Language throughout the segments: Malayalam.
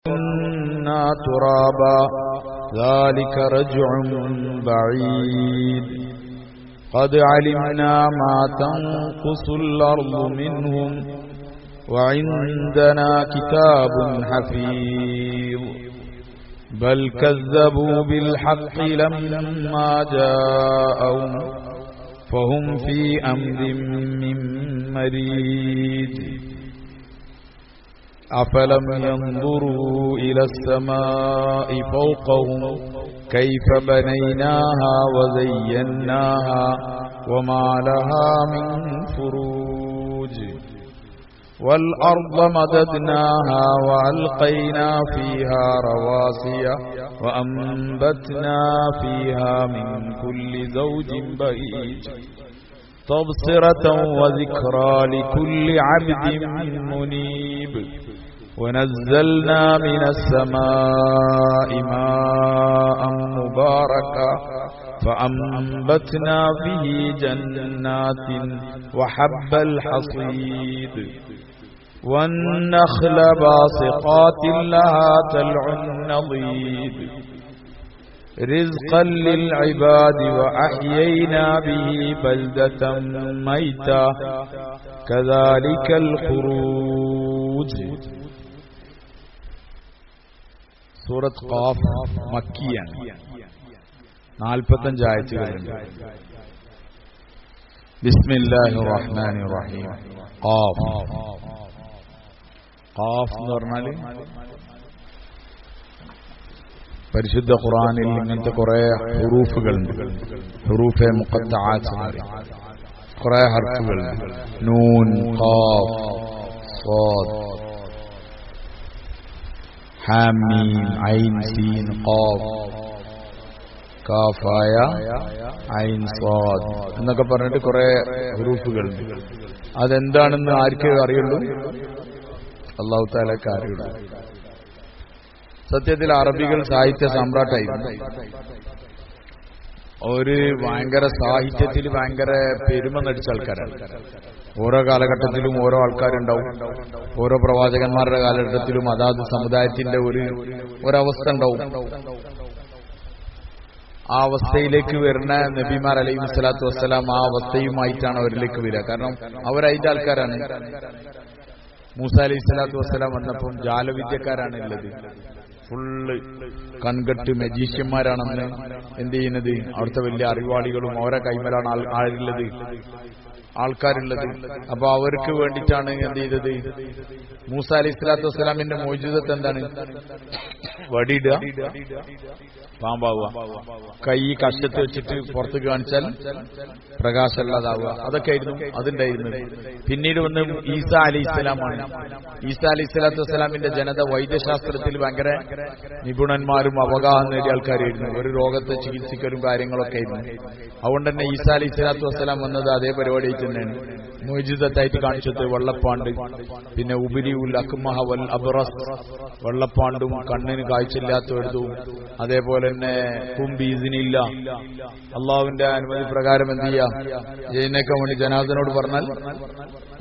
كنا ترابا ذلك رجع بعيد قد علمنا ما تنقص الأرض منهم وعندنا كتاب حفيظ بل كذبوا بالحق لما جاءهم فهم في أمر مريج أفلم ينظروا إلى السماء فوقهم كيف بنيناها وزيناها وما لها من فروج والأرض مددناها وألقينا فيها رواسي وأنبتنا فيها من كل زوج بهيج تبصرة وذكرى لكل عبد منيب ونزلنا من السماء ماء مباركا فأنبتنا به جنات وحب الحصيد والنخل باسقات لها طلع نضيد رزقا للعباد وأحيينا به بلدة ميتا كذلك الخروج. സൂറത്ത് ഖാഫ് മക്കിയാണ്. 45 ആയത്തുകളുണ്ട്. ബിസ്മില്ലാഹിർ റഹ്മാനിർ റഹീം. ഖാഫ് ഖാഫ് എന്ന് പറഞ്ഞാൽ പരിശുദ്ധ ഖുർആനിൽ ഇങ്ങനത്തെ കുറെ ഹുറൂഫുകളുണ്ട്. ഹുറൂഫെ മുഖദ്ദആത്ത് കുറെ ഹർഫുകളുണ്ട്. നൂൻ, ഖാഫ്, സ്വാദ്, ഹാമീം, ഐൻ, സീൻ, ഖാഫ്, കാഫായ, ഐൻ, സ്വാദ് എന്നൊക്കെ പറഞ്ഞിട്ട് കുറെ ഹുറൂഫുകളുണ്ട്. അതെന്താണെന്ന് ആർക്കേ അറിയുള്ളൂ? അല്ലാഹു തആലക്ക് അറിയുള്ളൂ. സത്യത്തിൽ അറബികൾ സാഹിത്യ സാമ്രാട്ടായിരുന്നു. ഒരു ഭയങ്കര സാഹിത്യത്തിൽ ഭയങ്കര പെരുമ നടിച്ച ആൾക്കാരാണ്. ഓരോ കാലഘട്ടത്തിലും ഓരോ ആൾക്കാരുണ്ടാവും. ഓരോ പ്രവാചകന്മാരുടെ കാലഘട്ടത്തിലും അതാത് സമുദായത്തിന്റെ ഒരവസ്ഥ ഉണ്ടാവും. ആ അവസ്ഥയിലേക്ക് വരുന്ന നബിമാർ അലൈഹി സ്വലാത്തു വസ്സലാം ആ അവസ്ഥയുമായിട്ടാണ് അവരിലേക്ക് വരിക. കാരണം അവരതിന്റെ ആൾക്കാരാണ്. മൂസ അലൈഹി സ്വലാത്തു വസ്സലാം വന്നപ്പം ജാലവിദ്യക്കാരാണ് ഉള്ളത്. ഫുള്ള് കൺകെട്ട് മജീഷ്യന്മാരാണെന്ന് എന്ത് ചെയ്യുന്നത്? അവിടുത്തെ വലിയ അറിവാളികളും ഓരോ കൈമലാണ് ആൾക്കാരുള്ളത്. അപ്പൊ അവർക്ക് വേണ്ടിയിട്ടാണ് എന്ത് ചെയ്തത്? മൂസ അലൈഹി സ്വലാത്തു വസ്സലാമിന്റെ മോചിതത്ത് എന്താണ്? വടിയിടുക, പാമ്പാവുക, കൈ കഷത്ത് വെച്ചിട്ട് പുറത്ത് കാണിച്ചാൽ പ്രകാശമുള്ളതാവുക. അതൊക്കെ ആയിരുന്നു അതുണ്ടായിരുന്നത്. പിന്നീട് വന്ന് ഈസ അലൈഹി സ്വലാമാണ്. ഈസ അലൈഹി സ്വലാത്തു വസ്സലാമിന്റെ ജനത വൈദ്യശാസ്ത്രത്തിൽ ഭയങ്കര നിപുണന്മാരും അവഗാഹം നേടിയ ആൾക്കാരായിരുന്നു. ഒരു രോഗത്തെ ചികിത്സിക്കലും കാര്യങ്ങളൊക്കെ ആയിരുന്നു. അതുകൊണ്ട് തന്നെ ഈസ അലൈഹി സ്വലാത്തു വസ്സലാം വന്നത് അതേ പരിപാടി തന്നെയാണ്. മോചിതത്തായിട്ട് കാണിച്ചത് വെള്ളപ്പാണ്ട്, പിന്നെ ഉബിരിഉൽ അക്മഹ വൽ അബ്റസ്, വെള്ളപ്പാണ്ടും കണ്ണിന് കാഴ്ചയില്ലാത്തവരുതും, അതേപോലെ തന്നെ കുംബീസിനില്ല. അള്ളാഹുവിന്റെ അനുമതി പ്രകാരം എന്ത് ചെയ്യാം? എഴുന്നേക്കാൻ വേണ്ടി ജനാദനോട് പറഞ്ഞാൽ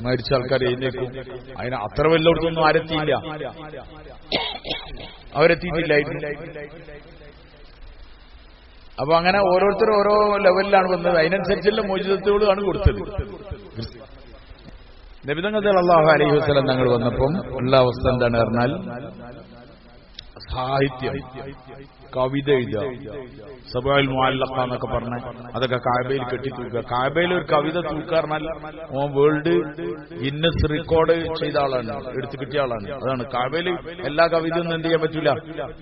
മരിച്ച ആൾക്കാർ എഴുന്നേക്കും. അതിന് അത്ര വല്ലയിടത്തൊന്നും ആരെത്തിയില്ല, അവരെത്തിയിട്ടില്ലായിരുന്നു. അപ്പൊ അങ്ങനെ ഓരോരുത്തരും ഓരോ ലെവലിലാണ് വന്നത്. അതിനനുസരിച്ചുള്ള മോചിതത്തോടാണ് കൊടുത്തത്. നബി തങ്ങൾ സല്ലല്ലാഹു അലൈഹി വസല്ലം തങ്ങൾ വന്നപ്പം ഉള്ള അവസ്ഥ എന്താണ് പറഞ്ഞാൽ, സാഹിത്യം, കവിത എഴുതുക, സബഅൽ മുഅല്ലഖ എന്നൊക്കെ പറഞ്ഞ് അതൊക്കെ കഅബയിൽ കെട്ടി തൂക്കുക. കഅബയിൽ ഒരു കവിത തൂക്കാറിഞ്ഞാൽ ഓൻ വേൾഡ് ഗിന്നസ് റെക്കോർഡ് ചെയ്ത ആളാണ്, എടുത്തു കിട്ടിയ ആളാണ്. അതാണ് കഅബയിൽ എല്ലാ കവിതയൊന്നും എന്ത് ചെയ്യാൻ പറ്റൂല,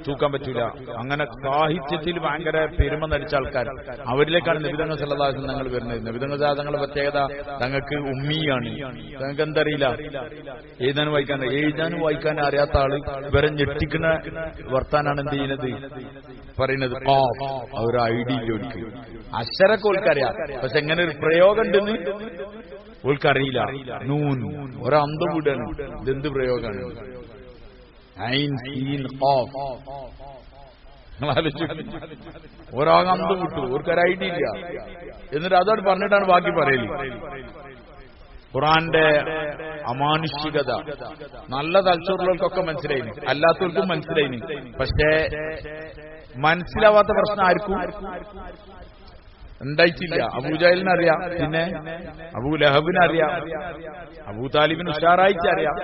തൂക്കാൻ പറ്റൂല. അങ്ങനെ സാഹിത്യത്തിൽ ഭയങ്കര പെരുമ നടിച്ച ആൾക്കാർ, അവരിലേക്കാണ് നബി തങ്ങൾ സല്ലല്ലാഹു അലൈഹി വസല്ലം തങ്ങൾ വരുന്നത്. നബി തങ്ങൾ തങ്ങളുടെ പ്രത്യേകത, തങ്ങൾക്ക് ഉമ്മിയാണ്. തങ്ങൾക്ക് എന്തറിയില്ല, എഴുതാനും വായിക്കാനും അറിയാത്ത ആള് ഇവരെ ഞെട്ടിക്കുന്ന വർത്താനാണ് എന്ത് ചെയ്യുന്നത്, പറയുന്നത്. ഒരു ഐഡിയ ഓൽക്ക് അക്ഷരൊക്കെ ഓൽക്കറിയാം, പക്ഷെ എങ്ങനെ ഒരു പ്രയോഗം ഉണ്ടെന്ന് ഓൽക്കറിയില്ല. നൂൻ ഒരു അന്തം വിടാണ്, ഇതെന്ത് പ്രയോഗമാണ്? ഐൻ, സീൻ, ഖാഫ്. ഒരാൾ അന്തം വിട്ടു, ഓർക്കൊരു ഐഡിയ ഇല്ല. എന്നിട്ട് അതോട് പറഞ്ഞിട്ടാണ് ബാക്കി പറയല്. ഖുർആന്റെ അമാനുഷികത നല്ല തലച്ചോറുകൾക്കൊക്കെ മനസ്സിലായിന്, അല്ലാത്തവർക്കും മനസ്സിലായിന്. പക്ഷേ മനസ്സിലാവാത്ത പ്രശ്നം ആർക്കും ഉണ്ടായിട്ടില്ല. അബൂജഹലിനറിയാം, പിന്നെ അബൂലഹബിനറിയാം, അബൂ താലിബിന് ഉഷാറായിട്ടറിയാം,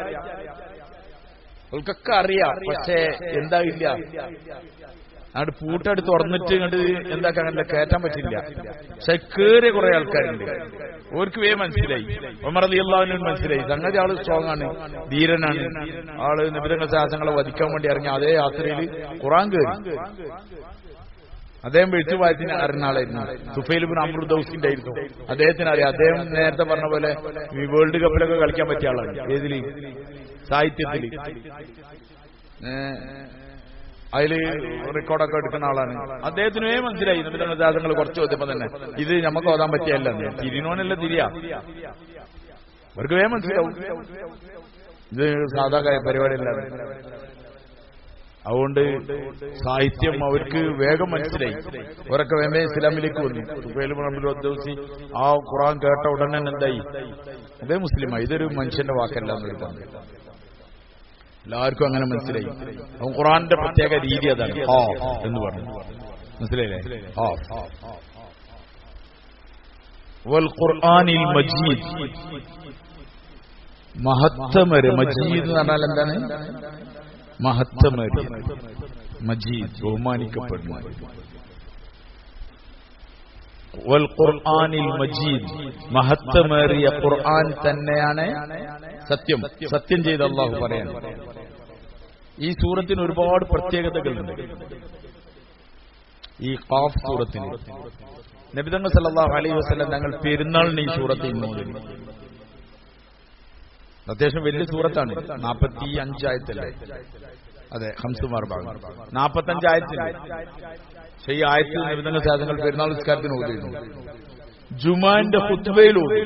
അവർക്കൊക്കെ അറിയാം. പക്ഷേ എന്തായില്ല, അങ്ങോട്ട് പൂട്ടെടുത്ത് തുറന്നിട്ട് ഇങ്ങോട്ട് എന്താക്കാൻ കയറ്റാൻ പറ്റില്ല. പക്ഷെ കേറിയ കുറെ ആൾക്കാരുണ്ട്, ഓർക്ക് മനസ്സിലായി. ഉമർ റളിയല്ലാഹു അൻഹു മനസ്സിലായി, സംഗതി ആള് സ്ട്രോങ് ആണ്, ധീരനാണ്, ആള് നബിയുടെ ശാസനങ്ങളെ വധിക്കാൻ വേണ്ടി ഇറങ്ങി അതേ യാത്രയിൽ ഖുർആൻ കയറി. അദ്ദേഹം എഴുത്തുവായത്തിന് അറിയുന്ന ആളായിരുന്നു. തുഫൈൽ ഇബ്നു അംർ ദൗസിന്റെ ആയിരുന്നു, അദ്ദേഹത്തിന് അറിയാം. അദ്ദേഹം നേരത്തെ പറഞ്ഞ പോലെ ഈ വേൾഡ് കപ്പിലൊക്കെ കളിക്കാൻ പറ്റിയ ആളാണ്. ഏതില്? സാഹിത്യത്തില്. അതില് റെക്കോർഡൊക്കെ എടുക്കുന്ന ആളാണ്. അദ്ദേഹത്തിനേ മനസ്സിലായി നബിയുടെ ശാസനങ്ങൾ കുറച്ച് ചോദ്യപ്പോ തന്നെ ഇത് നമുക്ക് ഓതാൻ പറ്റിയല്ല, തിരിനോനല്ല തിരിയാ, അവർക്ക് മനസ്സിലാവും ഇത് സാധാ പരിപാടിയല്ലാതെ. അതുകൊണ്ട് സാഹിത്യം അവർക്ക് വേഗം മനസ്സിലായി. അവരൊക്കെ വേഗം ഇസ്ലാമിലേക്ക് വന്നു. തുഫൈൽ ഇബ്നു അംർ ദൗസി ആ ഖുർആൻ കേട്ട ഉടനെ എന്തായി? അതേ മുസ്ലിമായി. ഇതൊരു മനുഷ്യന്റെ വാക്കല്ല എന്നൊരു പറഞ്ഞു. എല്ലാവർക്കും അങ്ങനെ മനസ്സിലായി. അവൻ ഖുർആന്റെ പ്രത്യേക രീതി അതാണ്, എന്ന് പറഞ്ഞു. മനസ്സിലായില്ലേ? വൽ ഖുർആനിൽ മജീദ്, മഹത്തമര്. മജീദ് എന്ന് പറഞ്ഞാൽ എന്താണ്? മഹത്തമര്, മജീദ്, ബഹുമാനിക്കപ്പെടുന്നു. വൽ ഖുർആനിൽ മജീദ്, മഹത്തമേറിയ ഖുർആൻ തന്നെയാണ് സത്യം. സത്യം ചെയ്ത് അല്ലാഹു പറയാൻ. ഈ സൂറത്തിന് ഒരുപാട് പ്രത്യേകതകളുണ്ട്. ഈ ഖാഫ് സൂറത്തിന് നബി തങ്ങൾ സല്ലല്ലാഹു അലൈഹി വസല്ലം തങ്ങൾ പെരുന്നാളിന് ഈ സൂറത്ത് ഇന്നോതി. അത്യാവശ്യം വലിയ സൂറത്താണ്, 45 ആയത്തല്ലേ? അതെ, 45 ആയത്തില്ല. പക്ഷേ ഈ ആയത്തിൽ നബി തങ്ങൾ സാധനങ്ങൾ പെരുന്നാൾ നിസ്കാരത്തിന് ഓതിയിരുന്നു. ജുമാന്റെ ഖുത്ബയിൽ ഓതി.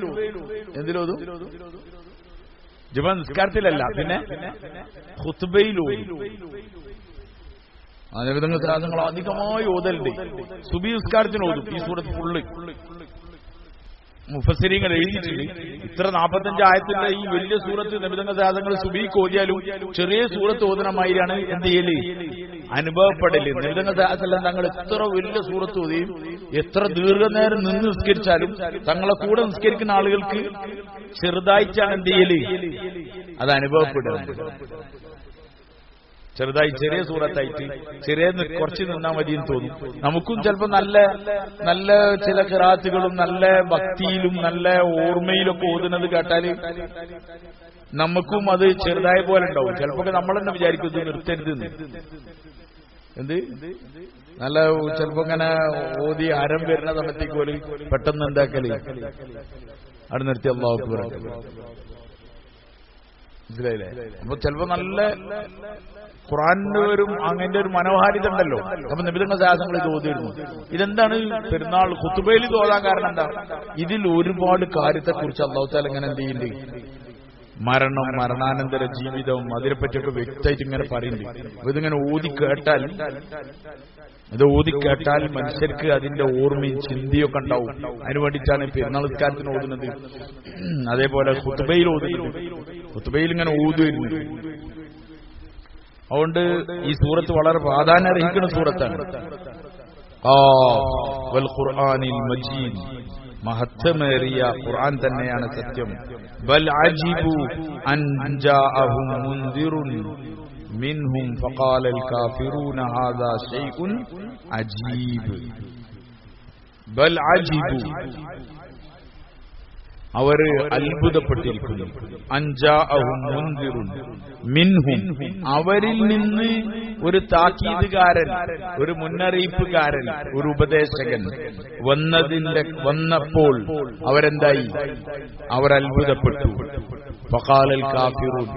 എന്തിലോതും? ജുമാ നിസ്കാരത്തിലല്ല, പിന്നെ ഖുത്ബയിൽ ഓതി. നബി തങ്ങൾ സാധനങ്ങൾ അധികമായി ഓതലുണ്ട്. സുബഹി നിസ്കാരത്തിന് ഓതും ഈ സൂറത്ത് ഫുള്ള്. മുഫസ്സിരീങ്ങൾ എഴുതിയിട്ടുണ്ട്, ഇത്ര 45 ആയത്തിന്റെ ഈ വലിയ സൂറത്ത് നബിതങ്ങൾ സാധനങ്ങൾ സുബഹിക്ക് ഓതിയാലും ചെറിയ സൂറത്ത് ഓതനമായിരാണ് എന്ത് ചെയ്യല്, അനുഭവപ്പെടല്. നബിതങ്ങൾ സാധനം തങ്ങൾ എത്ര വലിയ സൂറത്ത് ഓതിയും എത്ര ദീർഘനേരം നിന്ന് നിസ്കരിച്ചാലും തങ്ങളെ കൂടെ നിസ്കരിക്കുന്ന ആളുകൾക്ക് ചെറുതായിട്ടാണ് എന്ത് ചെയ്യല്, അത് അനുഭവപ്പെടുന്നത്. ചെറുതായി ചെറിയ സൂറത്തായിട്ട് ചെറിയ കുറച്ച് നിന്നാൽ മതിയെന്ന് തോന്നും. നമുക്കും ചിലപ്പോൾ നല്ല നല്ല ചില ഖിറാഅത്തുകളും നല്ല ഭക്തിയിലും നല്ല ഓർമ്മയിലൊക്കെ ഓതുന്നത് കേട്ടാൽ നമുക്കും അത് ചെറുതായ പോലെ ഉണ്ടാവും. ചിലപ്പോൾ നമ്മൾ തന്നെ വിചാരിക്കും ഇത് നിർത്തരുതെന്ന്. എന്ത് നല്ല ചിലപ്പോ ഇങ്ങനെ ഓതി അരം വരുന്ന സമയത്തേക്ക് പോലും പെട്ടെന്ന് എന്താക്കല് അവിടെ നിർത്തി അല്ലാഹു അക്ബർ. മനസ്സിലായില്ലേ? അപ്പൊ ചിലപ്പോ നല്ല ഖുർആനിന്റെ അങ്ങനത്തെ ഒരു മനോഹാരിത ഉണ്ടല്ലോ. അപ്പൊ നബിതങ്ങൾ ശാസനങ്ങൾ ഇത് ഓതിയിരുന്നു. ഇതെന്താണ് പെരുന്നാൾ ഖുത്ബയിൽ ഇത് ഓതാൻ കാരണം എന്താ? ഇതിൽ ഒരുപാട് കാര്യത്തെക്കുറിച്ച് അല്ലാഹു തആല ഇങ്ങനെ എന്ത് ചെയ്യുന്നുണ്ട്, മരണം, മരണാനന്തര ജീവിതവും അതിനെപ്പറ്റിയൊക്കെ വ്യക്തമായിട്ട് ഇങ്ങനെ പറയുന്നുണ്ട്. ഇതിങ്ങനെ ഓതിക്കേട്ടാൽ മനുഷ്യർക്ക് അതിന്റെ ഓർമ്മയും ചിന്തയൊക്കെ ഉണ്ടാവും. അതിനു വേണ്ടിയിട്ടാണ് പെരുന്നാൾ നിസ്കാരത്തിന് ഓതുന്നത്. അതേപോലെ ഖുത്ബയിൽ ഓതുന്നത്, ഖുത്ബയിൽ ഇങ്ങനെ ഓതുന്നു. അതുകൊണ്ട് ഈ സൂറത്ത് വളരെ പ്രാധാന്യം അർഹിക്കുന്ന സൂറത്താണ്. വൽ ഖുർആനിൽ മജീദ്, മഹത്വമേറിയ ഖുർആൻ തന്നെയാണ് സത്യം. ബൽ അജിബു അൻ ജാഅഹും മുൻദിറുൻ മിൻഹും ഫഖാലൽ കാഫിറൂന ഹാദാ ശൈഉൻ അജീബ്. ബൽ അജിബു, അവർ അത്ഭുതപ്പെട്ടിരിക്കുന്നു. അൻജാഅഹും മുൻദിറുൻ മിൻഹും, അവരിൽ നിന്ന് ഒരു താക്കീതുകാരൻ, ഒരു മുന്നറിയിപ്പുകാരൻ, ഒരു ഉപദേശകൻ വന്നപ്പോൾ അവരെന്തായി? അവർ അത്ഭുതപ്പെട്ടു. ഫഖാലൽ കാഫിറൂൻ,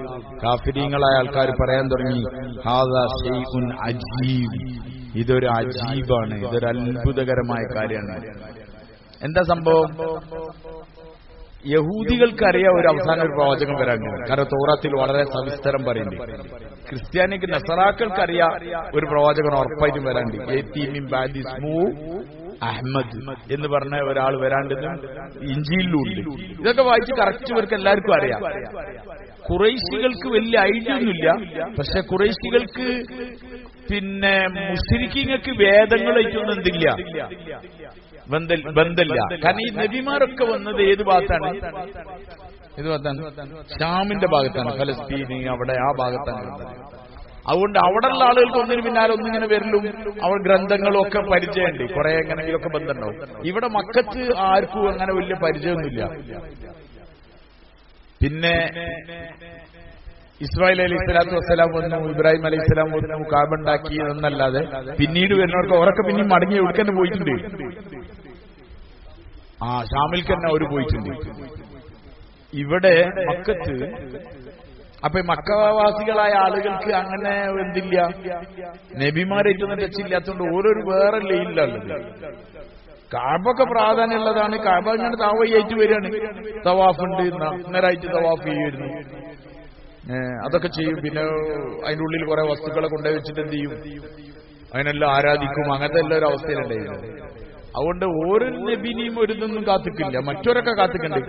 കാഫിരീങ്ങളായ ആൾക്കാർ പറയാൻ തുടങ്ങി, ഹാദാ ശൈഉൻ അജീബ്, ഇതൊരു അജീബാണ്, ഇതൊരു അത്ഭുതകരമായ കാര്യമാണ്. എന്താ സംഭവം? യഹൂദികൾക്കറിയാം ഒരു അവസാന ഒരു പ്രവാചകൻ വരാൻ, കാരണം തൗറാത്തിൽ വളരെ സവിസ്തരം പറയുന്നുണ്ട്. ക്രിസ്ത്യാനിക്ക് നസറാക്കൾക്കറിയാം ഒരു പ്രവാചകൻ ഉറപ്പായിട്ടും വരാണ്ട്. അഹ്മദ് എന്ന് പറഞ്ഞ ഒരാൾ വരാണ്ടെന്ന് ഇഞ്ചിയിലുണ്ട്. ഇതൊക്കെ വായിച്ച് കറക്റ്റ് ഇവർക്ക് എല്ലാവർക്കും അറിയാം. ഖുറൈശികൾക്ക് വലിയ ഐഡിയ ഒന്നുമില്ല. പക്ഷെ ഖുറൈശികൾക്ക് പിന്നെ മുശ്രിക്കീങ്ങൾക്ക് വേദങ്ങളായിട്ടൊന്നും എന്തില്ല, ബന്ധമില്ല. കാരണം ഈ നബിമാരൊക്കെ വന്നത് ഏത് ഭാഗത്താണ്? ഷാമിന്റെ ഭാഗത്താണ്, ഫലസ്തീന് അവിടെ ആ ഭാഗത്താണ് വന്നത്. അതുകൊണ്ട് അവിടെയുള്ള ആളുകൾക്ക് ഒന്നിന് പിന്നാലെ ഒന്നിങ്ങനെ വരലും അവർ ഗ്രന്ഥങ്ങളും ഒക്കെ പരിചയമുണ്ട്, കുറെ എങ്ങനെങ്കിലുമൊക്കെ ബന്ധമുണ്ടാവും. ഇവിടെ മക്കത്ത് ആർക്കും അങ്ങനെ വലിയ പരിചയമൊന്നുമില്ല. പിന്നെ ഇസ്മായിൽ അലൈഹി സ്വലാത്തു വസ്സലാം വന്നു, ഇബ്രാഹിം അലൈഹി സ്വലാം വന്നു, കാബ ഉണ്ടാക്കി എന്നല്ലാതെ പിന്നീട് വരുന്നവർക്ക് അവരൊക്കെ പിന്നെയും മടങ്ങി എവിടെ തന്നെ പോയിട്ടുണ്ട്. ഷാമിൽക്ക് തന്നെ അവർ പോയിട്ടുണ്ട്. ഇവിടെ മക്കത്ത് അപ്പൊ മക്കവാസികളായ ആളുകൾക്ക് അങ്ങനെ എന്തില്ല, നബിമാരേറ്റൊന്നും ടച്ചില്ലാത്തതുകൊണ്ട് ഓരോരു വേറെ ലൈനിലുള്ളത്. കാബൊക്കെ പ്രാധാന്യമുള്ളതാണ്. കാബ ഇങ്ങനെ താവയ്യായിട്ട് വരികയാണ്, തവാഫുണ്ട്, നഗ്നരായിട്ട് തവാഫ് ചെയ്യുമായിരുന്നു, അതൊക്കെ ചെയ്യും. പിന്നെ അതിന്റെ ഉള്ളിൽ കുറെ വസ്തുക്കളെ കൊണ്ടുപോയി വെച്ചിട്ട് എന്ത് ചെയ്യും, അതിനെല്ലാം ആരാധിക്കും. അങ്ങനത്തെ എല്ലാ ഒരു അവസ്ഥയിലുണ്ടായിരുന്നു. അതുകൊണ്ട് ഓരോ നബിനെയും ഒരുതൊന്നും കാത്തിക്കില്ല, മറ്റവരൊക്കെ കാത്തിക്കുണ്ട്.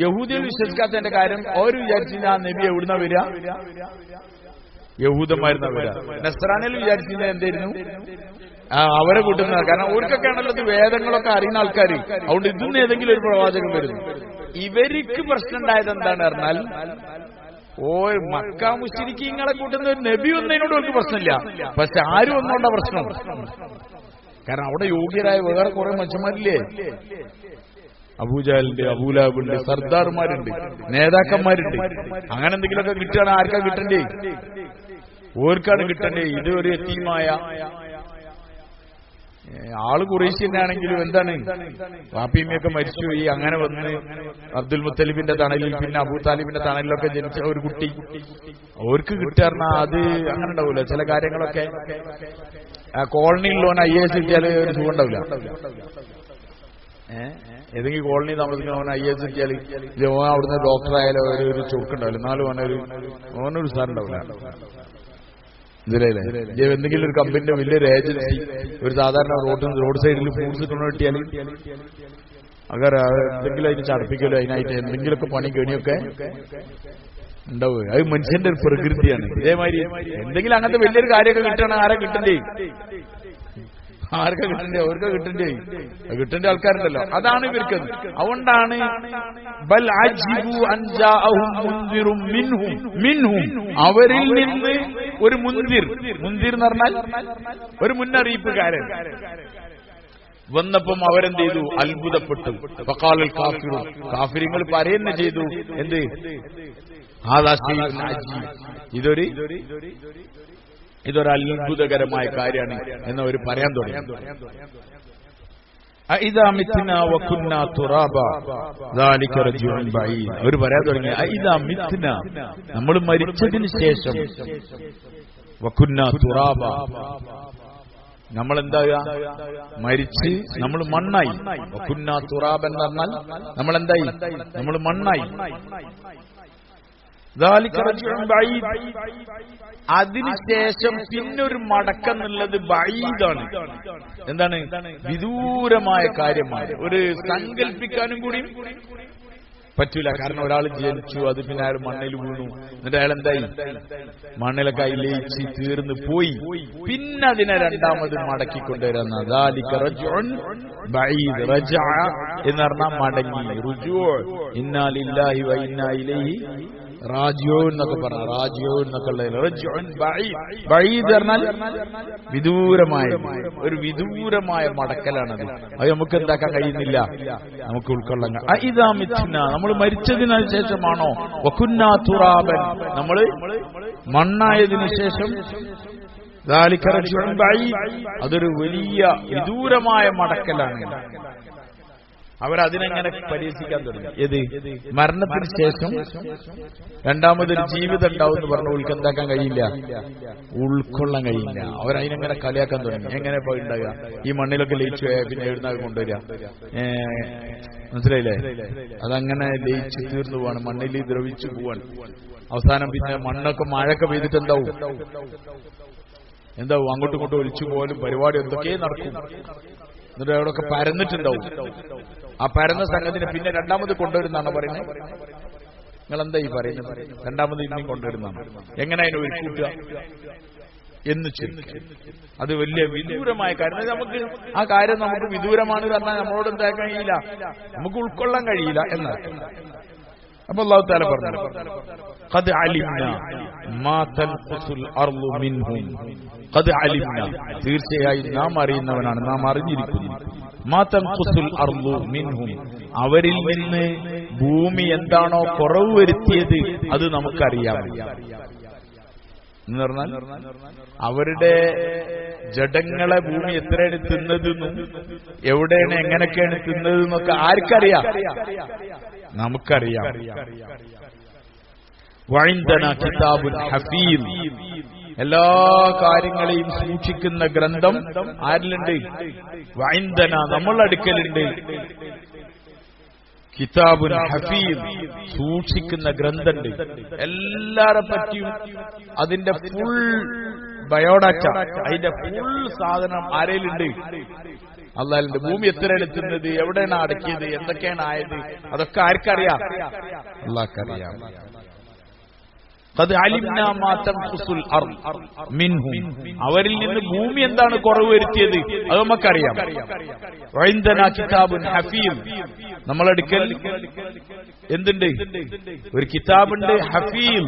യഹൂദികൾ വിശ്വസിക്കാത്തതിന്റെ കാര്യം അവർ വിചാരിച്ചില്ല ആ നബി എവിടുന്ന വരിക, യഹൂദന്മാരുന്ന വരിക. നസ്രാനിൽ വിചാരിച്ചില്ല എന്തായിരുന്നു, അവരെ കൂട്ടുന്ന. കാരണം അവർക്കൊക്കെ ആണല്ലോ ഇത് വേദങ്ങളൊക്കെ അറിയുന്ന ആൾക്കാർ. അതുകൊണ്ട് ഇതിന്ന് ഏതെങ്കിലും ഒരു പ്രവാചകൻ വരുന്നു. ഇവർക്ക് പ്രശ്നം ഉണ്ടായത് എന്താണെന്ന് പറഞ്ഞാൽ, മക്ക മുശ്രിക്കീങ്ങളെ കൂട്ടുന്ന ഒരു നബി ഒന്നതിനോട് അവർക്ക് പ്രശ്നമില്ല. പക്ഷെ ആരും ഒന്നുകൊണ്ടാ പ്രശ്നം. കാരണം അവിടെ യോഗ്യരായ വേറെ കുറെ മനുഷ്യന്മാരില്ലേ, അബൂജഹലുണ്ട്, അബൂലഹബുണ്ട്, സർദാർമാരുണ്ട്, നേതാക്കന്മാരുണ്ട്. അങ്ങനെ എന്തെങ്കിലുമൊക്കെ കിട്ടുകയാണ് ആർക്കാ കിട്ടണ്ടേ? ഓർക്കാണ് കിട്ടണ്ടേ. ഇത് ഒരു യതീമായ ആള് ഖുറൈശി തന്നെയാണെങ്കിലും എന്താണ്, വാപ്പിയമ്മയൊക്കെ മരിച്ചുപോയി. അങ്ങനെ വന്ന് അബ്ദുൽ മുത്തലിബിന്റെ തണലിൽ പിന്നെ അബൂ താലിബിന്റെ തണലിലൊക്കെ ജനിച്ച ഒരു കുട്ടി, അവർക്ക് കിട്ടാറുന്ന അത് അങ്ങനെ ഉണ്ടാവൂല. ചില കാര്യങ്ങളൊക്കെ കോളനിയിലോൻ IAS കിട്ടിയാൽ ഒരു സുഖം ഉണ്ടാവില്ല. ഏതെങ്കിലും കോളനി താമസിക്കുന്ന IAS കിട്ടിയാൽ അവിടുന്ന് ഡോക്ടറായാലും ഒരു ചുരുക്കുണ്ടാവില്ല, എന്നാലും ഓനൊരു സാർ ഉണ്ടാവില്ല. ഇതിലല്ലേ എന്തെങ്കിലും ഒരു കമ്പനിന്റെ വലിയൊരു ഏജൻസി ഒരു സാധാരണ റോഡ് സൈഡിൽ ഫ്രൂട്ട്സ് കൊണ്ടുകിട്ടിയാൽ അങ്ങനെ എന്തെങ്കിലും അതിന് ചടപ്പിക്കലോ അതിനായിട്ട് എന്തെങ്കിലുമൊക്കെ പണി കണിയൊക്കെ ഉണ്ടാവുക. അത് മനുഷ്യന്റെ ഒരു പ്രകൃതിയാണ്. ഇതേമാതിരി എന്തെങ്കിലും അങ്ങനത്തെ വലിയൊരു കാര്യമൊക്കെ കിട്ടണം. ആരാ കിട്ടണ്ടേ? ആർക്കാ കിട്ടണ്ടേ? അവർക്ക് കിട്ടണ്ടേ? കിട്ടേണ്ട ആൾക്കാരുണ്ടല്ലോ. അതാണ് ഇവർക്ക്. അതുകൊണ്ടാണ് ബൽ അജിബു അൻ ജാഅഹും മുൻദിറും മിൻഹും, അവരിൽ നിന്ന് ഒരു മുൻദിർ എന്ന് പറഞ്ഞാൽ ഒരു മുന്നറിയിപ്പുകാരൻ വന്നപ്പം അവരെന്ത് ചെയ്തു? അത്ഭുതപ്പെട്ടു. ഫഖാലൽ കാഫിറൂൻ, കാഫിറുകൾ പറയുന്ന ചെയ്തു എന്ത്? ഇതൊരു അത്ഭുതകരമായ കാര്യമാണ് എന്നവർ പറയാൻ തുടങ്ങി. അഇദാ മിത്നാ വകുന്നാ തുറാബ ദാലിക റജുഉൻ ബഈദ്. അവർ പറയാൻ തുടങ്ങി അഇദാ മിത്നാ, നമ്മൾ മരിച്ചതിന് ശേഷം, വകുന്നാ തുറാബ, നമ്മൾ എന്താകുക? മരിച്ച് നമ്മൾ മണ്ണായി. വകുന്നാ തുറാബ എന്ന് പറഞ്ഞാൽ നമ്മൾ എന്തായി? നമ്മൾ മണ്ണായി. അതിനുശേഷം പിന്നൊരു മടക്കെന്നുള്ളത് ബഈദാണ്. എന്താണ്? വിദൂരമായ കാര്യമാണ്. ഒരു സങ്കല്പിക്കാനും കൂടി പറ്റൂല. കാരണം ഒരാൾ ജനിച്ചു, അത് പിന്നെ അയാൾ മണ്ണിൽ വീണു, എന്നിട്ട് അയാൾ എന്തായി? മണ്ണിലൊക്കെ ലയിച്ച് തീർന്നു പോയി. പിന്നെ അതിനെ രണ്ടാമത് മടക്കിക്കൊണ്ടുവരുന്ന എന്ന് പറഞ്ഞാൽ മടങ്ങി. റുജൂ, ഇന്നാ ലില്ലാഹി വ ഇന്നാ ഇലൈഹി റാജിഊൻ എന്നൊക്കെ പറഞ്ഞു. റാജിഊൻ എന്നൊക്കെ പറഞ്ഞാൽ വിദൂരമായ ഒരു വിദൂരമായ മടക്കലാണത്. അത് നമുക്ക് എന്താക്കാൻ കഴിയുന്നില്ല, നമുക്ക് ഉൾക്കൊള്ളാൻ. ഇതാ മിത്ന, നമ്മൾ മരിച്ചതിനു ശേഷമാണോ? വകുന്നാ തുറാബൻ, നമ്മൾ മണ്ണായതിനു ശേഷം. അതൊരു വലിയ വിദൂരമായ മടക്കലാണ്. അവരതിനെങ്ങനെ പരിഹസിക്കാൻ തുടങ്ങി. ഏത്? മരണത്തിന് ശേഷം രണ്ടാമതൊരു ജീവിതം ഉണ്ടാവും എന്ന് പറഞ്ഞ ഉൾക്കെന്താക്കാൻ കഴിയില്ല, ഉൾക്കൊള്ളാൻ കഴിയില്ല. അവരതിനെങ്ങനെ കളിയാക്കാൻ തുടങ്ങി. എങ്ങനെ പോയി ഉണ്ടാകുക? ഈ മണ്ണിലൊക്കെ ലയിച്ചു പോയാൽ പിന്നെ എഴുന്നാൾ കൊണ്ടുവരിക. മനസ്സിലായില്ലേ? അതങ്ങനെ ലയിച്ച് തീർന്നു പോവാണ്, മണ്ണിൽ ദ്രവിച്ചു പോവാണ്. അവസാനം പിന്നെ മണ്ണൊക്കെ മഴയൊക്കെ പെയ്തിട്ട് എന്താവും? അങ്ങോട്ടും ഇങ്ങോട്ടും ഒലിച്ചു പോലും പരിപാടി എന്തൊക്കെ നടക്കും. എന്നിട്ട് അവിടെയൊക്കെ പരന്നിട്ടുണ്ടാവും. ആ പരന്ന സംഘത്തിന് പിന്നെ രണ്ടാമത് കൊണ്ടുവരുന്നാണ് പറയുന്നത്. നിങ്ങൾ എന്താ ഈ പറയുന്നത്? രണ്ടാമത് ഇനിയും കൊണ്ടുവരുന്നതാണ്. എങ്ങനെ അതിനെ ഒരുക്കൂട്ടുക എന്ന് ചിന്തിക്കും. അത് വലിയ വിദൂരമായ കാര്യം. നമുക്ക് ആ കാര്യം നമുക്ക് വിദൂരമാണ് പറഞ്ഞാൽ നമ്മളോട് എന്താക്കാൻ കഴിയില്ല, നമുക്ക് ഉൾക്കൊള്ളാൻ കഴിയില്ല എന്നർത്ഥം. അപ്പൊ അല്ലാഹു തആല പറഞ്ഞു, ഖദ് അലിംന മാ തൻഖുസുൽ അർളു മിൻഹും. ഖദ് അലിംന, തീർച്ചയായും നാം അറിയുന്നവനാണ്, നാം അറിഞ്ഞിരിക്കുന്നു. മാ തൻഖുസുൽ അർളു മിൻഹും, അവരിൽ നിന്ന് ഭൂമി എന്താണോ കുറവ് വരുത്തിയത് അത് നമുക്കറിയാം എന്ന് പറഞ്ഞാൽ അവരുടെ ജഡങ്ങളെ ഭൂമി എത്രയാണ് തിന്നതെന്നും എവിടെയാണ് എങ്ങനെയൊക്കെയാണ് തിന്നതെന്നൊക്കെ ആർക്കറിയാം? നമുക്കറിയാം. വഇൻദന കിതാബുൻ ഹഫീം, എല്ലാ കാര്യങ്ങളെയും സൂക്ഷിക്കുന്ന ഗ്രന്ഥം ആരിലുണ്ട്? വഇൻദന, നമ്മളുടെ അടുക്കലുണ്ട്. കിതാബുൻ ഹഫീം, സൂക്ഷിക്കുന്ന ഗ്രന്ഥമുണ്ട്. എല്ലാരെ പറ്റിയും അതിന്റെ ഫുൾ ബയോഡാറ്റ, അതിന്റെ ഫുൾ സാധനം ആരേലുണ്ട്? അല്ലാഹുവിന്റെ. ഭൂമി എത്രയാണ് എത്തുന്നത്, എവിടെയാണ് അടക്കിയത്, എന്തൊക്കെയാണ് ആയത്, അതൊക്കെ ആർക്കറിയാം? അല്ലാഹുക്കറിയാം. ഖദ് അലിംനാ മാ തൻഖുസുൽ അർള് മിൻഹും, അവരിൽ നിന്ന് ഭൂമി എന്താണ് കുറവ് വരുത്തിയത് അത് നമുക്കറിയാം. വഇൻദനാ കിതാബുൻ ഹഫീം, നമ്മളടുക്കൽ എന്തുണ്ട്? ഒരു കിതാബുണ്ട്, ഹഫീം,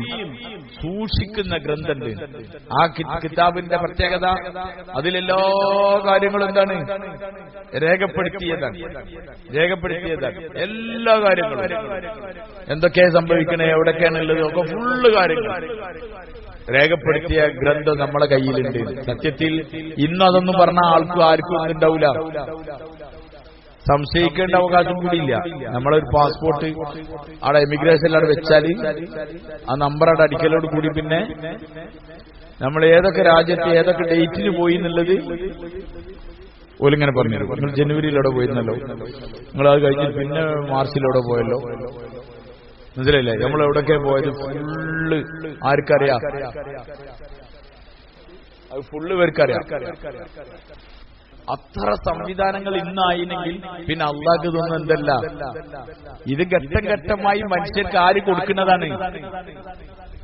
സൂക്ഷിക്കുന്ന ഗ്രന്ഥമുണ്ട്. ആ കിതാബിന്റെ പ്രത്യേകത അതിലെല്ലാ കാര്യങ്ങളും എന്താണ്? രേഖപ്പെടുത്തിയതാണ്. എല്ലാ കാര്യങ്ങളും എന്തൊക്കെയാണ് സംഭവിക്കണേ, എവിടൊക്കെയാണുള്ളത് ഒക്കെ ഫുള്ള് കാര്യങ്ങൾ രേഖപ്പെടുത്തിയ ഗ്രന്ഥം നമ്മളെ കയ്യിലുണ്ട്. സത്യത്തിൽ ഇന്ന് അതൊന്നും പറഞ്ഞ ആർക്കും ഒന്നുണ്ടാവില്ല, സംശയിക്കേണ്ട അവകാശം കൂടിയില്ല. നമ്മളൊരു പാസ്പോർട്ട് അവിടെ എമിഗ്രേഷനിൽ അവിടെ വെച്ചാൽ ആ നമ്പർ അവിടെ അടിക്കലോട് കൂടി പിന്നെ നമ്മൾ ഏതൊക്കെ രാജ്യത്ത് ഏതൊക്കെ ഡേറ്റിന് പോയി എന്നുള്ളത് ഓലിങ്ങനെ പറഞ്ഞു. നിങ്ങൾ ജനുവരിയിലൂടെ പോയിരുന്നല്ലോ, നിങ്ങൾ അത് കഴിഞ്ഞിട്ട് പിന്നെ മാർച്ചിലൂടെ പോയല്ലോ, മനസ്സിലായില്ലേ? നമ്മൾ എവിടൊക്കെ പോയത് ഫുള്ള് ആർക്കറിയാം? അത് ഫുള്ള് പേർക്കറിയാം. അത്ര സംവിധാനങ്ങൾ ഇന്നായില്ലെങ്കിൽ പിന്നെ അള്ളാഹ്ക്ക് ഇതൊന്നും എന്തല്ല, ഇത് ഘട്ടം ഘട്ടമായി മനുഷ്യർക്ക് ആര് കൊടുക്കുന്നതാണ്?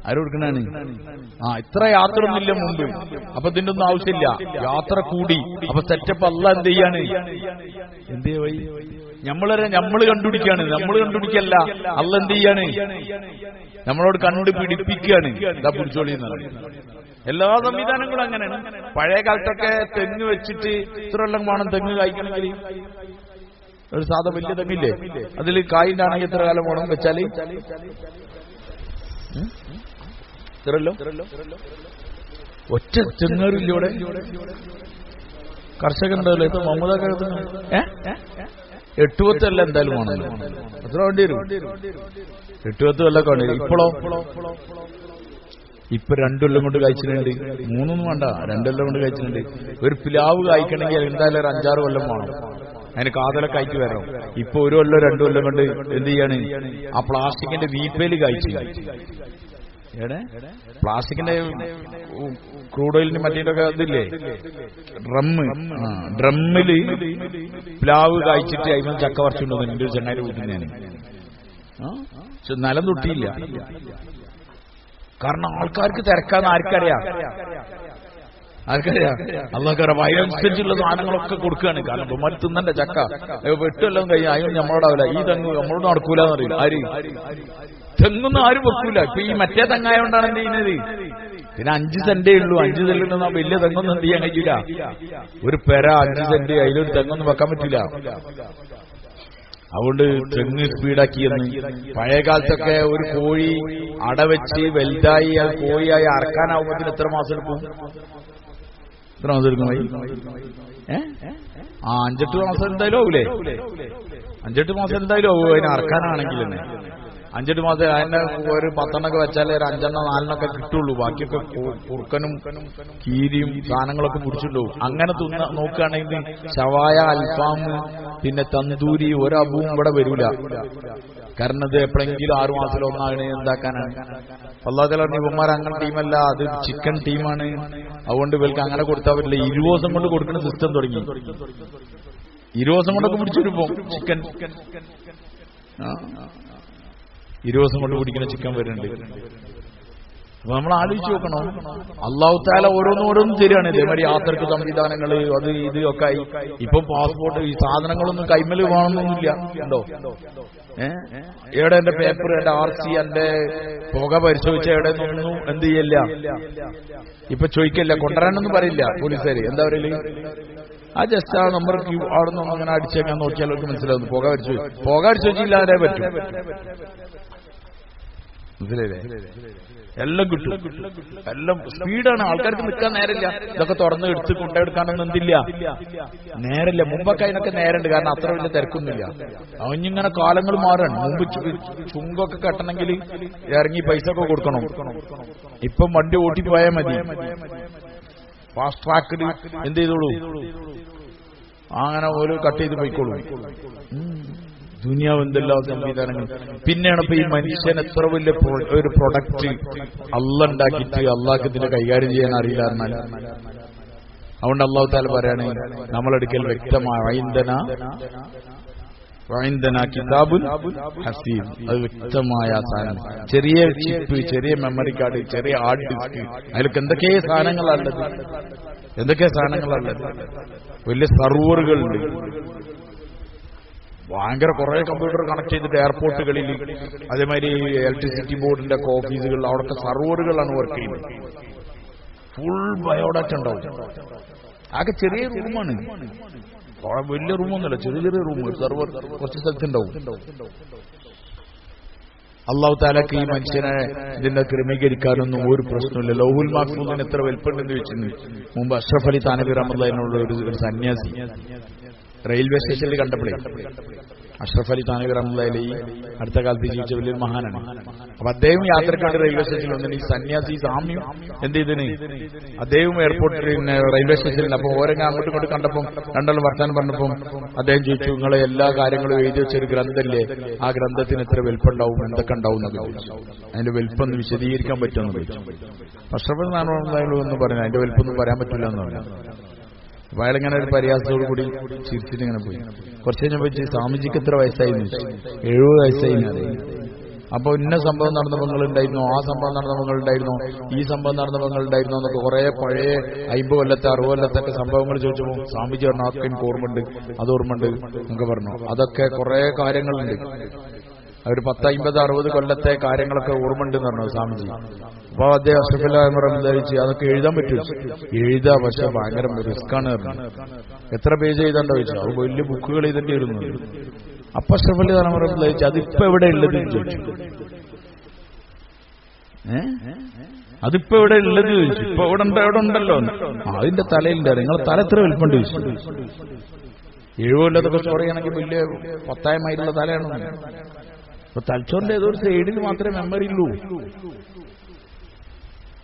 ആര് കൊടുക്കണാണ്? ഇത്ര യാത്ര ഒന്നുമില്ല മുമ്പ്, അപ്പൊ ഇതിന്റെ ഒന്നും ആവശ്യമില്ല. യാത്ര കൂടി, അപ്പൊ സെറ്റപ്പ് അള്ളാഹ് എന്ത് ചെയ്യാണ്? എന്തേ വഴി നമ്മള് കണ്ടുപിടിക്കാണ്. നമ്മൾ കണ്ടുപിടിക്കല്ല, അള്ളാഹ് എന്ത് ചെയ്യാണ്? നമ്മളോട് കണ്ടുപിടിപ്പിക്കുകയാണ്. എന്താ പിടിച്ചോളി എന്നാണ്. എല്ലാ സംവിധാനങ്ങളും അങ്ങനെയാണ്. പഴയ കാലത്തൊക്കെ തെങ്ങ് വെച്ചിട്ട് ഇത്ര എല്ലാം വേണം തെങ്ങ് കായ്ക്കണമെങ്കിൽ. ഒരു സാധാ വലിയ തെങ്ങില്ലേ, അതിൽ കായിന്റെ ആണെങ്കിൽ എത്ര കാലം വേണം വെച്ചാല്? ഇത്രല്ലോ ഒറ്റ തെങ്ങറിലൂടെ കർഷകനുണ്ടല്ലോ. ഇപ്പൊ മമതൊക്കെ 8 കൊല്ലം എന്തായാലും വേണമല്ലോ. എത്ര വേണ്ടി വരും? 8 കൊല്ലമൊക്കെ വേണ്ടി വരും. ഇപ്പൊ 2 കൊല്ലം കൊണ്ട് കഴിച്ചിട്ടുണ്ട്. 3 വേണ്ട, 2 കൊല്ലം കൊണ്ട് കഴിച്ചിട്ടുണ്ട്. ഒരു പ്ലാവ് കായ്ക്കണമെങ്കിൽ എന്തായാലും ഒരു 5-6 കൊല്ലം വേണം. അതിന് കാതലൊക്കെ അയച്ചു വരണം. ഇപ്പൊ 1 കൊല്ലം 2 കൊല്ലം കൊണ്ട് എന്ത് ചെയ്യാണ്? ആ പ്ലാസ്റ്റിക്കിന്റെ വീപ്പേല് കായ്ച്ചു. പ്ലാസ്റ്റിക്കിന്റെ ക്രൂഡ് ഓയിലിന് മറ്റേതൊക്കെ ഇതില്ലേ, ഡ്രമ്മില് പ്ലാവ് കായ്ച്ചിട്ട് അതിന് ചക്ക പറിച്ചുണ്ടോ എന്റെ ഒരു ചെങ്ങായി വീട്ടിൽ ഞാൻ. പക്ഷെ നിലം തൊട്ടിയില്ല. കാരണം ആൾക്കാർക്ക് തിരക്കാന്ന് ആർക്കറിയാം? അള്ളാഹ്ക്കറിയാം. അതിനനുസരിച്ചുള്ള സാധനങ്ങളൊക്കെ കൊടുക്കുകയാണ്. കാരണം ബൊമ്മ തിന്നണ്ട ചക്ക 8 കൊല്ലം കഴിഞ്ഞാൽ അതിന് നമ്മളോടാവില്ല. ഈ തെങ്ങ് നമ്മളോട് നടക്കൂലെന്ന് അറിയില്ല. ആര് തെങ്ങൊന്നും ആരും വെക്കൂല. ഇപ്പൊ ഈ മറ്റേ തെങ്ങായോണ്ടാണ് എന്ത് ചെയ്യുന്നത്? പിന്നെ 5 സെന്റേ ഉള്ളൂ. 5 സെന്റിൽ വലിയ തെങ്ങൊന്നും എന്ത് ചെയ്യാൻ കഴിയില്ല. ഒരു പെര 5 സെന്റ്, അതിലൊരു തെങ്ങൊന്നും വെക്കാൻ പറ്റില്ല. അതുകൊണ്ട് തെങ്ങ് സ്പീഡാക്കിയെന്ന്. പഴയ കാലത്തൊക്കെ ഒരു കോഴി അടവെച്ച് വലുതായി അത് കോഴിയായി അറക്കാനാവുമ്പോഴത്തിന് എത്ര മാസം എടുക്കും? എത്ര മാസം എടുക്കും? 5-8 മാസം എന്തായാലും ആവൂലേ? 5-8 മാസം എന്തായാലും ആവും അതിനെ അറക്കാനാണെങ്കിൽ തന്നെ. 5-8 മാസം അതിന്റെ ഒരു 10 വെച്ചാൽ ഒരു 5-4 കിട്ടുള്ളൂ. ബാക്കിയൊക്കെ കുറുക്കനും കീരിയും സാധനങ്ങളൊക്കെ പിടിച്ചിട്ടുണ്ടാവും. അങ്ങനെ നോക്കുകയാണെങ്കിൽ ഷവായ, അൽഫാം, പിന്നെ തന്തൂരി ഒരബുവും ഇവിടെ വരൂല. കാരണം ഇത് എപ്പോഴെങ്കിലും 6 മാസത്തിൽ ഒന്നാണ് എന്താക്കാനാണ്. അല്ലാഹു തആല ഇവന്മാർ അങ്ങനെ ടീമല്ല, അത് ചിക്കൻ ടീമാണ്. അതുകൊണ്ട് ഇവർക്ക് അങ്ങനെ കൊടുത്താൽ പറ്റില്ല. 20 ദിവസം കൊണ്ട് കൊടുക്കുന്ന സിസ്റ്റം തുടങ്ങി. 20 ദിവസം കൊണ്ടൊക്കെ പിടിച്ചെടുപ്പോ ചിക്കൻ. 20 ദിവസം കൊണ്ട് പിടിക്കുന്ന ചിക്കൻ വരുന്നുണ്ട്. അപ്പൊ നമ്മൾ ആലോചിച്ച് നോക്കണം, അല്ലാഹു തആല ഓരോന്നും തരികയാണ്. ഇതേമാതിരി യാത്രക്ക് സംവിധാനങ്ങൾ, അത് ഇത് ഒക്കെ ആയി. ഇപ്പം പാസ്പോർട്ട്, ഈ സാധനങ്ങളൊന്നും കൈമല് വേണമെന്നൊന്നുമില്ല. ഉണ്ടോ? എവിടെ എന്റെ പേപ്പർ, എന്റെ RC, എന്റെ പുക പരിശോധിച്ച എവിടെ നിന്നൊന്നും എന്ത് ചെയ്യില്ല, ഇപ്പൊ ചോദിക്കില്ല, കൊണ്ടുവരാനൊന്നും പറയില്ല പോലീസുകാര്. എന്താ പറയല്? ആ ജസ്റ്റ് ആ നമ്പർ അവിടെ നിന്ന് അങ്ങനെ അടിച്ചേക്കാൻ നോക്കിയാൽ അവർക്ക് മനസ്സിലാവുന്നു. പുക പരിശോധിച്ചില്ലാതെ പറ്റും. മനസ്സിലായില്ലേ? എല്ലാം കിട്ടും, എല്ലാം സ്പീഡാണ്. ആൾക്കാർക്ക് നിൽക്കാൻ നേരമില്ല. ഇതൊക്കെ തുറന്ന് എടുത്ത് കൊണ്ടെടുക്കാനൊന്നും എന്തില്ല, നേരമില്ല. മുമ്പൊക്കെ അതിനൊക്കെ നേരമുണ്ട്, കാരണം അത്ര വലിയ തിരക്കൊന്നുമില്ല. അവനിങ്ങനെ കാലങ്ങൾ മാറാണ്. മുമ്പ് ചുങ്കൊക്കെ കെട്ടണമെങ്കിൽ ഇറങ്ങി പൈസ ഒക്കെ കൊടുക്കണം. ഇപ്പം വണ്ടി ഓട്ടിപ്പോയാൽ മതി. ഫാസ്റ്റ് ട്രാക്കിൽ എന്ത് ചെയ്തോളൂ, അങ്ങനെ ഓരോ കട്ട് ചെയ്ത് പോയിക്കോളൂ. ദുനിയാവ് എന്തെല്ലാം സംവിധാനങ്ങൾ. പിന്നെയാണ് ഇപ്പൊ ഈ മനുഷ്യൻ എത്ര വലിയ ഒരു പ്രൊഡക്റ്റ് അള്ളാഹ് ഉണ്ടാക്കിയിട്ട് അള്ളാഹ്ക്ക് ഇതിനെ കൈകാര്യം ചെയ്യാൻ അറിയില്ല എന്നാൽ. അതുകൊണ്ട് അല്ലാഹു തആല പറയാണ്, നമ്മളെടുക്കൽ വ്യക്തമായ വഇൻദനാ കിതാബുൻ ഹസീബ്, അത് വ്യക്തമായ സാധനം. ചെറിയ ചിപ്പ്, ചെറിയ മെമ്മറി കാർഡ്, ചെറിയ ഹാർഡ് ഡിസ്ക്, അതിലൊക്കെ എന്തൊക്കെ സാധനങ്ങളാണുള്ളത്, വലിയ സർവറുകളുണ്ട്. ഭയങ്കര കുറെ കമ്പ്യൂട്ടർ കണക്ട് ചെയ്തിട്ട് എയർപോർട്ടുകളിൽ, അതേമാതിരി ഇലക്ട്രിസിറ്റി ബോർഡിന്റെ ഓഫീസുകളിൽ അവിടൊക്കെ സർവറുകളാണ് വർക്ക് ചെയ്യുന്നത്. ഫുൾ ബയോഡാറ്റ ഉണ്ടാവും. ആകെ ചെറിയ റൂമാണ്, വലിയ റൂമൊന്നുമല്ല, ചെറിയ റൂം. സർവർ കുറച്ച് സ്ഥലത്തുണ്ടാവും. അല്ലാഹു തആലക്ക് ഈ മനുഷ്യനെ ഇതിനെ ക്രമീകരിക്കാനൊന്നും ഒരു പ്രശ്നമില്ല. ലൗഹുൽ മഹ്ഫൂദിന് എത്ര വലിപ്പമുണ്ടെന്ന് വെച്ചിരുന്നു. മുമ്പ് അഷ്റഫ് അലി താനവി റഹ്മത്തുള്ളാഹിനുള്ള ഒരു സന്യാസി റെയിൽവേ സ്റ്റേഷനിൽ കണ്ടപ്പോഴേ, അഷ്റഫ് അലി താനവി റഹ്മത്തുള്ളാഹി അടുത്ത കാലത്ത് ജീവിച്ച വലിയൊരു മഹാനാണ്. അപ്പൊ അദ്ദേഹം യാത്രക്കാണ്ട് റെയിൽവേ സ്റ്റേഷനിൽ വന്നിട്ട് ഈ സന്യാസി സാമ്യം എന്ത് ചെയ്തിന്, അദ്ദേഹം എയർപോർട്ടിൽ റെയിൽവേ സ്റ്റേഷനിൽ. അപ്പൊ ഓരോ അങ്ങോട്ടും ഇങ്ങോട്ട് കണ്ടപ്പം രണ്ടാളും വർത്താനം പറഞ്ഞപ്പം അദ്ദേഹം ചോദിച്ചു, നിങ്ങളെ എല്ലാ കാര്യങ്ങളും എഴുതി വെച്ചൊരു ഗ്രന്ഥല്ലേ, ആ ഗ്രന്ഥത്തിന് എത്ര വലിപ്പമുണ്ടാവും, എന്തൊക്കെ ഉണ്ടാവും എന്നൊക്കെ ചോദിച്ചു. അതിന്റെ വലിപ്പം ഒന്ന് വിശദീകരിക്കാൻ പറ്റുമെന്ന് ചോദിച്ചു. അഷ്റഫ് അലി താനവി റഹ്മത്തുള്ളാഹി എന്ന് പറഞ്ഞു, അതിന്റെ വലിപ്പമൊന്നും പറയാൻ പറ്റില്ല എന്ന് പറഞ്ഞു. അപ്പൊ അയാളിങ്ങനെ ഒരു പരിഹാസത്തോടു കൂടി ചിരിച്ചിട്ട് ഇങ്ങനെ പോയി. കുറച്ച് കഴിഞ്ഞപ്പോൾ സ്വാമിജിക്ക് എത്ര വയസ്സായി? 70 വയസ്സായി. അപ്പൊ ഇന്ന സംഭവം നടന്നപ്പോൾ ഉണ്ടായിരുന്നു, ആ സംഭവം നടന്നപ്പോൾ ഉണ്ടായിരുന്നു, ഈ സംഭവം നടന്നപ്പോൾ ഉണ്ടായിരുന്നു എന്നൊക്കെ കുറെ പഴയ 50 കൊല്ലത്തെ 60 കൊല്ലത്തൊക്കെ സംഭവങ്ങൾ ചോദിച്ചപ്പോൾ സ്വാമിജി പറഞ്ഞു, അതൊക്കെ എനിക്ക് ഓർമ്മയുണ്ട്, അത് ഓർമ്മയുണ്ട് എന്നൊക്കെ പറഞ്ഞു. അതൊക്കെ കുറെ കാര്യങ്ങളുണ്ട്, ഒരു 10, 50, 60 കൊല്ലത്തെ കാര്യങ്ങളൊക്കെ ഓർമ്മയുണ്ടെന്ന് പറഞ്ഞു സ്വാമിജി. അപ്പൊ അദ്ദേഹം അഷ്റഫ് അലി റഹ്മത്തുള്ളാഹി അതൊക്കെ എഴുതാൻ പറ്റും. എഴുതാ, പക്ഷെ ഭയങ്കര റിസ്ക്കാണ് പറഞ്ഞു. എത്ര പേജ് എഴുതാണ്ടോ ചോദിച്ചു. അത് വലിയ ബുക്കുകൾ എഴുതേണ്ടി വരുന്നു. അപ്പൊ അഷ്റഫ് അലി റഹ്മത്തുള്ളാഹി അതിപ്പോ എവിടെ ഉള്ളത് ചോദിച്ചു. അതിപ്പോ എവിടെ ഉള്ളത് ചോദിച്ചു. ഇപ്പൊ എവിടെ ഉണ്ടല്ലോ, അതിന്റെ തലയിലുണ്ട്. നിങ്ങളെ തല എത്ര വലിപ്പുണ്ട് ചോദിച്ചു. 70 കൊല്ലത്തൊക്കെ ചോറിയാണെങ്കിൽ വലിയ 10 മൈലുള്ള തലയാണ്. അപ്പൊ തലച്ചോറിന്റെ ഏതോ ഒരു സൈഡിൽ മാത്രമേ മെമ്മറി ഉള്ളൂ.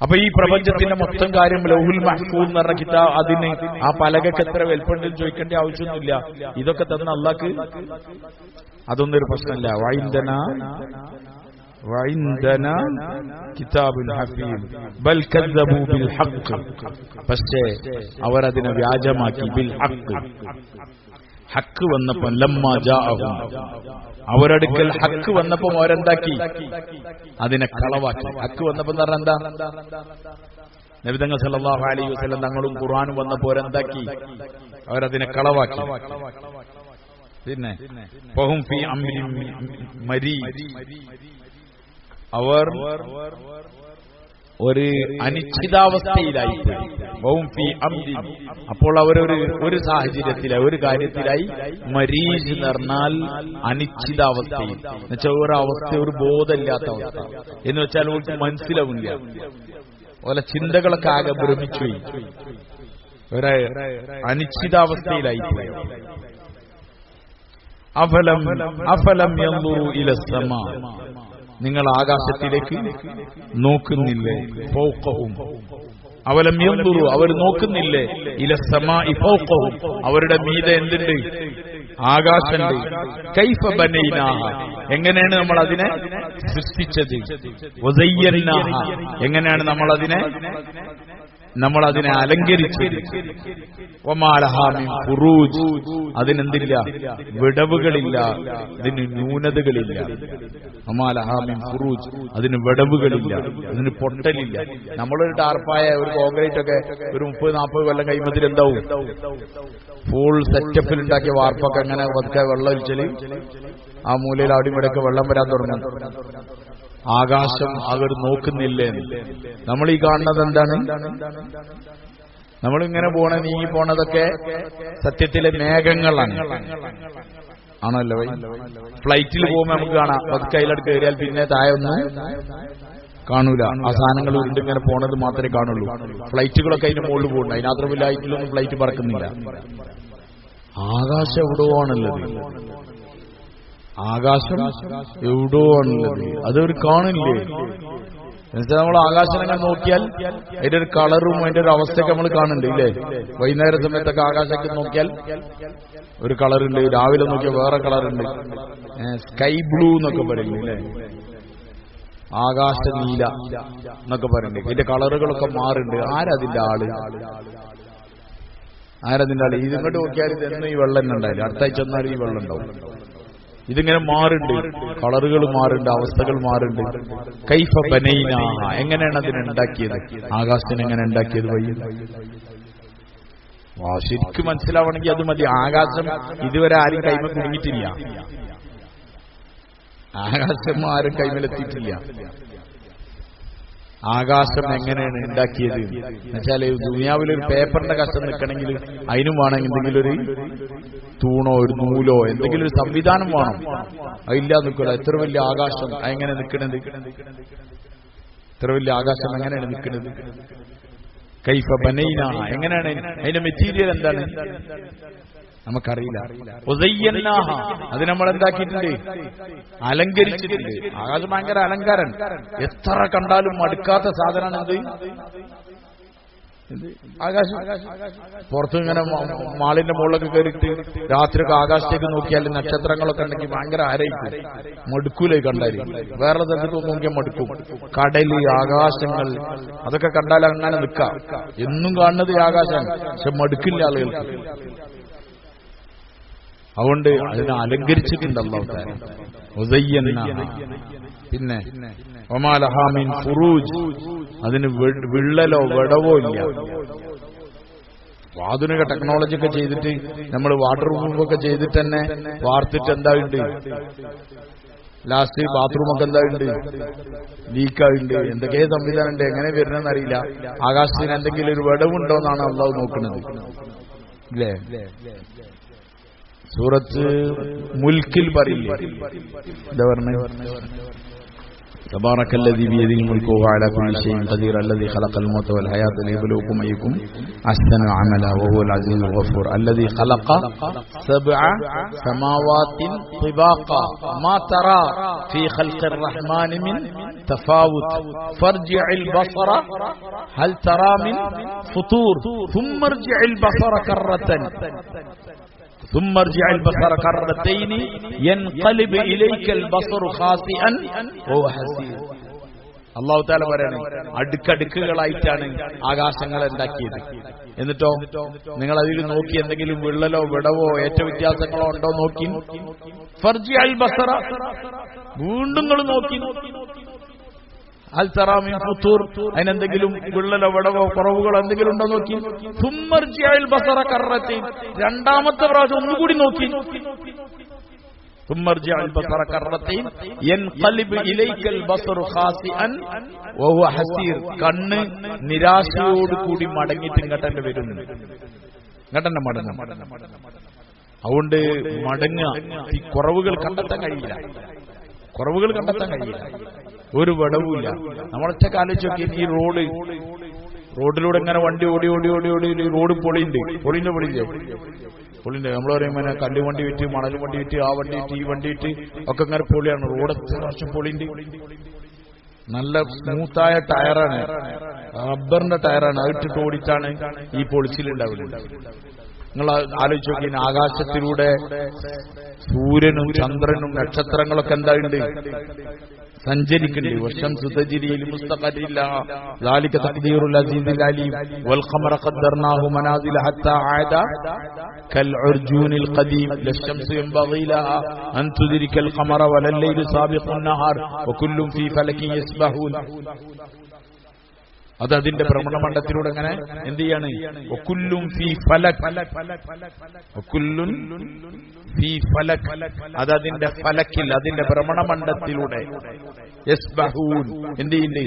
അപ്പൊ ഈ പ്രപഞ്ചത്തിന്റെ മൊത്തം കാര്യം ലൗഹുൽ മഹ്ഫൂദ് എന്ന് പറഞ്ഞ കിതാബ്, അതിന് ആ പലകക്ക് എത്ര വലിപ്പമുണ്ടെന്ന് ചോദിക്കേണ്ട ആവശ്യമൊന്നുമില്ല. ഇതൊക്കെ തന്ന അല്ലാഹ്ക്ക് അതൊന്നും ഒരു പ്രശ്നമില്ല. വഇൻദനാ കിതാബുൽ ഹഫീദ് ബൽ കദ്ദബൂ ബിൽ ഹഖ്, പക്ഷേ അവർ അതിനെ വ്യാജമാക്കി. ബിൽ ഹഖ്, ഹക്ക് വന്നപ്പോ, ലമ്മാ ജാഅഹും, അവരടുക്കൽ ഹക്ക് വന്നപ്പോ അവരെന്താക്കി? അതിനെ കളവാക്കി. ഹക്ക് വന്നപ്പോ എന്ന് പറഞ്ഞാൽ എന്താ? നബി തങ്ങൾ സല്ലല്ലാഹു അലൈഹി വസല്ലം തങ്ങളും ഖുർആനും വന്നപ്പോ അവരെന്താക്കി? അവരതിനെ കളവാക്കി. പിന്നെ ഫഹും ഫീ അംരിൻ മരീദ്, അവർ ഒരു അനിശ്ചിതാവസ്ഥയിലായി. അപ്പോൾ അവരൊരു സാഹചര്യത്തിലായി, ഒരു കാര്യത്തിലായി. മരീജ് എന്ന് പറഞ്ഞാൽ അനിശ്ചിതാവസ്ഥയിൽ, എന്നുവെച്ചാൽ ഒരവസ്ഥ, ഒരു ബോധമില്ലാത്ത അവസ്ഥ എന്ന് വെച്ചാൽ അവർക്ക് മനസ്സിലാവില്ല. അതുപോലെ ചിന്തകളൊക്കെ ആകെ ഭ്രമിച്ചുപോയി, ഒരു അനിശ്ചിതാവസ്ഥയിലായി. അഫലം യൻദുറു ഇലസ്സമാ, നിങ്ങൾ ആകാശത്തിലേക്ക് നോക്കുന്നില്ലേ? ഫൗഖഹും, അവലം യൻദുറു, അവർ നോക്കുന്നില്ലേ? ഇലസ്സമാഇ ഫൗഖഹും, അവരുടെ മീതെ എന്തുണ്ട്? ആകാശമുണ്ട്. കൈഫ ബനൈനാഹ, എങ്ങനെയാണ് നമ്മൾ അതിനെ സൃഷ്ടിച്ചത്? വസയ്യനാഹ, എങ്ങനെയാണ് നമ്മൾ അതിനെ നമ്മൾ അതിനെ അലങ്കരിച്ച്. ഫുറൂജ്, അതിനെന്തില്ല? വിടവുകളില്ല, ഇതിന് ന്യൂനതകളില്ല. ഫുറൂജ്, അതിന് വിടവുകളില്ല, അതിന് പൊട്ടലില്ല. നമ്മളൊരു ടാർപ്പായ ഒരു കോൺക്രീറ്റ് ഒക്കെ ഒരു 30-40 കൊല്ലം കഴിയുമ്പോൾ എന്താവും? ഫുൾ സെറ്റപ്പിൽ ഉണ്ടാക്കിയ വാർപ്പൊക്കെ അങ്ങനെ പതുക്കെ വെള്ളം ഒഴിച്ചാല് ആ മൂലയിൽ അവിടെ ഇവിടെയൊക്കെ വെള്ളം വരാൻ തുടങ്ങും. ആകാശം അവർ നോക്കുന്നില്ലേ? നമ്മൾ ഈ കാണുന്നത് എന്താണ്? നമ്മളിങ്ങനെ നീങ്ങി പോണതൊക്കെ സത്യത്തിലെ മേഘങ്ങളാണ്. ആണല്ലോ. ഫ്ലൈറ്റിൽ പോകുമ്പോൾ നമുക്ക് കാണാം, പതുക്കെ അതിലോട്ട് കയറിയാൽ പിന്നെ താഴെ ഒന്നും കാണൂല. ആ സാധനങ്ങൾ ഉരുണ്ടിങ്ങനെ പോണത് മാത്രമേ കാണുള്ളൂ. ഫ്ലൈറ്റുകളൊക്കെ അതിന്റെ മുകളിൽ പോകുന്നുണ്ട്. അതിനകത്ത് വലിയ ഹൈറ്റിലൊന്നും ഫ്ലൈറ്റ് പറക്കുന്നില്ല. ആകാശം എവിടെയോ ആണുള്ളത്. ആകാശം എവിടെയോ ആണുള്ളത്. അതൊരു കാണില്ലേ? എന്നുവെച്ചാൽ നമ്മൾ ആകാശം അങ്ങനെ നോക്കിയാൽ അതിന്റെ ഒരു കളറും അതിന്റെ ഒരു അവസ്ഥയൊക്കെ നമ്മൾ കാണുന്നുണ്ട് ഇല്ലേ? വൈകുന്നേര സമയത്തൊക്കെ ആകാശമൊക്കെ നോക്കിയാൽ ഒരു കളറുണ്ട്, രാവിലെ നോക്കിയാൽ വേറെ കളറുണ്ട്. സ്കൈ ബ്ലൂ എന്നൊക്കെ പറയുന്നില്ലേ? ആകാശ നീല എന്നൊക്കെ പറയുന്നുണ്ട്. ഇതിന്റെ കളറുകളൊക്കെ മാറുന്നുണ്ട്. ആരതിന്റെ ആള്? ഇതിങ്ങോട്ട് നോക്കിയാൽ ഇതെന്നും ഈ വെള്ളം തന്നെ ഉണ്ടായില്ല, അടുത്ത ആഴ്ച വന്നാലും ഈ വെള്ളം ഉണ്ടാവും. ഇതിങ്ങനെ മാറുന്നുണ്ട്, കളറുകൾ മാറുന്നുണ്ട്, അവസ്ഥകൾ മാറുന്നുണ്ട്. കൈഫ ബനൈന, എങ്ങനെയാണ് അതിനുണ്ടാക്കിയത്? ആകാശത്തിന് എങ്ങനെ ഉണ്ടാക്കിയത്? വഴി ശരിക്കും മനസ്സിലാവണമെങ്കിൽ അത് മതി. ആകാശം ഇതുവരെ ആരും കൈമ കുടുങ്ങിയിട്ടില്ല. ആകാശം ആരും കൈമലെത്തിയിട്ടില്ല. ആകാശം എങ്ങനെയാണ് ഉണ്ടാക്കിയത് എന്നുവെച്ചാൽ ദുനിയാവിലൊരു പേപ്പറിന്റെ കഷ്ടം നിൽക്കണമെങ്കിൽ അതിനും വേണമെങ്കിൽ എന്തെങ്കിലും ഒരു തൂണോ ഒരു നൂലോ എന്തെങ്കിലും ഒരു സംവിധാനം വേണം. അതില്ലാതെ നിൽക്കില്ല. എത്ര വലിയ ആകാശം എങ്ങനെ നിൽക്കണത്? എത്ര വലിയ ആകാശം എങ്ങനെയാണ് നിൽക്കുന്നത്? കൈഫ ബനൈന, എങ്ങനെയാണ് അതിന്റെ മെറ്റീരിയൽ എന്താണ് നമുക്കറിയില്ല. അത് നമ്മൾ എന്താക്കിയിട്ടുണ്ട്? അലങ്കരിച്ചിട്ടുണ്ട്. ആകാശം ഭയങ്കര അലങ്കാരൻ. എത്ര കണ്ടാലും മടുക്കാത്ത സാധനമാണ് ആകാശം. പുറത്ത് ഇങ്ങനെ മാളിന്റെ മുകളിലൊക്കെ കയറിയിട്ട് രാത്രിയൊക്കെ ആകാശത്തേക്ക് നോക്കിയാൽ നക്ഷത്രങ്ങളൊക്കെ ഉണ്ടെങ്കിൽ ഭയങ്കര ആരായിരിക്കും, മടുക്കൂലേ കണ്ടാല്. വേറെ സ്ഥലത്ത് നോക്കിയാൽ മടുക്കും. കടല്, ആകാശങ്ങൾ, അതൊക്കെ കണ്ടാൽ അങ്ങനെ നിൽക്കാം. എന്നും കാണുന്നത് ആകാശം, പക്ഷെ മടുക്കില്ല ആളുകൾക്ക്. അതുകൊണ്ട് അതിനെ അലങ്കരിച്ചിട്ടുണ്ട് അല്ലാഹു തആല. പിന്നെ ഫുറൂജ്, അതിന് വിള്ളലോ വിടവോ ഇല്ല. ആധുനിക ടെക്നോളജി ഒക്കെ ചെയ്തിട്ട് നമ്മൾ വാട്ടർ പ്രൂഫൊക്കെ ചെയ്തിട്ട് തന്നെ വാർത്തിട്ട് എന്തായിട്ടുണ്ട്? ലാസ്റ്റ് ബാത്റൂമൊക്കെ എന്തായിട്ടുണ്ട്? ലീക്കായിട്ടുണ്ട്. എന്തൊക്കെ സംവിധാനം ഉണ്ട്, എങ്ങനെ വരുന്നതെന്ന് അറിയില്ല. ആകാശത്തിന് എന്തെങ്കിലും ഒരു വിടവുണ്ടോ എന്നാണ് അല്ലാഹു നോക്കുന്നത് അല്ലേ? സൂറത്ത് മുൽക്കിൽ പറയില്ലേ, എന്താ പറഞ്ഞേ? تبارك الذي بيده الملك وهو على كل شيء قدير الذي خلق الموت والحياة ليبلوكم أيكم أحسن عملا وهو العزيز الغفور الذي خلق 7 سماوات طباقا ما ترى في خلق الرحمن من تفاوت فارجع البصر هل ترى من فطور ثم ارجع البصر كرة ثم ارجع البصر كرتين ينقلب إليك البصر خاسئا وهو حسير. അല്ലാഹു തആല പറയാണ്, അടുക്കടുക്കുകളായിട്ടാണ് ആകാശങ്ങൾ ഉണ്ടാക്കിയത്. എന്നിട്ടോ നിങ്ങൾ അതിൽ നോക്കി എന്തെങ്കിലും വിള്ളലോ വിടവോ ഏറ്റവ്യത്യാസങ്ങളോ ഉണ്ടോ നോക്കി. ഫർജി അൽ ബസറ, വീണ്ടും നിങ്ങൾ നോക്കി. അൽ തറാമിൻ ഫുതൂർ, അതിനെന്തെങ്കിലും വിള്ളലോ വിടവോ കുറവുകളോ എന്തെങ്കിലും ഉണ്ടോ നോക്കി. സുമ്മർജി അൽ ബസറ കറത്തൈൻ, രണ്ടാമത്തെ പ്രാവശ്യം ഒന്നുകൂടി നോക്കി. സുമ്മർജി അൽ ബസറ കറത്തൈൻ യൻഖലിബ് ഇലൈക്കൽ ബസറു ഖാസിഅൻ വഹുവ ഹസീർ, കണ്ണ് നിരാശയോട് കൂടി മടങ്ങിയിട്ട് ഇങ്ങോട്ടെ വരുന്നു. ഇങ്ങോട്ടെ മടങ്ങും. അതുകൊണ്ട് മടങ്ങുക. ഈ കുറവുകൾ കണ്ടെത്താൻ കഴിയില്ല. ഒരു വിടവുമില്ല. നമ്മളൊക്കെ ആലോചിച്ച് നോക്കി, ഈ റോഡിലൂടെ ഇങ്ങനെ വണ്ടി ഓടി റോഡ് പൊളിയില്ലേ. നമ്മൾ പറയുമ്പോൾ കല്ല് വണ്ടി വിറ്റ്, മണൽ വണ്ടി വിറ്റ്, ആ വണ്ടി വിറ്റ്, ഈ വണ്ടി വിറ്റ് ഒക്കെ ഇങ്ങനെ പൊളിയാണ്. റോഡ് എത്ര വർഷം പൊളിയുണ്ട്. നല്ല സ്മൂത്തായ ടയറാണ്, റബ്ബറിന്റെ ടയറാണ്. അതിട്ടിട്ട് ഓടിച്ചാണ് ഈ പൊളിച്ചിലുണ്ടാവില്ല. നിങ്ങൾ ആലോചിച്ച് നോക്കി, ആകാശത്തിലൂടെ സൂര്യനും ചന്ദ്രനും നക്ഷത്രങ്ങളൊക്കെ എന്തായിട്ടുണ്ട്? സഞ്ചരിക്കുന്നുണ്ട്. വശംസു തജ്രി ലിമുസ്തഖറിൻ ലഹാ ദാലിക തഖ്ദീറുൽ അസീസിൽ അലീം വൽ ഖമറ ഖദ്ദർനാഹു മനാസില ഹത്താ ആദ കൽ ഉർജൂനിൽ ഖദീം ലശംസു യൻബഗി ലഹാ അൻ തുദ്രികൽ ഖമറ വലൽ ലൈലു സാബിഖുൻ നഹാർ വകുല്ലും ഫീ ഫലകിൻ യസ്ബഹൂൻ. അത് അതിന്റെ ഭ്രമണമണ്ഡലത്തിലൂടെ അങ്ങനെ എന്ത് ചെയ്യാണ്? വകുല്ലും ഫീ ഫലക്, വകുല്ലുൻ ഫീ ഫലക്, അത് അതിന്റെ ഫലക്കിൽ, അതിന്റെ ഭ്രമണമണ്ഡലത്തിലൂടെ യസ്ബഹൂൻ എന്ത് ചെയ്യുന്നേ?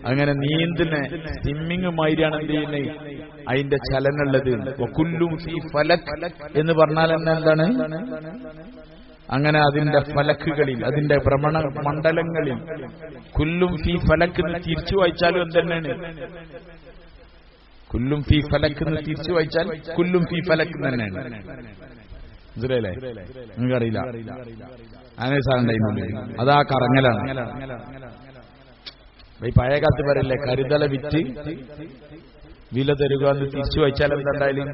അങ്ങനെ നീന്തുന്ന സ്വിമ്മിങ് മാതിരിയാണ് എന്ത് ചെയ്യുന്നേ? അതിന്റെ ചലനമുള്ളത്. വകുല്ലും ഫീ ഫലക് എന്ന് പറഞ്ഞാൽ എന്താണ്? അങ്ങനെ അതിന്റെ ഫലക്കുകളിൽ, അതിന്റെ ഭ്രമണ മണ്ഡലങ്ങളിൽ, കുല്ലും ഫീ ഫലക്ക് തിരിച്ചു വായിച്ചാലും എന്തെന്നാണ്? കുല്ലും ഫീ ഫലക്ക് തിരിച്ചു വായിച്ചാൽ കുല്ലും ഫീ ഫലക്ക് തന്നെയാണ്. മനസ്സിലായില്ലേ? നിങ്ങൾക്കറിയില്ല അങ്ങനെ സാധനം. അതാ കറങ്ങലാണ്. ഈ പഴയ കാലത്ത് പറയില്ലേ, കരുതല വിറ്റ് വില തരുക എന്ന് തിരിച്ചു വായിച്ചാൽ എന്തുണ്ടായാലും.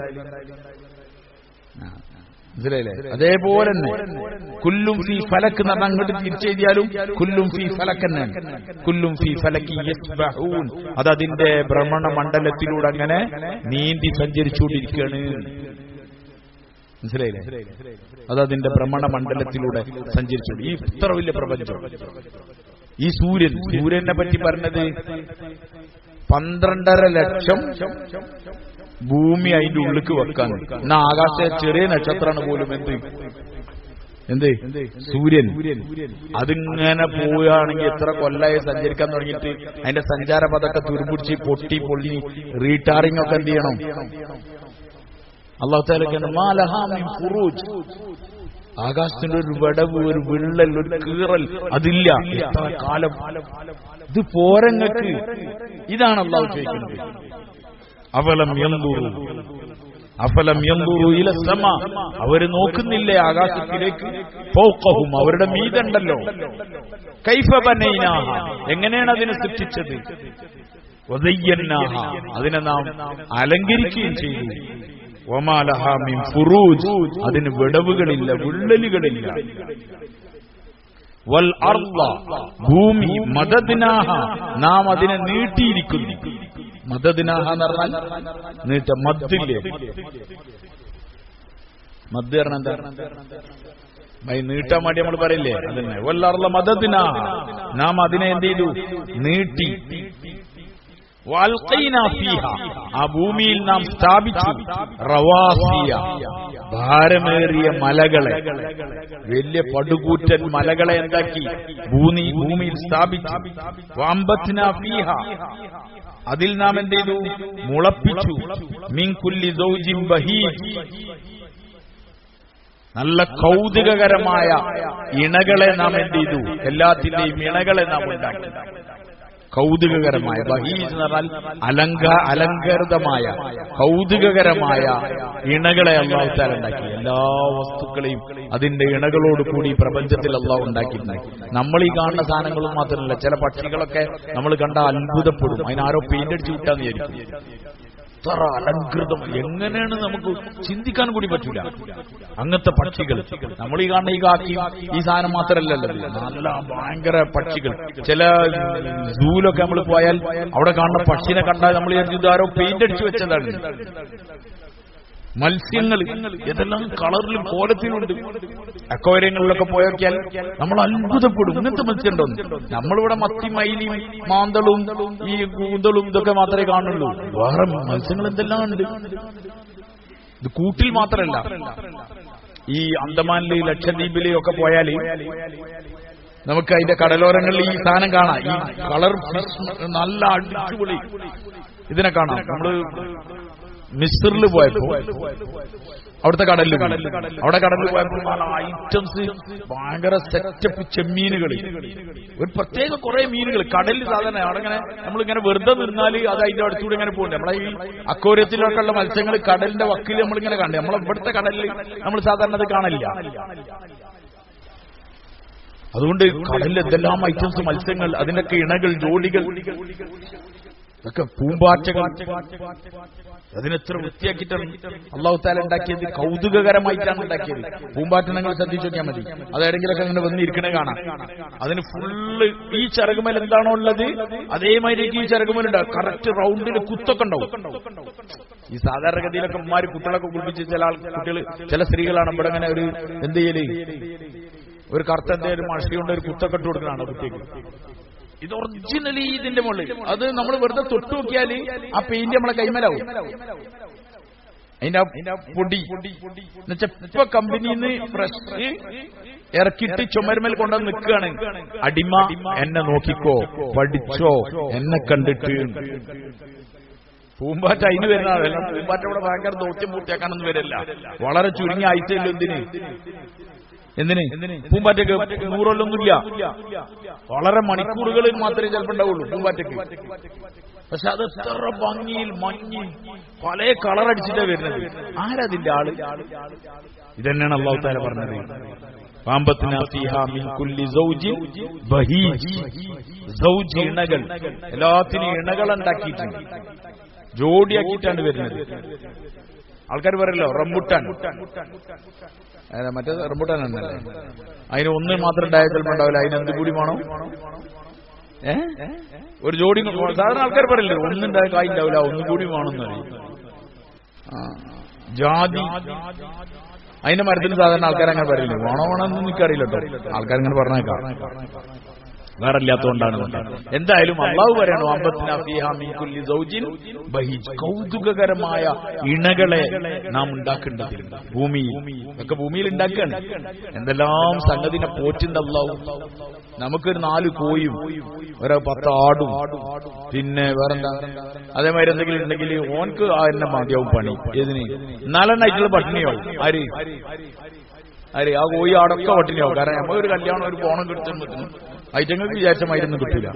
മനസ്സിലായില്ലേ? അതേപോലെ തന്നെ കുല്ലും ഫീ ഫലക്ക് എന്ന് അങ്ങോട്ട് തിരിച്ചെഴുതിയാലും കുല്ലും ഫീ ഫലക്ക് തന്നെയാണ്. കുല്ലും ഫീ ഫലക്കി യസ്ബഹൂൻ, അത് അതിന്റെ ഭ്രമണ മണ്ഡലത്തിലൂടെ അങ്ങനെ നീന്തി സഞ്ചരിച്ചുകൊണ്ടിരിക്കുകയാണ്. മനസ്സിലായില്ലേ? അത് അതിന്റെ ഭ്രമണ മണ്ഡലത്തിലൂടെ സഞ്ചരിച്ചു. ഈ ഇത്ര വലിയ പ്രപഞ്ചം, ഈ സൂര്യനെ പറ്റി പറഞ്ഞത് 12.5 ലക്ഷം ഭൂമി അതിന്റെ ഉള്ളിക്ക് വെക്കാൻ. എന്നാ ആകാശ ചെറിയ നക്ഷത്രമാണ് പോലും എന്ത് സൂര്യൻ. അതിങ്ങനെ പോവുകയാണെങ്കിൽ എത്ര കൊല്ലായി സഞ്ചരിക്കാൻ തുടങ്ങിയിട്ട് അതിന്റെ സഞ്ചാരപഥമൊക്കെ തുരുപിടിച്ച് പൊട്ടി പൊള്ളി റീടാറിംഗ് ഒക്കെ എന്ത് ചെയ്യണം? അല്ലാഹു തആല മാലഹാമിൻ ഫുറൂജ്, ആകാശത്തിന്റെ ഒരു വിടവ്, ഒരു വിള്ളൽ, ഒരു കീറൽ അതില്ല. എത്ര കാലം ഇത് പോരങ്ങൾക്ക്? ഇതാണ് അല്ലാഹു ചോദിക്കുന്നത്. അഫലം യൻദുറു ഇല സമാ, അവര് നോക്കുന്നില്ലേ ആകാശത്തിലേക്ക്? ഫൗഖഹും, അവരുടെ മീതുണ്ടല്ലോ. കൈഫ ബനൈനാഹ, എങ്ങനെയാണ് അതിനെ സൃഷ്ടിച്ചത്? വദയ്യനാഹ, അതിനെ നാം അലങ്കരിക്കുകയും ചെയ്തു. വമാ ലഹാ മിൻ ഫുറൂജ്, അതിന് വിടവുകളില്ല, വിള്ളലുകളില്ല. വൽ അർള, ഭൂമി മദദ്നാഹ, നാം അതിനെ നീട്ടിയിരിക്കുന്നു. മദദ്നാഹ എന്ന് പറഞ്ഞാൽ നീട്ട. മദ്ദില്ലേ, മദ് പറഞ്ഞ എന്താ? നീട്ടാൻ വേണ്ടി നമ്മൾ പറയില്ലേ, അതന്നെ. വൽ അർള മദദ്നാഹ, നാം അതിനെ എന്ത് ചെയ്തു? നീട്ടി. വൽഖൈനാ ഫീഹ, ആ ഭൂമിയിൽ നാം സ്ഥാപിച്ചു. റവാസിയ, ഭാരമേറിയ മലകളെ, വലിയ പടുകൂറ്റൻ മലകളെ എന്താക്കി? ഭൂമിയിൽ സ്ഥാപിച്ചു. വഅംബത്നാ ഫീഹ, അതിൽ നാം എന്ത് ചെയ്തു? മുളപ്പിച്ചു. മിൻ കുല്ലി സൗജിൻ ബഹീജ്, നല്ല കൗതുകകരമായ ഇണകളെ നാം എന്ത് ചെയ്തു? എല്ലാത്തിന്റെയും ഇണകളെ നാം ഉണ്ടാക്കി. കൗതുകകരമായ, ബഹീജ് എന്ന് പറഞ്ഞാൽ അലങ്കൃതമായ, കൗതുകകരമായ ഇണകളെ അല്ലാഹു തആല ഉണ്ടാക്കി. എല്ലാ വസ്തുക്കളെയും അതിന്റെ ഇണകളോട് കൂടി പ്രപഞ്ചത്തിൽ അല്ലാഹു ഉണ്ടാക്കിയിട്ടുണ്ട്. നമ്മൾ ഈ കാണുന്ന സാധനങ്ങളും മാത്രമല്ല, ചില പക്ഷികളൊക്കെ നമ്മൾ കണ്ട അത്ഭുതപ്പെടും. അതിനാരോ പെയിന്റ് അടിച്ചു വിട്ടാന്ന് വിചാരിക്കും. എത്ര അലങ്കൃതം, എങ്ങനെയാണ് നമുക്ക് ചിന്തിക്കാൻ കൂടി പറ്റൂല. അങ്ങനത്തെ പക്ഷികൾ നമ്മൾ ഈ കാണുന്ന ഈ കാക്കി ഈ സാധനം മാത്രമല്ലല്ലോ, നല്ല ഭയങ്കര പക്ഷികൾ. ചില സൂലൊക്കെ നമ്മൾ പോയാൽ അവിടെ കാണുന്ന പക്ഷിനെ കണ്ടാൽ നമ്മൾ ഇതാരോ പെയിന്റ് അടിച്ചു വെച്ചതാണ്. മത്സ്യങ്ങൾ ഏതെല്ലാം കളറിലും കോലത്തിലുണ്ട്. അക്വേറിയങ്ങളിലൊക്കെ പോയോക്കിയാൽ നമ്മൾ അത്ഭുതപ്പെടും, ഇങ്ങനത്തെ മത്സ്യം ഉണ്ടോ. നമ്മളിവിടെ മത്തി, മയിലും, മാന്തളും ഈ കൂന്തളും ഇതൊക്കെ മാത്രമേ കാണുള്ളൂ. വേറെ മത്സ്യങ്ങൾ എന്തെല്ലാം ഉണ്ട്. ഇത് കൂട്ടിൽ മാത്രമല്ല, ഈ അന്തമാനിലെ, ലക്ഷദ്വീപിലെ ഒക്കെ പോയാൽ നമുക്ക് അതിന്റെ കടലോരങ്ങളിൽ ഈ സാധനം കാണാം. ഈ കളർ ഫിഷ് നല്ല അടിച്ചുപൊളി ഇതിനെ കാണാം. നമ്മള് മിസ്റിൽ പോയപ്പോ അവിടുത്തെ കടലിൽ പോയപ്പോൾ പല ഐറ്റംസ്, ഭയങ്കര സെറ്റപ്പ് ചെമ്മീനുകൾ, ഒരു പ്രത്യേക കുറെ മീനുകൾ കടലിൽ. സാധാരണ അവിടെ ഇങ്ങനെ നമ്മളിങ്ങനെ വെറുതെ നിന്നാൽ അത് അതിന്റെ അടുത്തൂടെ ഇങ്ങനെ പോകണ്ടേ. നമ്മളെ ഈ അക്വേറിയത്തിലൊക്കെ ഉള്ള മത്സ്യങ്ങൾ കടലിന്റെ വക്കിൽ നമ്മളിങ്ങനെ കണ്ടേ. നമ്മളെ ഇവിടുത്തെ കടലിൽ നമ്മൾ സാധാരണ അത് കാണില്ല. അതുകൊണ്ട് കടലിൽ എന്തെല്ലാം ഐറ്റംസ് മത്സ്യങ്ങൾ, അതിന്റെയൊക്കെ ഇണകൾ, ജോഡികൾ. ഇതൊക്കെ പൂമ്പാറ്റകൾ. അതിനെത്ര വൃത്തിയാക്കിയിട്ടാണ് അള്ളാഹു തആല ഉണ്ടാക്കിയത്. കൗതുകകരമായിട്ടാണ് ഉണ്ടാക്കിയത്. പൂമ്പാറ്റ നിങ്ങൾ ശ്രദ്ധിച്ചു നോക്കിയാൽ മതി. അതെവിടെങ്കിലൊക്കെ അങ്ങനെ വന്നിരിക്കണേ കാണാം. അതിന് ഫുള്ള് ഈ ചിറകുമേൽ എന്താണോ ഉള്ളത് അതേമാതിരി ഈ ചിറകുമേലുണ്ടാവും. കറക്റ്റ് റൗണ്ടിൽ കുത്തൊക്കെ ഉണ്ടാവും. ഈ സാധാരണഗതിയിലൊക്കെ ഉമ്മാര് കുട്ടികളൊക്കെ കുളിപ്പിച്ച് കുട്ടികൾ ചില സ്ത്രീകളാണ് ഇവിടെ അങ്ങനെ ഒരു എന്ത് ചെയ്യല്, ഒരു കറുത്ത എന്തെങ്കിലും മഷി കൊണ്ട് ഒരു കുത്തൊക്കെ ഇട്ട് കൊടുക്കണതാണ് കുട്ടിക്ക്. ഇത് ഒറിജിനലി ഇതിന്റെ മുകളിൽ അത് നമ്മൾ വെറുതെ തൊട്ടു നോക്കിയാൽ ആ പെയിന്റ് നമ്മളെ കൈമലാവും. അതിന്റെ പൊടി എന്നുവെച്ചാ ഇപ്പൊ കമ്പനിയിൽ നിന്ന് ഫ്രഷ് ഇറക്കിയിട്ട് ചുമരുമേൽ കൊണ്ടുവന്ന് നിൽക്കുകയാണ്. അടിമ എന്നെ നോക്കിക്കോ, പഠിച്ചോ, എന്നെ കണ്ടിട്ട്. പൂമ്പാറ്റ അതിന് വരുന്നതല്ല. പൂമ്പാറ്റ ഇവിടെ ഭയങ്കര ദൗത്യം പൂർത്തിയാക്കാനൊന്നും വരില്ല. വളരെ ചുരുങ്ങിയ ആഴ്ചയില്ല. എന്തിന് പൂമ്പാറ്റയ്ക്ക് 100 കൊല്ലൊന്നുമില്ല. വളരെ മണിക്കൂറുകളിൽ മാത്രമേ ചിലപ്പോൾ ഉണ്ടാവുള്ളൂ പൂമ്പാറ്റയ്ക്ക്. പക്ഷെ അത് എത്ര ഭംഗിയിൽ മഞ്ഞിൽ പല കളർ അടിച്ചിട്ടാണ് വരുന്നത്. ആരതിന്റെ ആള്? ഇതന്നെയാണ് അല്ലാഹു തആല പറഞ്ഞത്. ഇണകൾ, എല്ലാത്തിനും ഇണകൾ ഉണ്ടാക്കിയിട്ടുണ്ട്, ജോഡിയാക്കിയിട്ടാണ് വരുന്നത്. ആൾക്കാർ പറയല്ലോ റംബുട്ടാൻ, മറ്റേ റംബുട്ടാൻ എന്നല്ലേ, അതിന് ഒന്ന് മാത്രം ഉണ്ടായാൽ ചിലപ്പോൾ ഉണ്ടാവില്ല. അതിന് എന്ത് കൂടി വേണം? ഒരു ജോഡി. സാധാരണ ആൾക്കാർ പറയില്ലേ ഒന്നുണ്ടായ കായ് ഉണ്ടാവില്ല, ഒന്നും കൂടി വേണമെന്ന് പറയും. ജാതി, അതിന്റെ മരത്തിന് സാധാരണ ആൾക്കാർ അങ്ങനെ പറയില്ലേ. വേണോ വേണമെന്ന് എനിക്കറിയില്ല കേട്ടോ. ആൾക്കാരിങ്ങനെ പറഞ്ഞേക്കാം, വേറെ ഇല്ലാത്തതുകൊണ്ടാണ്. എന്തായാലും അള്ളാഹു പറയണു കൗതുകകരമായ ഇണകളെ നാം ഉണ്ടാക്കേണ്ടതില്ല. ഭൂമിയിൽ ഒക്കെ ഭൂമിയിൽ ഉണ്ടാക്കുകയാണ്. എന്തെല്ലാം സംഗതിനെ പോറ്റുണ്ട് അള്ളാഹു. നമുക്കൊരു 4 കോയും ഒരു 10 ആടും പിന്നെ വേറെന്താ അതേമാതിരി എന്തെങ്കിലും ഉണ്ടെങ്കിൽ ഓൻക്ക് എന്നെ മതിയാവും പണി. ഏതിന്? 4 എണ്ണായിട്ടുള്ള പട്ടിണിയാവും. ആര് ആ കോയി ആടൊക്കെ പട്ടിണിയാവും. കാരണം നമ്മളൊരു കല്യാണം ഒരു പോണം കിട്ടും ഐറ്റങ്ങൾക്ക് വിചാരിച്ച മരുന്ന് കിട്ടില്ല.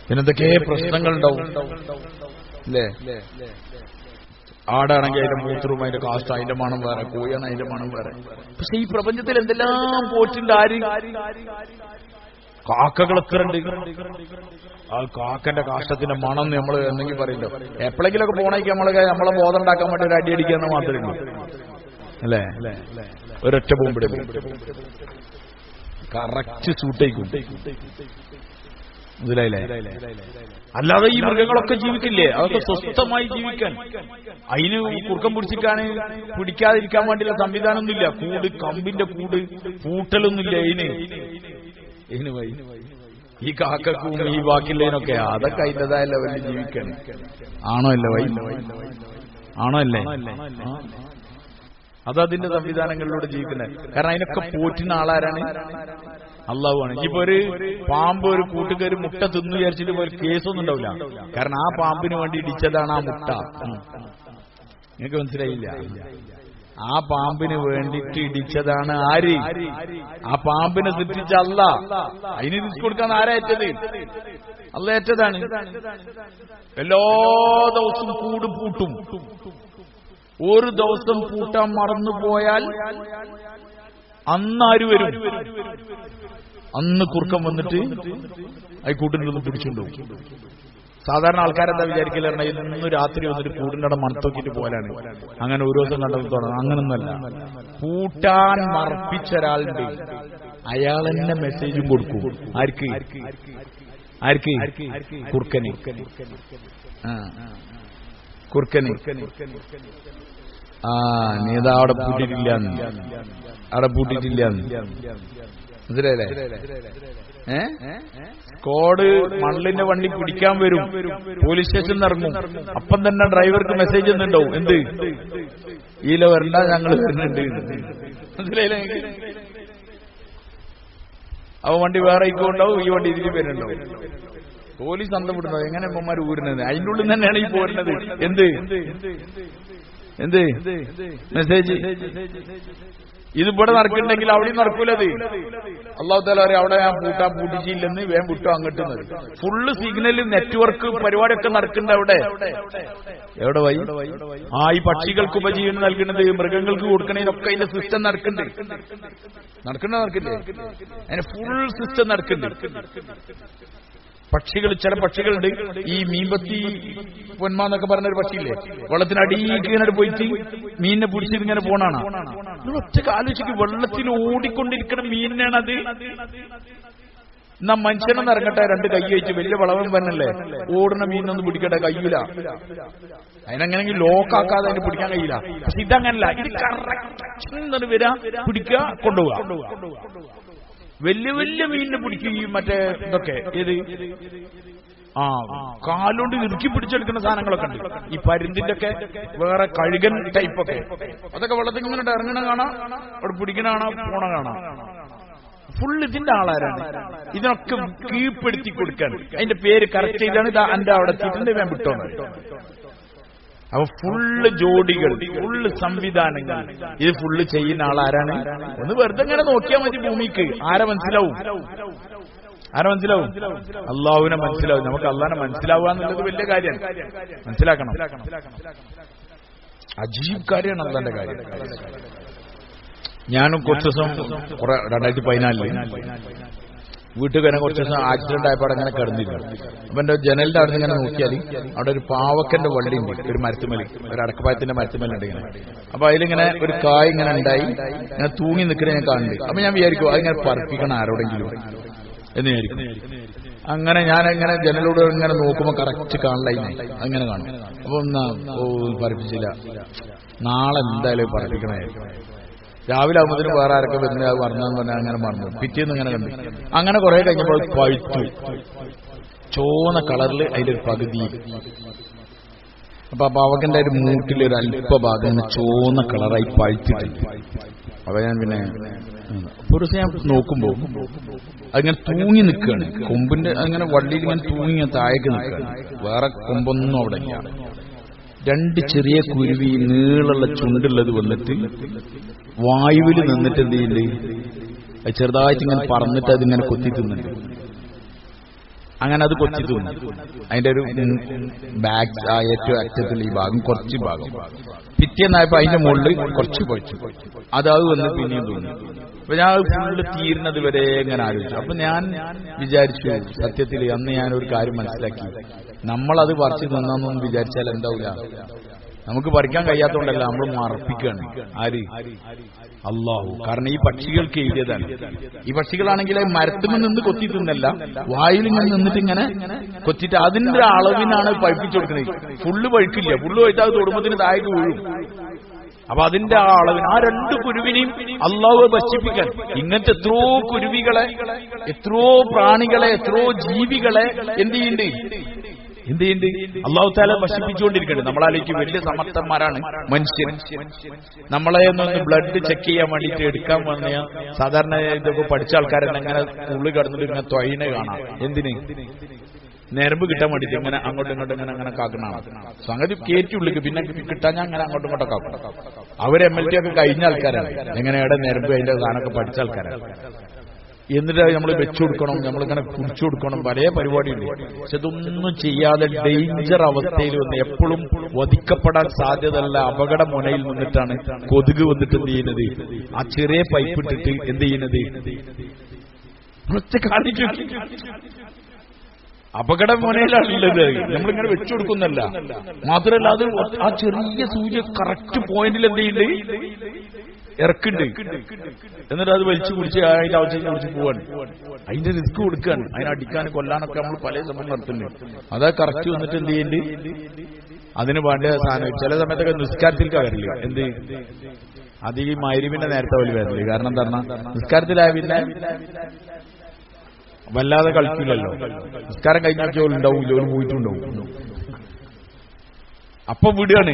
പിന്നെന്തൊക്കെ പ്രശ്നങ്ങൾ ഉണ്ടാവും അല്ലേ? ആടാണെങ്കിൽ അതിന്റെ മൂത്രവും അതിന്റെ കാസ്റ്റ് അതിന്റെ മണം വേറെ, കോയാണ് അതിന്റെ മണം വേറെ. പക്ഷെ ഈ പ്രപഞ്ചത്തിൽ എന്തെല്ലാം പോറ്റുണ്ട്. ആര്? കാക്കകൾ എത്ര ഉണ്ട്. ആ കാക്കന്റെ കാഷ്ടത്തിന്റെ മണം നമ്മൾ എന്തെങ്കിലും പറയല്ലോ. എപ്പോഴെങ്കിലൊക്കെ പോണേക്ക് നമ്മളെ ബോധം ഉണ്ടാക്കാൻ വേണ്ടി ഒരു അടി അടിക്കാന്ന് മാത്രമേ ഉള്ളൂ അല്ലേ? ഒരൊറ്റ ബോംബിടും കറക്റ്റ് സൂട്ടേക്കും. മനസ്സിലായില്ലേ? അല്ലാതെ ഈ മൃഗങ്ങളൊക്കെ ജീവിക്കില്ലേ? അതൊക്കെ സ്വസ്ഥമായി ജീവിക്കാൻ അതിന് കുറുക്കം പിടിച്ചിട്ടാണ് പിടിക്കാതിരിക്കാൻ വേണ്ടിയുള്ള സംവിധാനമൊന്നുമില്ല. കൂട്, കമ്പിന്റെ കൂട്, പൂട്ടലൊന്നുമില്ല ഇതിന്. ഈ കാക്കും ഈ ബാക്കിയുള്ളതിനൊക്കെ അതൊക്കെ അതിൻ്റെതായ ലെവലിൽ ജീവിക്കാണ്. ആണോ അല്ലേ? ആണോ അല്ലേ? അതതിന്റെ സംവിധാനങ്ങളിലൂടെ ജീവിക്കുന്നത്. കാരണം അതിനൊക്കെ പോറ്റുന്ന ആളാരാണ്? അള്ളാഹുവാണ്. ഇപ്പൊ ഒരു പാമ്പ് ഒരു കൂട്ടുകാർ മുട്ട തിന്നു വിചാരിച്ചിട്ട് ഒരു കേസൊന്നും ഉണ്ടാവില്ല. കാരണം ആ പാമ്പിന് വേണ്ടി ഇടിച്ചതാണ് ആ മുട്ട. നിങ്ങൾക്ക് മനസ്സിലായില്ല? ആ പാമ്പിന് വേണ്ടിയിട്ട് ഇടിച്ചതാണ് ആര്? ആ പാമ്പിനെ സൃഷ്ടിച്ച അല്ലാഹ്. അതിന് റിസ്ക് കൊടുക്കാൻ ആരാ ഏറ്റത്? അല്ലാഹ് ഏറ്റതാണ്. എല്ലാ ദിവസവും കൂട് പൂട്ടും. ഒരു ദിവസം പൂട്ടാൻ മറന്നുപോയാൽ അന്നാര് വരും? അന്ന് കുറുക്കം വന്നിട്ട് ആ കൂട്ടിൻ്റെ ഒന്ന് പിടിച്ചുകൊണ്ടുപോകും. സാധാരണ ആൾക്കാരെന്താ വിചാരിക്കലാണ് ഇന്ന് രാത്രി വന്നിട്ട് കൂടിൻ്റെ അവിടെ മണത്തോക്കിട്ട് പോലാണ്. അങ്ങനെ ഒരു ദിവസം കണ്ടെത്തോണം. അങ്ങനൊന്നല്ല. പൂട്ടാൻ മറപ്പിച്ച ഒരാളുണ്ട്. അയാൾ തന്നെ മെസ്സേജും കൊടുക്കും. ആർക്ക്? കുറുക്കന്. കുറുക്കന് നീ ഇതാ അവിടെ പൂട്ടിട്ടില്ലാന്ന്, അവിടെ പൂട്ടിട്ടില്ലാന്ന്. മനസ്സിലായില്ലേ? സ്ക്വാഡ് മണലിന്റെ വണ്ടി പിടിക്കാൻ വരും, പോലീസ് സ്റ്റേഷനിൽ ഇറങ്ങും. അപ്പം തന്നെ ഡ്രൈവർക്ക് മെസ്സേജ് ഒന്നുണ്ടാവും. എന്ത്? ഈല വരണ്ട, ഞങ്ങൾ വരുന്നുണ്ട്. മനസ്സിലായില്ലേ? അവ വണ്ടി വേറെ ഇക്കൊണ്ടാവും, ഈ വണ്ടി ഇതിൽ വരുന്നുണ്ടാവും. പോലീസ് അന്തം വിടുന്നത്. എങ്ങനെ അമ്മമാർ ഊരുന്നത്? അതിൻ്റെ ഉള്ളിൽ തന്നെയാണ് ഈ പോരുന്നത്. എന്ത് മെസ്സേജ്? ഇത് ഇവിടെ നടക്കുന്നുണ്ടെങ്കിൽ അവിടെയും നടക്കൂലത്. അല്ലാഹു തആല പറയും അവിടെ ഞാൻ പൂട്ടിച്ചില്ലെന്ന്, വേഗം വിട്ടു അങ്ങോട്ടുന്നത്. ഫുള്ള് സിഗ്നലും നെറ്റ്വർക്ക് പരിപാടിയൊക്കെ നടക്കുന്നുണ്ട് അവിടെ. എവിടെ വൈ? ഈ പക്ഷികൾക്ക് ഉപജീവനം നൽകുന്നത്, മൃഗങ്ങൾക്ക് കൊടുക്കണേനൊക്കെ അതിന്റെ സിസ്റ്റം നടക്കുന്നുണ്ട്. നടക്കില്ലേ? അതിന് ഫുൾ സിസ്റ്റം നടക്കുന്നുണ്ട്. പക്ഷികൾ, ചില പക്ഷികളുണ്ട്, ഈ മീൻപത്തി പൊന്മാന്നൊക്കെ പറഞ്ഞൊരു പക്ഷിയില്ലേ, വെള്ളത്തിനടിയിലേക്ക് ഇങ്ങനെ പോയിട്ട് മീനിനെ പിടിച്ചിട്ട് ഇങ്ങനെ പോണാണ്. ഒറ്റ ആലോചിക്ക്, വെള്ളത്തിൽ ഓടിക്കൊണ്ടിരിക്കുന്ന മീനിനാണത്. എന്നാ മനുഷ്യനൊന്നും ഇറങ്ങട്ടെ, രണ്ട് കൈ വെച്ച് വലിയ വളവൻ പന്നല്ലേ, ഓടുന്ന മീനൊന്നും പിടിക്കട്ടെ, കഴിയൂല. അതിനെങ്ങനെങ്കിൽ ലോക്കാക്കാതെ അതിന് പിടിക്കാൻ കഴിയില്ല. പക്ഷെ ഇതങ്ങനല്ല, ഇത് കറക്റ്റ് വരാ, പിടിക്കുക, കൊണ്ടുപോവുക. വലിയ വലിയ മീനിനെ പിടിക്കും ഈ മറ്റേ ഇതൊക്കെ, ഏത് കാലുകൊണ്ട് ഇറുക്കി പിടിച്ചെടുക്കുന്ന സാധനങ്ങളൊക്കെ ഉണ്ട്. ഈ പരുന്തിന്റെ ഒക്കെ വേറെ കഴുകൻ ടൈപ്പൊക്കെ, അതൊക്കെ വെള്ളത്തിൽ ഇങ്ങനെ ഇറങ്ങണ കാണാം, അവിടെ പിടിക്കണ കാണാം, പോണ കാണാം. ഫുൾ ഇതിന്റെ ആളാരാണ്, ഇതിനൊക്കെ കീഴ്പ്പെടുത്തി കൊടുക്കാൻ. അതിന്റെ പേര് കറക്റ്റ് ചെയ്താണ്. ഇത് എന്റെ അവിടെ എത്തിയിട്ടുണ്ട്, ഞാൻ വിട്ടോണ്ട്. അപ്പൊ ഫുള്ള് ജോഡികൾ, ഫുള്ള് സംവിധാനങ്ങൾ, ഇത് ഫുള്ള് ചെയ്യുന്ന ആളാരാണ്? ഒന്ന് വെറുതെ ഇങ്ങനെ നോക്കിയാൽ മതി ഭൂമിക്ക്. ആരെ മനസ്സിലാവും? ആരെ മനസ്സിലാവും? അള്ളാഹുവിനെ മനസ്സിലാവും. നമുക്ക് അള്ളാഹിനെ മനസ്സിലാവുക എന്നുള്ളത് വലിയ കാര്യമാണ്, മനസ്സിലാക്കണം. അജീബ് കാര്യമാണ് അള്ളാന്റെ കാര്യം. ഞാനും കുറച്ച് ദിവസം 2014 വീട്ടിൽ തന്നെ കുറച്ച് ദിവസം ആക്സിഡന്റ് ആയപ്പോൾ അങ്ങനെ കിടന്നിരുന്നു. അപ്പൊ എന്റെ ജനലിന്റെ അവിടെ ഇങ്ങനെ നോക്കിയാൽ അവിടെ ഒരു പാവക്കന്റെ വള്ളി ഉണ്ട്, ഒരു മരത്തുമലി, ഒരു അടക്കപ്പായത്തിന്റെ മരത്തുമലി ഉണ്ട് ഇങ്ങനെ. അപ്പൊ അതിലിങ്ങനെ ഒരു കായ് ഇങ്ങനെ ഉണ്ടായി ഇങ്ങനെ തൂങ്ങി നിൽക്കുന്ന ഞാൻ കാണുന്നുണ്ട്. അപ്പൊ ഞാൻ വിചാരിക്കും അതിങ്ങനെ പറപ്പിക്കണം ആരോടെങ്കിലും എന്ന് വിചാരിക്കും. അങ്ങനെ ഞാൻ ഇങ്ങനെ ജനലിലൂടെ ഇങ്ങനെ നോക്കുമ്പോ കറക്റ്റ് കാണില്ല, അങ്ങനെ കാണും. അപ്പൊ പറപ്പിച്ചില്ല, നാളെ എന്തായാലും പറപ്പിക്കണമായിരിക്കും. രാവിലെ ആകുമ്പോഴത്തേനും വേറെ ആരൊക്കെ വരുന്നത്, അത് മറന്നെന്ന് പറഞ്ഞാൽ അങ്ങനെ മറന്നു. പിറ്റേന്ന് ഇങ്ങനെ കണ്ടു. അങ്ങനെ കുറെ കഴിഞ്ഞപ്പോൾ അത് പഴുത്തു, ചോന്ന കളറിൽ അതിന്റെ ഒരു പകുതി. അപ്പൊ പാവക്കന്റെ ഒരു മൂട്ടിൽ ഒരു അല്പഭാഗം ചോന്ന കളറായി പഴുത്തിട്ടുണ്ട്. അപ്പൊ ഞാൻ പിന്നെ ഒരു ദിവസം ഞാൻ നോക്കുമ്പോ അതിങ്ങനെ തൂങ്ങി നിൽക്കുകയാണ്, കൊമ്പിന്റെ അങ്ങനെ വള്ളിയിൽ ഇങ്ങനെ തൂങ്ങി താഴേക്ക് നിൽക്കുകയാണ്. വേറെ കൊമ്പൊന്നും അവിടെ ഇല്ല. രണ്ട് ചെറിയ കുരുവി നീളുള്ള ചുണ്ടുള്ളത് വന്നിട്ട് വായുവിൽ നിന്നിട്ട് എന്ത് ചെയ്യുന്നുണ്ട്, ചെറുതായിട്ട് ഇങ്ങനെ പറന്നിട്ട് അതിങ്ങനെ കൊത്തി തിന്നുന്നുണ്ട്. അങ്ങനെ അത് കൊത്തി തിന്നു. അതിന്റെ ഒരു ബാക്ക് ഏറ്റവും അറ്റത്തുള്ള ഈ ഭാഗം, കുറച്ച് ഭാഗം. പിറ്റേന്നായപ്പോ അതിന്റെ മുകളിൽ കുറച്ച് പൊഴിച്ചു, അത് വന്ന് പിന്നെയും തോന്നി. അപ്പൊ ഞാൻ ഫുള്ള് തീരുന്നത് വരെ ഇങ്ങനെ ആലോചിച്ചു. അപ്പൊ ഞാൻ വിചാരിച്ചു, സത്യത്തിൽ അന്ന് ഞാനൊരു കാര്യം മനസ്സിലാക്കി, നമ്മളത് പറിച്ചു നിന്നൊന്നും വിചാരിച്ചാൽ എന്താവില്ല, നമുക്ക് പറിക്കാൻ കഴിയാത്തതുകൊണ്ടല്ല, നമ്മൾ മറപ്പിക്കുകയാണ്. ആര്? അള്ളാഹു. കാരണം ഈ പക്ഷികൾക്ക് എഴുതിയതാണ്. ഈ പക്ഷികളാണെങ്കിൽ മരത്തുമ്പോൾ നിന്ന് കൊത്തി തിന്നല്ല, വായിൽ ഇങ്ങനെ നിന്നിട്ട് ഇങ്ങനെ കൊത്തിയിട്ട് അതിന്റെ അളവിനാണ് പഴുപ്പിച്ചു കൊടുക്കുന്നത്. ഫുള്ള് പഴുക്കില്ല, ഫുള്ള് പഴുത്താൽ തൊടുമ്പത്തിന് താഴേക്ക് വീഴും. അപ്പൊ അതിന്റെ ആ അളവിന് ആ രണ്ട് കുരുവിനെയും അള്ളാഹു ഭക്ഷിപ്പിക്കാൻ. ഇങ്ങനത്തെ എത്രയോ കുരുവികളെ, എത്രയോ പ്രാണികളെ, എത്രയോ ജീവികളെ എന്ത് ചെയ്യുന്നുണ്ട് അള്ളാഹു താല ഭക്ഷിപ്പിച്ചുകൊണ്ടിരിക്കുന്നുണ്ട്. നമ്മളാലേക്ക് വലിയ സമർത്ഥന്മാരാണ് മനുഷ്യൻ. നമ്മളെ ഒന്ന് ബ്ലഡ് ചെക്ക് ചെയ്യാൻ വേണ്ടിയിട്ട് എടുക്കാൻ വന്ന സാധാരണ ഇതൊക്കെ പഠിച്ച ആൾക്കാരെന്നെ അങ്ങനെ ഉള്ളിൽ കിടന്നിട്ട് ഇങ്ങനെ തൊയിനെ കാണാം. എന്തിന്? ഞരമ്പ് കിട്ടാൻ വേണ്ടിയിട്ട് ഇങ്ങനെ അങ്ങോട്ടും ഇങ്ങോട്ടും അങ്ങനെ കാക്കണാണ്. സംഗതി കയറ്റുള്ളിക്ക്, പിന്നെ കിട്ടാൻ ഞാൻ അങ്ങനെ അങ്ങോട്ടും ഇങ്ങോട്ടും കാക്കും. അവര് MLT ഒക്കെ കഴിഞ്ഞ ആൾക്കാരാണ്, എങ്ങനെയാണ് ഞരമ്പ് അതിന്റെ സാധനമൊക്കെ പഠിച്ച ആൾക്കാരാണ്. എന്നിട്ട് നമ്മൾ വെച്ചു കൊടുക്കണം, നമ്മളിങ്ങനെ കുടിച്ചു കൊടുക്കണം, പല പരിപാടിയുണ്ട്. പക്ഷെ ഇതൊന്നും ചെയ്യാതെ ഡേഞ്ചർ അവസ്ഥയിൽ വന്ന് എപ്പോഴും വധിക്കപ്പെടാൻ സാധ്യതയുള്ള അപകട മുനയിൽ നിന്നിട്ടാണ് കൊതുക് വന്നിട്ട് എന്ത് ചെയ്യുന്നത്, ആ ചെറിയ പൈപ്പ് ഇട്ടിട്ട് എന്ത് ചെയ്യുന്നത്, കാണിച്ചു അപകട മുനയിലാണുള്ളത്. നമ്മളിങ്ങനെ വെച്ചു കൊടുക്കുന്നല്ല. മാത്രമല്ല അത് ആ ചെറിയ സൂര്യ കറക്റ്റ് പോയിന്റിൽ എന്ത് ചെയ്യുന്നുണ്ട്, ഇറക്കുണ്ട്. എന്നിട്ട് അത് വലിച്ചു കുടിച്ച് അതിന്റെ ആവശ്യം കുടിച്ച് പോവാണ്. അതിന്റെ റിസ്ക് കൊടുക്കുകയാണ്. അതിനടിക്കാനും കൊല്ലാനൊക്കെ നമ്മൾ പല സമയം നടത്തുന്നുണ്ട്. അതാ കറക്റ്റ് വന്നിട്ട് എന്ത് ചെയ്യുന്നുണ്ട്, അതിന് വേണ്ട സാധനം. ചില സമയത്തൊക്കെ നിസ്കാരത്തിലേക്ക് വരില്ല. എന്ത് അധികം മഗ്‌രിബിന്റെ നേരത്തെ പോലെ വരില്ല. കാരണം എന്താ പറഞ്ഞാൽ നിസ്കാരത്തിലായ പിന്നെ വല്ലാതെ കളിക്കില്ലല്ലോ. നിസ്കാരം കഴിഞ്ഞാൽ ജോലി ഉണ്ടാവും, ജോലി പോയിട്ടുണ്ടാവും. അപ്പൊ വിടുകയാണ്.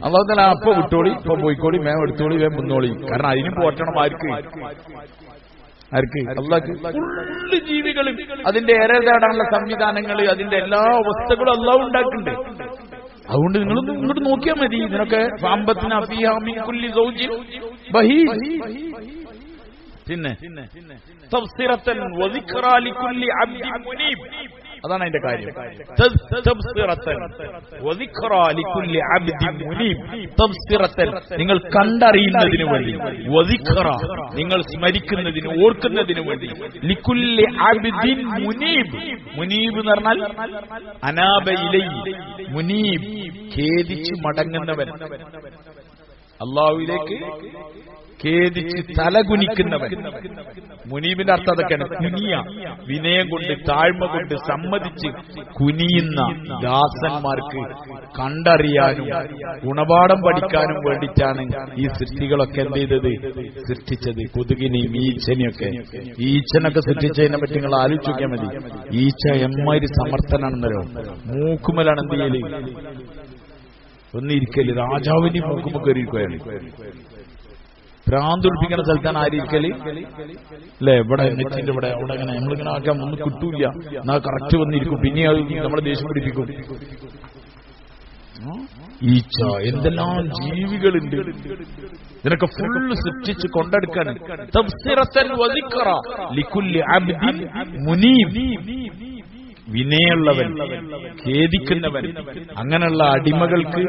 അള്ളാഹു തആല അപ്പൊ വിട്ടോളി, ഇപ്പൊ പോയിക്കോളി, വേം എടുത്തോളി, വേം മുന്നോളി. കാരണം അതിനും പോറ്റണം. ആർക്ക്? അള്ളാഹ്. ഫുള്ള് ജീവികളും അതിന്റെ ഏറെതാടാനുള്ള സംവിധാനങ്ങൾ, അതിന്റെ എല്ലാ അവസ്ഥകളും അള്ളാഹു ഉണ്ടാക്കുന്നുണ്ട്. അതുകൊണ്ട് നിങ്ങളൊന്നും ഇങ്ങോട്ട് നോക്കിയാൽ മതി. ഇതിനൊക്കെ പിന്നെ അതാണ് അതിന്റെ കാര്യം. നിങ്ങൾ കണ്ടറിയുന്നതിന് വേണ്ടി, നിങ്ങൾ സ്മരിക്കുന്നതിന്, ഓർക്കുന്നതിന് വേണ്ടി. ലിക്കുല്ലി അബ്ദിൻ മുനീബ്. മുനീബ് എന്ന് പറഞ്ഞാൽ അനാബ ഇലൈഹി, മുനീബ് ഖേദിച്ച് മടങ്ങുന്നവൻ, അല്ലാഹുവിലേക്ക് ഖേദിച്ച് തലകുനിക്കുന്നവൻ. മുനീബിന്റെ അർത്ഥം അതൊക്കെയാണ്. കുനിയ, വിനയം കൊണ്ട്, താഴ്മ കൊണ്ട് സമ്മതിച്ച് കുനിയുന്ന ദാസന്മാർക്ക് കണ്ടറിയാനും ഗുണപാഠം പഠിക്കാനും വേണ്ടിയിട്ടാണ് ഈ സൃഷ്ടികളൊക്കെ എന്ത് ചെയ്തത്, സൃഷ്ടിച്ചത്. കൊതുകിനെയും ഈച്ചനെയൊക്കെ. ഈച്ചനൊക്കെ സൃഷ്ടിച്ചതിനെ പറ്റി നിങ്ങൾ ആലോചിച്ച് നോക്കിയാൽ മതി. ഈച്ച എമ്മാതിരി സമർത്ഥനാണെന്നല്ലോ. മൂക്കുമലാണ് എന്ത് ചെയ്യല്, ഒന്നിരിക്കല്. രാജാവിന്റെ മൂക്കുമ്പോ കയറിയിരിക്കുകയാണ്. ഭ്രാന്തൊളിപ്പിക്കുന്ന സ്ഥലത്താണ് ആരിക്കല് അല്ലെ? ഇവിടെ നെറ്റിന്റെ ഇവിടെ അവിടെ ഇങ്ങനെ നമ്മളിങ്ങനെ ആക്കാൻ ഒന്നും കിട്ടൂല, എന്നാ കറക്റ്റ് വന്നിരിക്കും. പിന്നെ അത് നമ്മളെ ദേഷ്യം പിടിപ്പിക്കും. ഈച്ച, എന്തെല്ലാം ജീവികളുണ്ട്. ഇതിനൊക്കെ ഫുള്ള് സൃഷ്ടിച്ച് കൊണ്ടെടുക്കാൻ. വിനയുള്ളവൻ, ഖേദിക്കുന്നവൻ, അങ്ങനെയുള്ള അടിമകൾക്ക്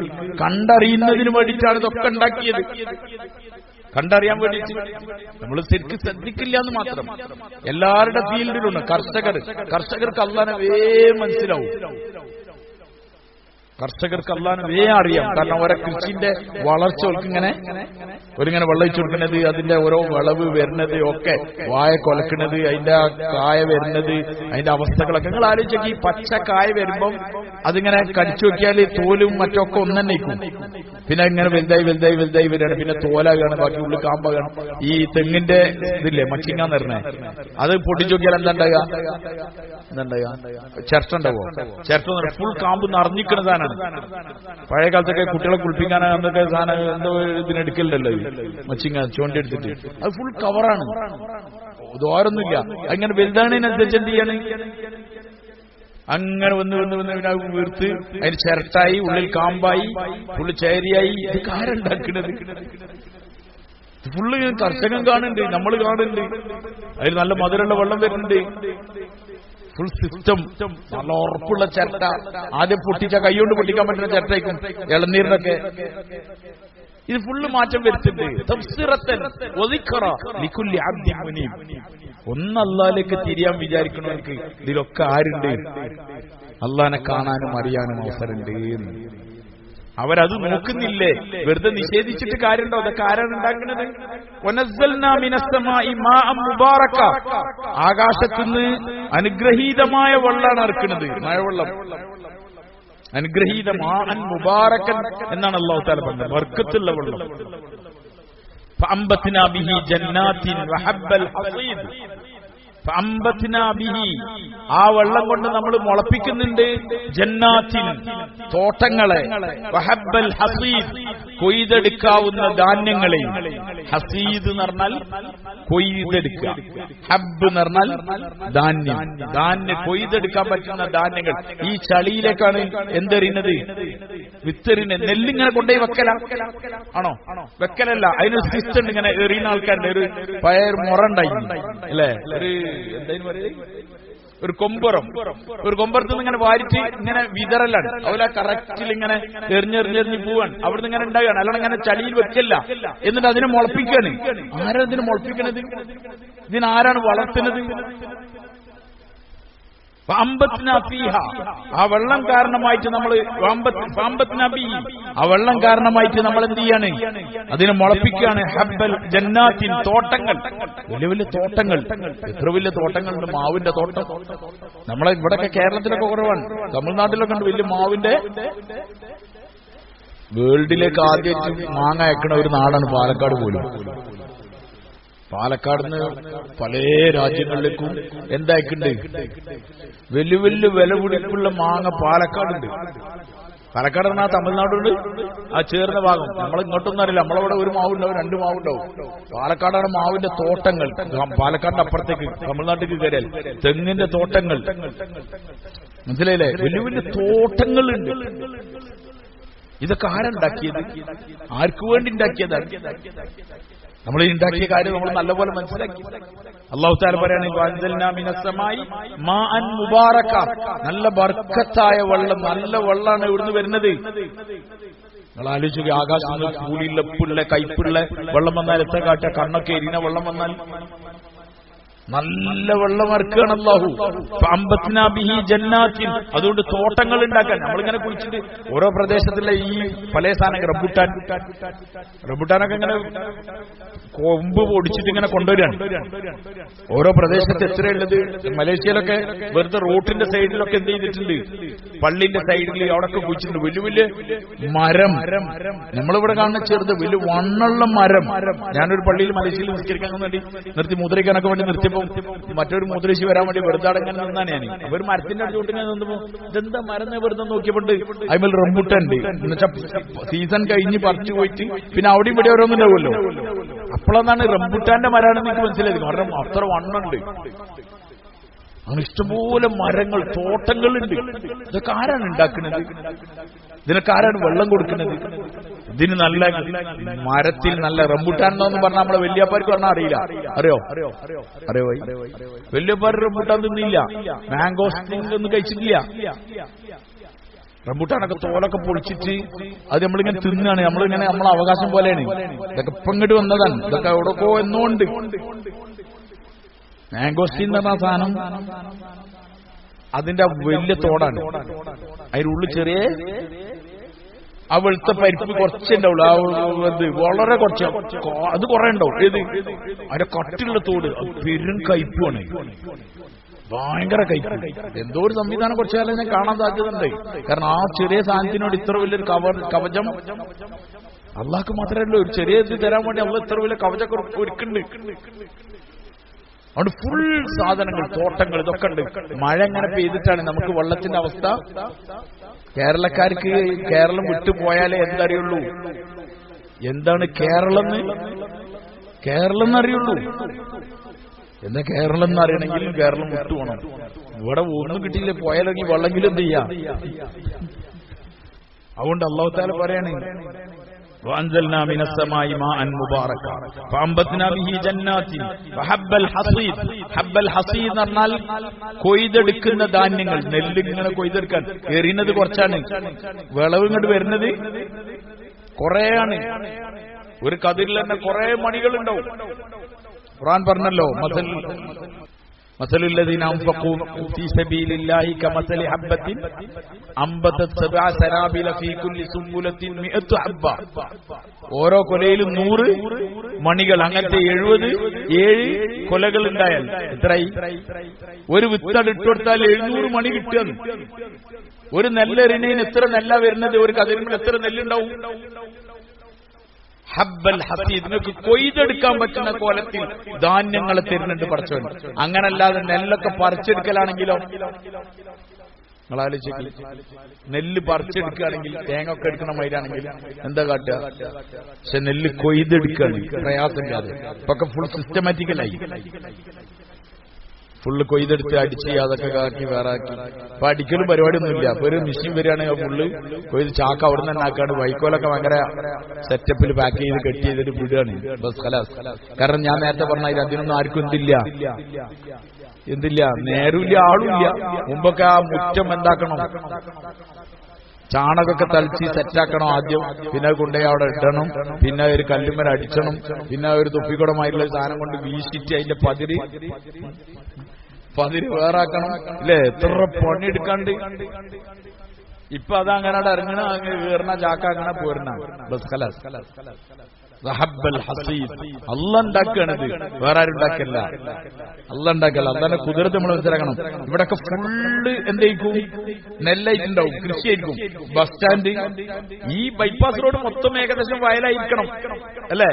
കണ്ടറിയുന്നതിന് വേണ്ടിയിട്ടാണ് ഇതൊക്കെ ഉണ്ടാക്കിയത്. കണ്ടറിയാൻ വേണ്ടിയിട്ട് നമ്മൾ ശരിക്കും ശ്രദ്ധിക്കില്ല എന്ന് മാത്രം. എല്ലാവരുടെ ഫീൽഡിലുണ്ട്. കർഷകർക്ക് അള്ളാനെ മനസ്സിലാവും. കർഷകർക്ക് അള്ളാനെ അറിയാം. കാരണം ഓരോ കൃഷിന്റെ വളർച്ച ഇങ്ങനെ ഒരിങ്ങനെ വെള്ളയിച്ചു കൊടുക്കുന്നത്, അതിന്റെ ഓരോ വിളവ് വരുന്നത് ഒക്കെ, വായ കൊലക്കുന്നത്, അതിന്റെ കായ വരുന്നത്, അതിന്റെ അവസ്ഥകളൊക്കെ നിങ്ങൾ ആലോചിച്ചേക്ക്. ഈ പച്ച കായ വരുമ്പം അതിങ്ങനെ കടിച്ചു നോക്കിയാൽ തോലും മറ്റൊക്കെ ഒന്നെന്നേക്കും. പിന്നെ ഇങ്ങനെ വലുതായി വലുതായി വലുതായി വരികയാണ്. പിന്നെ തോലാകാണ്, ബാക്കി ഉള്ളിൽ കാമ്പാകാണ്. ഈ തെങ്ങിന്റെ ഇതില്ലേ മച്ചിങ്ങാന്ന് പറഞ്ഞേ, അത് പൊട്ടിച്ചു നോക്കിയാൽ എന്താണ്ടാകുക, ചിരട്ട ഉണ്ടാവോ? ചിരട്ട ഫുൾ കാമ്പ് നിറഞ്ഞിക്കുന്ന സാധനമാണ്. പഴയ കാലത്തൊക്കെ കുട്ടികളെ കുളിപ്പിക്കാൻ അന്നൊക്കെ സാധനം എന്തോ ഇതിനെടുക്കലുണ്ടല്ലോ, മച്ചിങ്ങ ചോണ്ടി എടുത്തിട്ട്. അത് ഫുൾ കവറാണ്, ദ്വാരൊന്നുമില്ല. അങ്ങനെ വലുതാണതിനനുസരിച്ച് എന്ത് ചെയ്യാണ്, അങ്ങനെ വന്ന് വന്ന് വന്ന് വീർത്ത് അതിന് ചിരട്ടായി, ഉള്ളിൽ കാമ്പായി, ഫുള്ള് ചേരിയായി. ഇത് ആരുണ്ടാക്കുന്നത്? ഫുള്ള് കർഷകൻ കാണുന്നുണ്ട്, നമ്മൾ കാണുന്നുണ്ട്. അതിൽ നല്ല മധുരമുള്ള വെള്ളം വരുന്നുണ്ട്. ഫുൾ സിസ്റ്റം, നല്ല ഉറപ്പുള്ള ചിരട്ട. ആദ്യം പൊട്ടിച്ച കൈകൊണ്ട് പൊട്ടിക്കാൻ പറ്റുന്ന ചിരട്ടയ്ക്കും ഇളനീരിനൊക്കെ ഇത് ഫുള്ള് മാറ്റം വരുത്തുന്നുണ്ട്. ഒന്ന് അള്ളാഹിലേക്ക് തിരിയാൻ വിചാരിക്കണവർക്ക് ഇതിലൊക്കെ ആരുണ്ട്? അള്ളാഹിനെ കാണാനും അറിയാനും അവസരമുണ്ട്. അവരത് നോക്കുന്നില്ലേ? വെറുതെ നിഷേധിച്ചിട്ട് കാര്യമുണ്ടോ? അതൊക്കെ ആരാണ് ഉണ്ടാക്കുന്നത്? ആകാശത്തുനിന്ന് അനുഗ്രഹീതമായ വെള്ളമാണ് ഇറക്കുന്നത്, മഴവെള്ളം. അനുഗ്രഹീതമാൻ മുബാറക്കൻ എന്നാണ് അല്ലാഹു തആല പറഞ്ഞത്, ബർക്കത്തുള്ള വെള്ളം. ഫഅംബത്നാ ബിഹി ജന്നാത്തിൻ വഹബ്ബൽ ഹസീദ്. ഫഅംബത്നാ ബിഹി, ആ വെള്ളം കൊണ്ട് നമ്മൾ മുളപ്പിക്കുന്നുണ്ട്. ജന്നാത്തിൻ, തോട്ടങ്ങളെ. വഹബ്ബൽ ഹസീദ്, കൊയ്തെടുക്കാവുന്ന ധാന്യങ്ങളെ. ഹസീദ് എന്ന് പറഞ്ഞാൽ കൊയ്തെടുക്കുക, ഹബ്ബ് എന്ന് പറഞ്ഞാൽ ധാന്യം. കൊയ്തെടുക്കാൻ പറ്റുന്ന ധാന്യങ്ങൾ. ഈ ചളിയിലേക്കാണ് എന്തെറിയുന്നത്? വിത്തെറിയുന്നത്. നെല്ലിങ്ങനെ കൊണ്ടുപോയി വെക്കല ആണോ? വെക്കലല്ല, അതിനൊരു സിസ്റ്റം. ഇങ്ങനെ എറിയുന്ന ആൾക്കാരുടെ ഒരു പഴയ മുറ ഉണ്ടായി അല്ലേ? ഒരു കൊമ്പുറം, ഒരു കൊമ്പറത്ത് നിന്ന് ഇങ്ങനെ വാരിച്ച് ഇങ്ങനെ വിതറലാണ്. അതുപോലെ കറക്റ്റിൽ ഇങ്ങനെ എറിഞ്ഞെറിഞ്ഞെറിഞ്ഞ് പോവാണ്. അവിടുന്ന് ഇങ്ങനെ ഉണ്ടാവുകയാണ്. അല്ലാതെ ഇങ്ങനെ ചളിയിൽ വെക്കല്ല. എന്നിട്ട് അതിനെ മുളപ്പിക്കാണ്. ആരാ ഇതിനെ മുളപ്പിക്കണത്? ഇതിനാരാണ് വളർത്തുന്നത്? ആ വെള്ളം കാരണമായിട്ട് നമ്മൾ ആ വെള്ളം കാരണമായിട്ട് നമ്മൾ എന്ത് ചെയ്യാണ്? അതിനെ മുളപ്പിക്കുകയാണ്. ഹബ്ബൽ ജന്നാത്തിൻ, തോട്ടങ്ങൾ. വലിയ വലിയ തോട്ടങ്ങൾ. എത്ര വലിയ തോട്ടങ്ങളുണ്ട്? മാവിന്റെ തോട്ടം. നമ്മളെ ഇവിടെയൊക്കെ കേരളത്തിലൊക്കെ കുറവാണ്. തമിഴ്നാട്ടിലൊക്കെ ഉണ്ട് വലിയ മാവിന്റെ. വേൾഡിലേക്ക് ആദ്യം മാങ്ങ അയക്കണ ഒരു നാടാണ് പാലക്കാട് പോലും. പാലക്കാടിന് പല രാജ്യങ്ങളിലേക്കും എന്തായിക്കുണ്ട്? വലിയ വലിയ വില പിടിപ്പുള്ള മാങ്ങ പാലക്കാടുണ്ട്. പാലക്കാട് പറഞ്ഞാൽ തമിഴ്നാടുണ്ട്, ആ ചേർന്ന ഭാഗം. നമ്മൾ ഇങ്ങോട്ടൊന്നും അറിയില്ല. നമ്മളവിടെ ഒരു മാവുണ്ടാവും, 2 മാവുണ്ടാവും. പാലക്കാടാണ് മാവിന്റെ തോട്ടങ്ങൾ. പാലക്കാടിന്റെ അപ്പുറത്തേക്ക് തമിഴ്നാട്ടിലേക്ക് കയറിയാൽ തെങ്ങിന്റെ തോട്ടങ്ങൾ. മനസ്സിലായില്ലേ? വലിയ വലിയ തോട്ടങ്ങളുണ്ട്. ഇതൊക്കെ ആരുണ്ടാക്കിയത്? ആർക്കു വേണ്ടി ഉണ്ടാക്കിയതാണ്? നമ്മൾ ഉണ്ടാക്കിയ കാര്യം നമ്മൾ നല്ലപോലെ മനസ്സിലാക്കി. അല്ലാഹു തആല പറയുകയാണ് വഅൻസൽനാ മിനസ്സമായി മാഅൻ മുബാറക, നല്ല ബർക്കത്തായ വെള്ളം, നല്ല വെള്ളമാണ് ഇവിടുന്ന് വരുന്നത്. നിങ്ങൾ ആലോചിക്കുക, ആകാശത്ത് നിന്ന് കൂടിയുള്ള ഉപ്പുള്ള കയ്പുള്ള വെള്ളം വന്നാൽ എത്ര കാട്ടുക, കണ്ണൊക്കെ എരിയുന്ന വെള്ളം വന്നാൽ നല്ല വെള്ളം ഇറക്കുകയാണ് അല്ലാഹു. ഫഅംബത്നാ ബിഹി ജന്നാത്തിൻ, അതുകൊണ്ട് തോട്ടങ്ങൾ ഉണ്ടാക്കാൻ. നമ്മളിങ്ങനെ കുളിച്ചിട്ട് ഓരോ പ്രദേശത്തുള്ള ഈ പല സാധനം റംബുട്ടാനൊക്കെ ഇങ്ങനെ കൊമ്പ് പൊടിച്ചിട്ട് ഇങ്ങനെ കൊണ്ടുവരികയാണ്. ഓരോ പ്രദേശത്ത് എത്രയുള്ളത്. മലേഷ്യയിലൊക്കെ വെറുതെ റോഡിന്റെ സൈഡിലൊക്കെ എന്ത് ചെയ്തിട്ടുണ്ട്, പള്ളിന്റെ സൈഡിൽ അവിടെയൊക്കെ കുഴിച്ചിട്ടുണ്ട് വലിയ വലിയ മരം. നമ്മളിവിടെ കാണുന്ന ചെറുത് വലിയ വണ്ണുള്ള മരം. ഞാനൊരു പള്ളിയിൽ മലേഷ്യയിൽ നിസ്കരിക്കാൻ വേണ്ടി നിർത്തി മുദ്രയ്ക്കാനൊക്കെ വേണ്ടി നിർത്തിയപ്പോൾ മറ്റൊരു മുദ്രശി വരാൻ വേണ്ടി വെറുതെ അടങ്ങാൻ നിന്നാണ് ഞാൻ. അവർ മരത്തിന്റെ അടുത്തോട്ട് ഇങ്ങനെ നിന്നപ്പോ ഇതെന്താ മരം വെറുതെ നോക്കിയപ്പോൾ അതിൽ റംബുട്ടാനുണ്ട്. എന്നുവെച്ചാൽ സീസൺ കഴിഞ്ഞ് പറിച്ചു പോയിട്ട് പിന്നെ അവിടെയും ഇവിടെ ഓരോന്നുണ്ടാവുമല്ലോ. അപ്പോഴെന്നാണ് റംബുട്ടാന്റെ മരമാണെന്ന് എനിക്ക് മനസ്സിലായത്. കാരണം അത്ര വണ്ണുണ്ട്. അങ്ങനെ ഇഷ്ടംപോലെ മരങ്ങൾ, തോട്ടങ്ങളുണ്ട്. ഇതൊക്കെ ആരാണ് ഉണ്ടാക്കുന്നത്? ഇതിനൊക്കെ ആരാണ് വെള്ളം കൊടുക്കുന്നത്? ഇതിന് നല്ല മരത്തിൽ നല്ല റംബുട്ടാൻ എന്നൊന്നും പറഞ്ഞാൽ നമ്മളെ വല്യപ്പാർക്ക് പറഞ്ഞാൽ അറിയില്ല. അറിയോ? വല്യപ്പാർ റംബുട്ടാൻ തിന്നില്ല, മാംഗോസ്റ്റിംഗ് ഒന്നും കഴിച്ചിട്ടില്ല. റംബുട്ടാനൊക്കെ തോലൊക്കെ പൊളിച്ചിട്ട് അത് നമ്മളിങ്ങനെ തിന്നാണ്. നമ്മളിങ്ങനെ നമ്മളെ അവകാശം പോലെയാണ്. ഇതൊക്കെ ഇപ്പം ഇങ്ങോട്ട് വന്നതാണ്. ഇതൊക്കെ എവിടെക്കോ എന്നുകൊണ്ട് മാംഗോസ്റ്റീൻ എന്ന് പറഞ്ഞ സാധനം അതിന്റെ വലിയ തോടാണ്. അതിനുള്ളിൽ ചെറിയ ആ വെളുത്ത പരിപ്പ് കുറച്ചുണ്ടാവുള്ളൂ. വളരെ കുറച്ച്, അത് കുറെ ഉണ്ടാവും. ഏത് അതിന്റെ കട്ടിയുള്ള തോട് പെരും കയ്പുമാണ്, ഭയങ്കര കയ്പ്. എന്തോ ഒരു സംവിധാനം കുറച്ചു കാലം ഞാൻ കാണാൻ സാധ്യതയുണ്ട്. കാരണം ആ ചെറിയ സാധനത്തിനോട് ഇത്ര വലിയൊരു കവചം അള്ളാഹ്ക്ക് മാത്രമല്ല, ഒരു ചെറിയ ഇത് തരാൻ വേണ്ടി അള്ളാഹ് ഇത്ര വലിയ കവചമൊക്കെ ഒരുക്കുന്നുണ്ട്. അതുകൊണ്ട് ഫുൾ സാധനങ്ങൾ, തോട്ടങ്ങൾ, ഇതൊക്കെ ഉണ്ട്. മഴ എങ്ങനെ പെയ്തിട്ടാണ് നമുക്ക് വെള്ളത്തിന്റെ അവസ്ഥ. കേരളക്കാർക്ക് കേരളം വിട്ടുപോയാലേ എന്തറിയുള്ളൂ, എന്താണ് കേരളം എന്നറിയുള്ളൂ. എന്താ കേരളം എന്നറിയണമെങ്കിൽ കേരളം വിട്ടുപോകണം. ഇവിടെ ഒന്നും കിട്ടിയില്ല, പോയാലെങ്കിൽ വെള്ളമെങ്കിലും എന്ത് ചെയ്യാം. അതുകൊണ്ട് അല്ലാഹു തആല പറയാണ് وأنزلنا من السماء ماء مباركا فأنبتنا به جنات وحب الحصيد. حب الحصيد എന്ന് പറഞ്ഞാൽ കൊയ്തെടുക്കുന്ന ധാന്യങ്ങൾ. നെല്ലിങ്ങനെ കൊയ്തെടുക്കാൻ എറിയുന്നത് കുറച്ചാണ്, വിളവ് ഇങ്ങോട്ട് വരുന്നത് കുറേയാണ്. ഒരു കതിരിൽ തന്നെ കുറെ മണികളുണ്ടാവും. ഖുർആൻ പറഞ്ഞല്ലോ, مثل الذين أنفقوا في سبيل الله كمثل حبة أنبتت 7 سنابل في كل سنبلة 100 حبة. ഓരോ കൊലയിലും 100 മണികൾ. അങ്ങനത്തെ 77 കൊലകൾ ഉണ്ടായാൽ എത്രയായി? ഒരു വിത്തട് ഇട്ടുകൊടുത്താൽ 700 മണി കിട്ടുകയാണ്. ഒരു നെല്ലെറിനേന് എത്ര നെല്ല വരുന്നത്? ഒരു കതിരിൽ എത്ര നെല്ലുണ്ടാവും? ഹബ്ബൽ ഹസീദ്, നിങ്ങൾക്ക് കൊയ്തെടുക്കാൻ പറ്റുന്ന കോലത്തിൽ ധാന്യങ്ങളെ തരുന്നുണ്ട് പടച്ചവൻ. അങ്ങനല്ലാതെ നെല്ലൊക്കെ പറിച്ചെടുക്കലാണെങ്കിലോ, നിങ്ങൾ ആലോചിച്ച്, നെല്ല് പറിച്ചെടുക്കുകയാണെങ്കിൽ തേങ്ങ ഒക്കെ എടുക്കണ മൈരാണെങ്കിൽ എന്താ കാട്ടുക? പക്ഷെ നെല്ല് കൊയ്തെടുക്കുകയാണ് പ്രയാസമില്ലാതെ. ഇപ്പൊക്കെ ഫുൾ സിസ്റ്റമാറ്റിക്കലായി. ഫുള്ള് കൊയ്തെടുത്ത് അടിച്ച് അതൊക്കെ ആക്കി വേറെ ആക്കി. അപ്പൊ അടിക്കലും പരിപാടിയൊന്നുമില്ല. അപ്പൊ ഒരു മെഷീൻ വരികയാണെങ്കിൽ ഫുള്ള് കൊയ്ത് ചാക്ക് അവിടെ നിന്ന് തന്നെ ആക്കാണ്. വൈക്കോലൊക്കെ ഭയങ്കര സെറ്റപ്പിൽ പാക്ക് ചെയ്ത് കെട്ടി ചെയ്തിട്ട് വിടുകയാണ്. ബസ് ഖലാസ്. കാരണം ഞാൻ നേരത്തെ പറഞ്ഞാൽ അതിനൊന്നും ആർക്കും എന്തില്ല, നേരമില്ല, ആളുമില്ല. മുമ്പൊക്കെ ആ മുറ്റം എന്താക്കണം, ചാണകമൊക്കെ തളിച്ച് സെറ്റാക്കണം ആദ്യം. പിന്നെ കൊണ്ടുപോയി അവിടെ ഇടണം. പിന്നെ ഒരു കല്ലുമ്മൽ അടിച്ചണം. പിന്നെ ഒരു തൊപ്പിക്കുടമായിട്ടുള്ള സാധനം കൊണ്ട് വീശിട്ട് അതിന്റെ പതിര് വേറാക്കണം. ഇല്ലേ? എത്ര പണിയെടുക്കാണ്ട്. ഇപ്പൊ അതങ്ങനെ ഇറങ്ങണ, അങ്ങ് കയറണ, ചാക്ക അങ്ങനെ പോരണ. ബസ് ഖലാസ്. അല്ല ഉണ്ടാക്കുകയാണിത്, വേറെ ആരും ഉണ്ടാക്കല്ല. അല്ല ഉണ്ടാക്കല്ല. അല്ലാതെ കുതിരത്ത് നമ്മൾ മനസ്സിലാക്കണം. ഇവിടെയൊക്കെ ഫുള്ള് എന്തായിരിക്കും? നെല്ലായിട്ടുണ്ടാവും, കൃഷിയായിരിക്കും. ബസ് സ്റ്റാൻഡ്, ഈ ബൈപ്പാസ് റോഡ് മൊത്തം ഏകദേശം വയലായിരിക്കണം, അല്ലേ?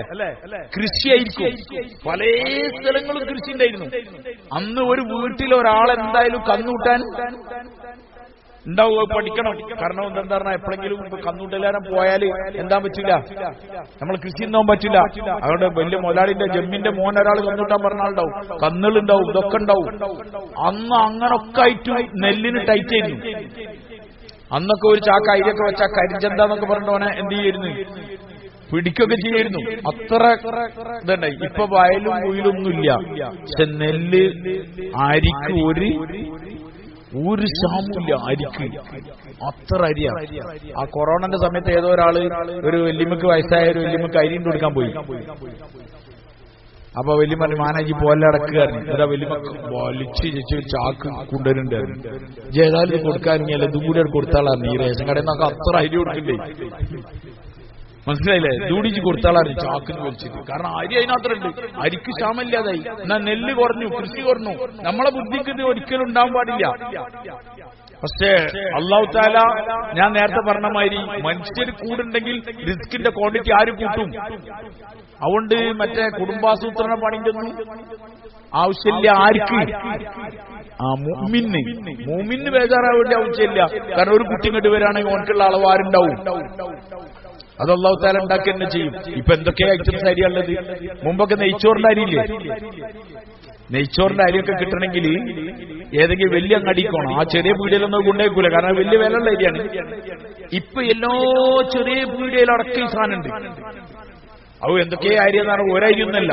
കൃഷിയായിരിക്കും. പല സ്ഥലങ്ങളും കൃഷി ഉണ്ടായിരുന്നു. അന്ന് ഒരു വീട്ടിൽ ഒരാളെന്തായാലും കന്നൂട്ടാൻ ഉണ്ടാവും. പഠിക്കണം. കാരണം എന്താ പറഞ്ഞാൽ എപ്പോഴെങ്കിലും കന്നൂട്ടെല്ലാരും പോയാൽ എന്താ പറ്റില്ല, നമ്മൾ കൃഷി ഒന്നും പറ്റില്ല. അതുകൊണ്ട് വലിയ മുതലാളിന്റെ ജമ്മിന്റെ മോൻ ഒരാൾ കന്നൂട്ടാൻ പറഞ്ഞാലുണ്ടാവും, കന്നുകളുണ്ടാവും, ഇതൊക്കെ ഉണ്ടാവും. അന്ന് അങ്ങനൊക്കെ ആയിട്ട് നെല്ലിന് ടൈറ്റ് ആയിരുന്നു. അന്നൊക്കെ ഒരു ചാക്ക അരിയൊക്കെ വെച്ചാൽ കരിഞ്ചന്താന്നൊക്കെ പറഞ്ഞോനെ എന്ത് ചെയ്യായിരുന്നു? പിടിക്കൊക്കെ ചെയ്യായിരുന്നു. അത്ര ഇതുണ്ടായി. ഇപ്പൊ വയലും കുയിലൊന്നുമില്ല. പക്ഷെ നെല്ല് അരിക്ക് ഒരു ക്ഷാമില്ല. അരിക്ക് അത്ര അരിയാ. ആ കൊറോണന്റെ സമയത്ത് ഏതോ ഒരാള് ഒരു വല്യമ്മക്ക് വയസ്സായ ഒരു വല്യമ്മക്ക് അരി കൊടുക്കാൻ പോയി. അപ്പൊ വല്യമ്മ പറഞ്ഞു, മാനാജി പോലെ അടക്കുകയായിരുന്നു. എന്താ വല്യമ്മക്ക് വലിച്ച് ചേച്ചി ചാക്ക് കൊണ്ടുവരുന്നുണ്ടായിരുന്നു. ഏതായാലും കൊടുക്കാനില്ല, ഇതും കൂടി കൊടുത്താളായിരുന്നു. ഈ റേഷൻ കടയിൽ നിന്നൊക്കെ അത്ര അരി കൊടുക്കണ്ടേ, മനസ്സിലായില്ലേ? ദൂടിച്ച് കൊടുത്താളായിരുന്നു ചാക്കിന് വലിച്ചിട്ട്. കാരണം അരി അതിനകത്തുണ്ട്. അരിക്ക് ക്ഷാമമില്ലാതായി. എന്നാ നെല്ല് കുറഞ്ഞു, കൃഷി കുറഞ്ഞു. നമ്മളെ ബുദ്ധിക്ക് ഇത് ഒരിക്കലും ഉണ്ടാവാൻ പാടില്ല. പക്ഷേ അല്ലാഹു തആല ഞാൻ നേരത്തെ പറഞ്ഞ മാതിരി മനുഷ്യർ കൂടുണ്ടെങ്കിൽ റിസ്കിന്റെ ക്വാണ്ടിറ്റി ആര് കൂട്ടും? അതുകൊണ്ട് മറ്റേ കുടുംബാസൂത്രണ പണിന്റെ ഒന്നും ആവശ്യമില്ല. ആർക്ക്? ആ മുഅ്മിന് ബേജാറാവേണ്ട ആവശ്യമില്ല. കാരണം ഒരു കുട്ടി ഇങ്ങോട്ട് വരാണെങ്കിൽ ഓനക്കുള്ള അളവ് ആരുണ്ടാവും? അത് അല്ലാഹു തആല ഉണ്ടാക്കി തന്നെ ചെയ്യും. ഇപ്പൊ എന്തൊക്കെയാ ഐറ്റംസ് അരിയുള്ളത്? മുമ്പൊക്കെ നെയ്ച്ചോറിന്റെ അരിയില്ലേ? നെയ്ച്ചോറിന്റെ അരിയൊക്കെ കിട്ടണമെങ്കിൽ ഏതെങ്കിലും വലിയ അങ്ങാടിക്കോണം. ആ ചെറിയ പീടികയിലൊന്നും കൊണ്ടേക്കൂല, കാരണം വലിയ വിലയുള്ള അരിയാണ്. ഇപ്പൊ എല്ലാ ചെറിയ പീടികയിലടക്കം ഈ സാധനമുണ്ട്. അത് എന്തൊക്കെയാ അരി എന്ന് പറഞ്ഞാൽ ഒരരിയൊന്നല്ല.